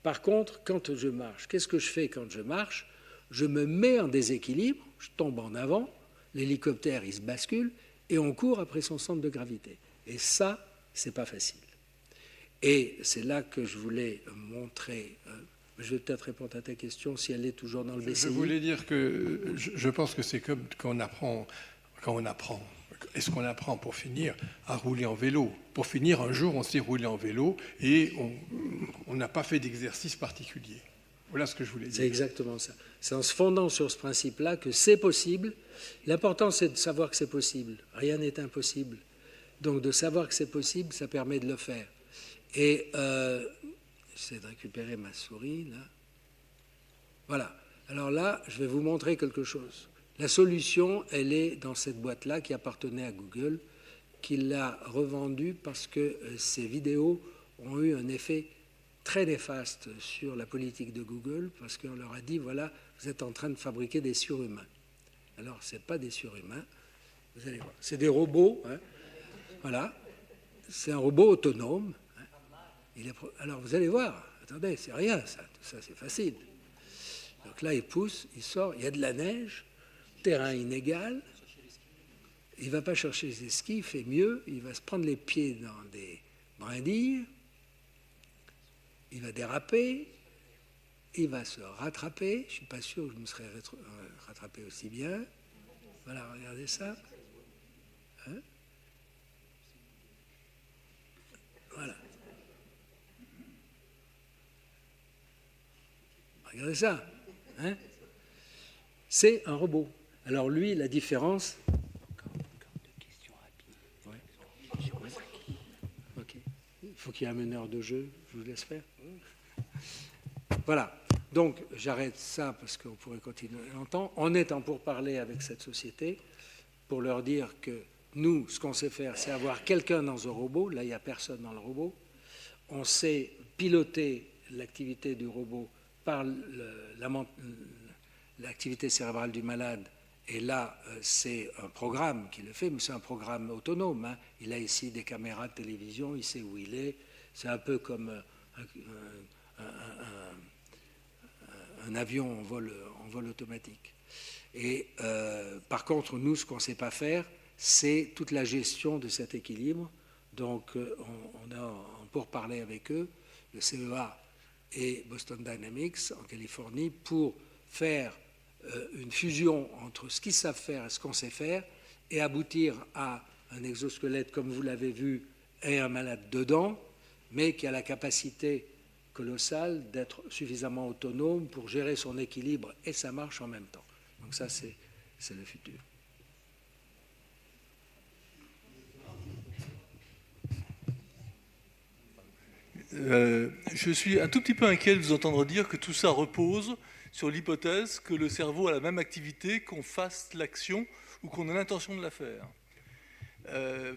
Par contre, quand je marche, qu'est-ce que je fais quand je marche? Je me mets en déséquilibre, je tombe en avant, l'hélicoptère, il se bascule, et on court après son centre de gravité. Et ça, c'est pas facile. Et c'est là que je voulais montrer... je vais peut-être répondre à ta question, si elle est toujours dans le BCI. Je voulais dire que je pense que c'est comme quand on apprend... Est-ce qu'on apprend pour finir à rouler en vélo? Pour finir, un jour, on sait rouler en vélo et on n'a pas fait d'exercice particulier. Voilà ce que je voulais dire. C'est exactement ça. C'est en se fondant sur ce principe-là que c'est possible. L'important, c'est de savoir que c'est possible. Rien n'est impossible. Donc, de savoir que c'est possible, ça permet de le faire. Et j'essaie de récupérer ma souris, là. Voilà. Alors là, je vais vous montrer quelque chose. La solution, elle est dans cette boîte-là qui appartenait à Google, qui l'a revendue parce que ces vidéos ont eu un effet très néfaste sur la politique de Google, parce qu'on leur a dit, voilà, vous êtes en train de fabriquer des surhumains. Alors, ce n'est pas des surhumains, vous allez voir. C'est des robots, hein. Voilà. C'est un robot autonome. Hein. Alors, vous allez voir, attendez, c'est rien, ça, tout ça, c'est facile. Donc là, il pousse, il sort, il y a de la neige, terrain inégal, il ne va pas chercher ses skis, il fait mieux, il va se prendre les pieds dans des brindilles, il va déraper, il va se rattraper, je ne suis pas sûr que je me serais rattrapé aussi bien. Voilà, regardez ça. Hein? Voilà. Regardez ça. Hein? C'est un robot. Alors lui, la différence... Encore deux questions rapides. Ouais. Ok. Il faut qu'il y ait un meneur de jeu. Je vous laisse faire. Voilà. Donc, j'arrête ça parce qu'on pourrait continuer longtemps. On est en pourparlers avec cette société pour leur dire que nous, ce qu'on sait faire, c'est avoir quelqu'un dans un robot. Là, il n'y a personne dans le robot. On sait piloter l'activité du robot par l'activité cérébrale du malade. Et là, c'est un programme qui le fait, mais c'est un programme autonome. Hein. Il a ici des caméras de télévision, il sait où il est. C'est un peu comme un avion en vol automatique. Et par contre, nous, ce qu'on ne sait pas faire, c'est toute la gestion de cet équilibre. Donc, on a pour parler avec eux, le CEA et Boston Dynamics en Californie, pour faire une fusion entre ce qu'ils savent faire et ce qu'on sait faire, et aboutir à un exosquelette, comme vous l'avez vu, et un malade dedans, mais qui a la capacité colossale d'être suffisamment autonome pour gérer son équilibre et sa marche en même temps. Donc ça, c'est le futur. Je suis un tout petit peu inquiet de vous entendre dire que tout ça repose sur l'hypothèse que le cerveau a la même activité qu'on fasse l'action ou qu'on a l'intention de la faire.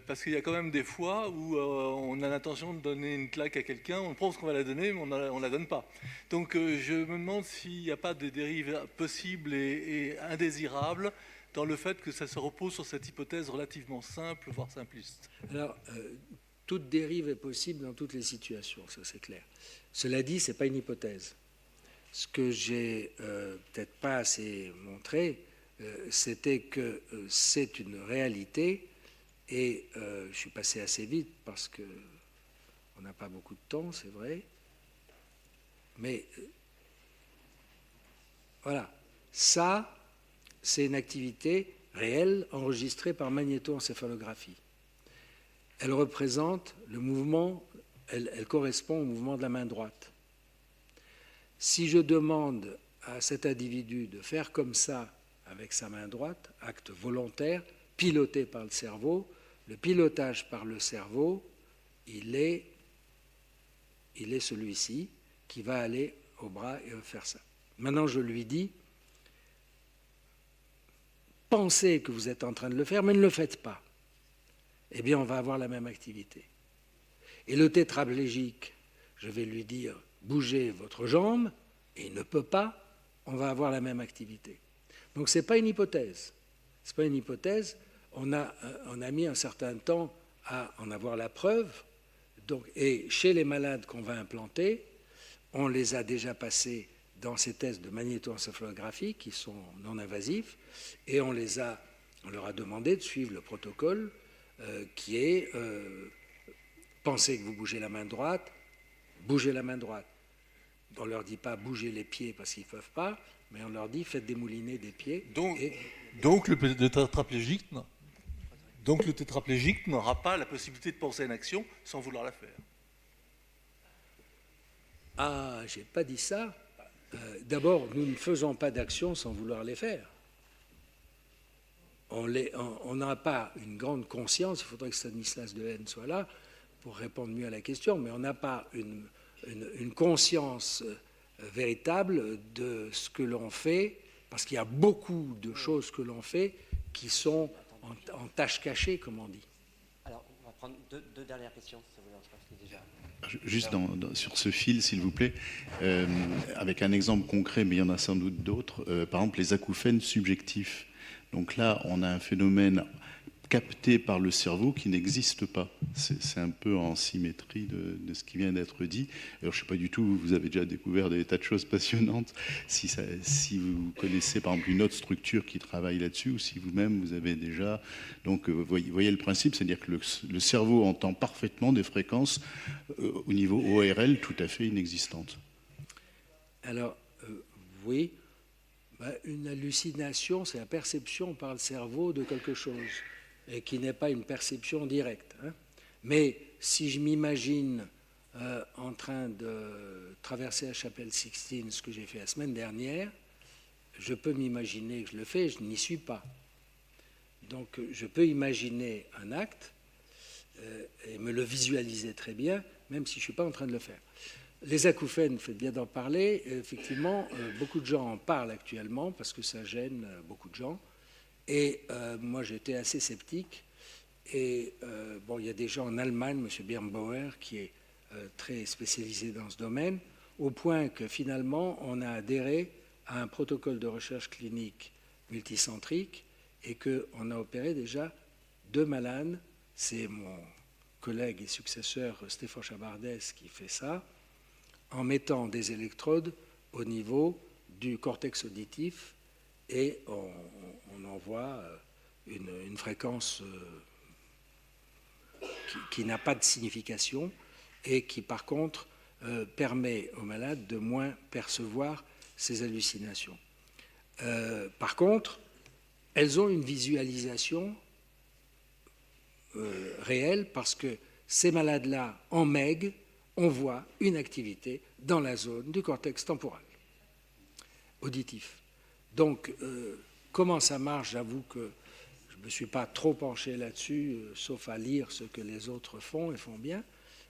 Parce qu'il y a quand même des fois où on a l'intention de donner une claque à quelqu'un, on pense qu'on va la donner, mais on ne la donne pas. Donc je me demande s'il n'y a pas des dérives possibles et indésirables dans le fait que ça se repose sur cette hypothèse relativement simple, voire simpliste. Alors, toute dérive est possible dans toutes les situations, ça c'est clair. Cela dit, ce n'est pas une hypothèse. Ce que j'ai peut-être pas assez montré, c'était que c'est une réalité, et je suis passé assez vite parce qu'on n'a pas beaucoup de temps, c'est vrai, mais voilà, ça, c'est une activité réelle enregistrée par magnétoencéphalographie. Elle représente le mouvement, elle correspond au mouvement de la main droite. Si je demande à cet individu de faire comme ça avec sa main droite, acte volontaire, piloté par le cerveau. Le pilotage par le cerveau, il est celui-ci qui va aller au bras et faire ça. Maintenant, je lui dis, pensez que vous êtes en train de le faire, mais ne le faites pas. Eh bien, on va avoir la même activité. Et le tétraplégique, je vais lui dire, bougez votre jambe, et il ne peut pas, on va avoir la même activité. Donc, ce n'est pas une hypothèse. C'est pas une hypothèse. On a mis un certain temps à en avoir la preuve. Donc, et chez les malades qu'on va implanter, on les a déjà passés dans ces tests de magnétoencéphalographie qui sont non invasifs, et on leur a demandé de suivre le protocole qui est pensez que vous bougez la main droite, bougez la main droite. On ne leur dit pas bougez les pieds parce qu'ils ne peuvent pas, mais on leur dit faites démouliner des pieds. Donc le tétraplégique n'aura pas la possibilité de penser à une action sans vouloir la faire. Ah, j'ai pas dit ça. D'abord, nous ne faisons pas d'actions sans vouloir les faire. On n'a pas une grande conscience, il faudrait que Stanislas Dehaene soit là pour répondre mieux à la question, mais on n'a pas une conscience véritable de ce que l'on fait, parce qu'il y a beaucoup de choses que l'on fait qui sont en tâches cachées, comme on dit. Alors, on va prendre deux dernières questions, si ça vous dérange pas, parce que déjà... Juste sur ce fil, s'il vous plaît, avec un exemple concret, mais il y en a sans doute d'autres, par exemple les acouphènes subjectifs. Donc là, on a un phénomène capté par le cerveau qui n'existe pas. C'est un peu en symétrie de ce qui vient d'être dit. Alors, je ne sais pas du tout, vous avez déjà découvert des tas de choses passionnantes. Si vous connaissez, par exemple, une autre structure qui travaille là-dessus, ou si vous-même, vous avez déjà... Donc, vous voyez le principe, c'est-à-dire que le cerveau entend parfaitement des fréquences au niveau ORL tout à fait inexistantes. Alors, oui, une hallucination, c'est la perception par le cerveau de quelque chose, et qui n'est pas une perception directe. Hein. Mais si je m'imagine en train de traverser la chapelle Sixtine, ce que j'ai fait la semaine dernière, je peux m'imaginer que je le fais, je n'y suis pas. Donc je peux imaginer un acte et me le visualiser très bien, même si je ne suis pas en train de le faire. Les acouphènes, faites bien d'en parler. Effectivement, beaucoup de gens en parlent actuellement parce que ça gêne beaucoup de gens. Et moi, j'étais assez sceptique. Et bon, il y a des gens en Allemagne, M. Birnbauer, qui est très spécialisé dans ce domaine, au point que finalement, on a adhéré à un protocole de recherche clinique multicentrique et qu'on a opéré déjà 2 malades. C'est mon collègue et successeur Stéphane Chabardès qui fait ça, en mettant des électrodes au niveau du cortex auditif, et on envoie une fréquence qui n'a pas de signification et qui, par contre, permet aux malades de moins percevoir ces hallucinations. Par contre, elles ont une visualisation réelle parce que ces malades-là, en MEG, on voit une activité dans la zone du cortex temporal, auditif. Donc, comment ça marche? J'avoue que je ne me suis pas trop penché là-dessus, sauf à lire ce que les autres font et font bien.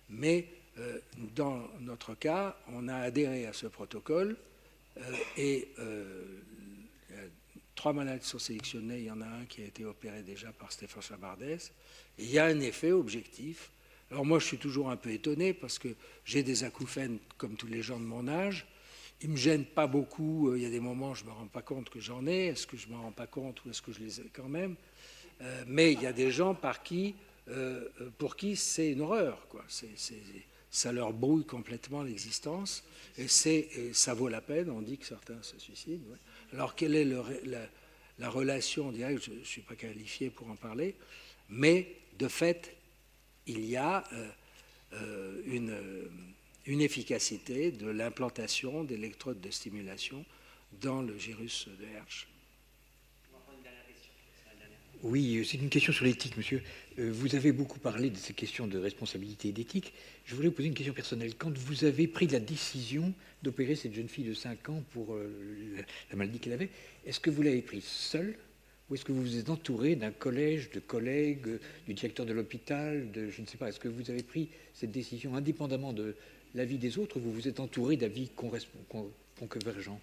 Mais dans notre cas, on a adhéré à ce protocole et 3 malades sont sélectionnés. Il y en a un qui a été opéré déjà par Stéphane Chabardès. Et il y a un effet objectif. Alors moi, je suis toujours un peu étonné parce que j'ai des acouphènes comme tous les gens de mon âge. Ils ne me gênent pas beaucoup. Il y a des moments où je ne me rends pas compte que j'en ai. Est-ce que je ne me rends pas compte ou est-ce que je les ai quand même? Mais il y a des gens pour qui c'est une horreur, quoi. Ça leur brouille complètement l'existence. Et ça vaut la peine. On dit que certains se suicident. Ouais. Alors quelle est la relation directe? Je ne suis pas qualifié pour en parler. Mais de fait, il y a une efficacité de l'implantation d'électrodes de stimulation dans le gyrus de Hertz. Oui, c'est une question sur l'éthique, monsieur. Vous avez beaucoup parlé de ces questions de responsabilité et d'éthique. Je voulais vous poser une question personnelle. Quand vous avez pris la décision d'opérer cette jeune fille de 5 ans pour la maladie qu'elle avait, est-ce que vous l'avez prise seule ou est-ce que vous vous êtes entouré d'un collège de collègues, du directeur de l'hôpital, je ne sais pas, est-ce que vous avez pris cette décision indépendamment de l'avis des autres ou vous vous êtes entouré d'avis convergents?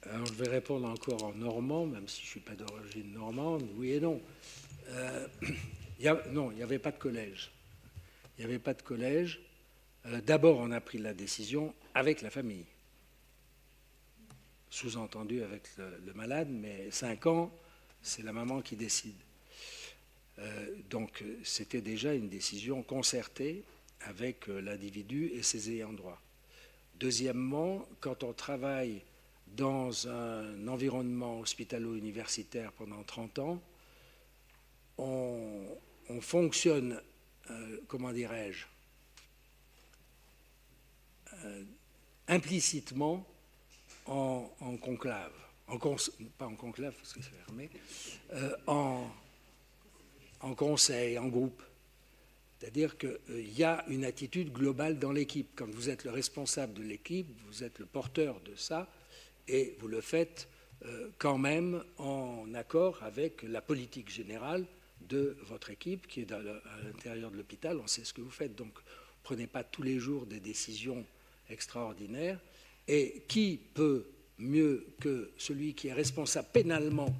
Alors, je vais répondre encore en normand, même si je ne suis pas d'origine normande, oui et non. Non, il n'y avait pas de collège. Il n'y avait pas de collège. D'abord, on a pris la décision avec la famille. Sous-entendu avec le malade, mais 5 ans, c'est la maman qui décide. Donc, c'était déjà une décision concertée avec l'individu et ses ayants droit. Deuxièmement, quand on travaille dans un environnement hospitalo-universitaire pendant 30 ans, on fonctionne, comment dirais-je, implicitement en conclave, pas en conclave parce que c'est fermé, en conseil, en groupe. C'est-à-dire qu'il y a une attitude globale dans l'équipe. Quand vous êtes le responsable de l'équipe, vous êtes le porteur de ça, et vous le faites quand même en accord avec la politique générale de votre équipe qui est à l'intérieur de l'hôpital. On sait ce que vous faites, donc prenez pas tous les jours des décisions extraordinaires. Et qui peut mieux que celui qui est responsable pénalement,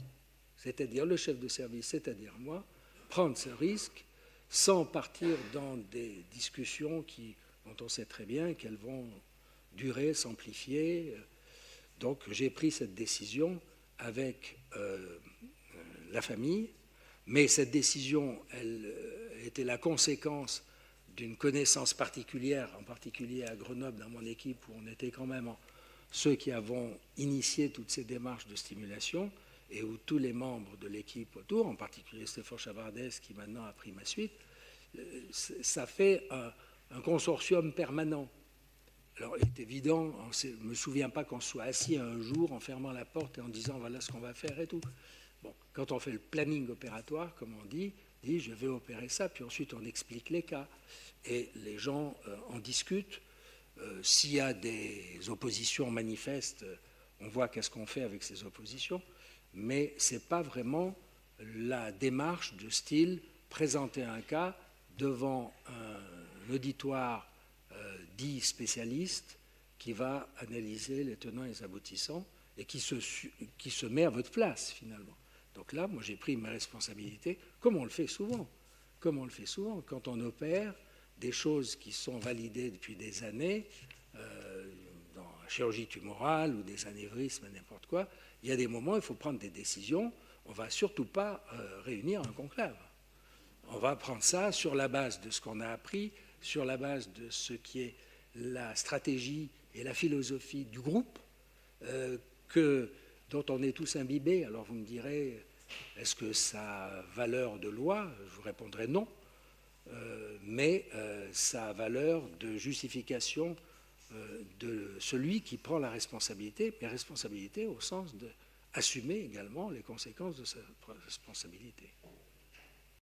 c'est-à-dire le chef de service, c'est-à-dire moi, prendre ce risque sans partir dans des discussions dont on sait très bien qu'elles vont durer, s'amplifier. Donc j'ai pris cette décision avec la famille, mais cette décision, elle était la conséquence d'une connaissance particulière, en particulier à Grenoble, dans mon équipe, où on était quand même ceux qui avons initié toutes ces démarches de stimulation, et où tous les membres de l'équipe autour, en particulier Stéphane Chavardès, qui maintenant a pris ma suite, ça fait un consortium permanent. Alors, il est évident, je ne me souviens pas qu'on soit assis un jour en fermant la porte et en disant voilà ce qu'on va faire et tout. Bon, quand on fait le planning opératoire, comme on dit je vais opérer ça, puis ensuite on explique les cas. Et les gens en discutent. S'il y a des oppositions manifestes, on voit qu'est-ce qu'on fait avec ces oppositions. Mais ce n'est pas vraiment la démarche de style présenter un cas devant un auditoire dit spécialiste qui va analyser les tenants et les aboutissants et qui se met à votre place finalement. Donc là, moi j'ai pris mes responsabilités, comme on le fait souvent. Quand on opère des choses qui sont validées depuis des années, dans la chirurgie tumorale ou des anévrismes, n'importe quoi, il y a des moments où il faut prendre des décisions. On ne va surtout pas réunir un conclave. On va prendre ça sur la base de ce qu'on a appris, sur la base de ce qui est la stratégie et la philosophie du groupe, dont on est tous imbibés. Alors vous me direz, est-ce que ça a valeur de loi? Je vous répondrai non, mais ça a valeur de justification de celui qui prend la responsabilité, mais responsabilité au sens d'assumer également les conséquences de sa responsabilité.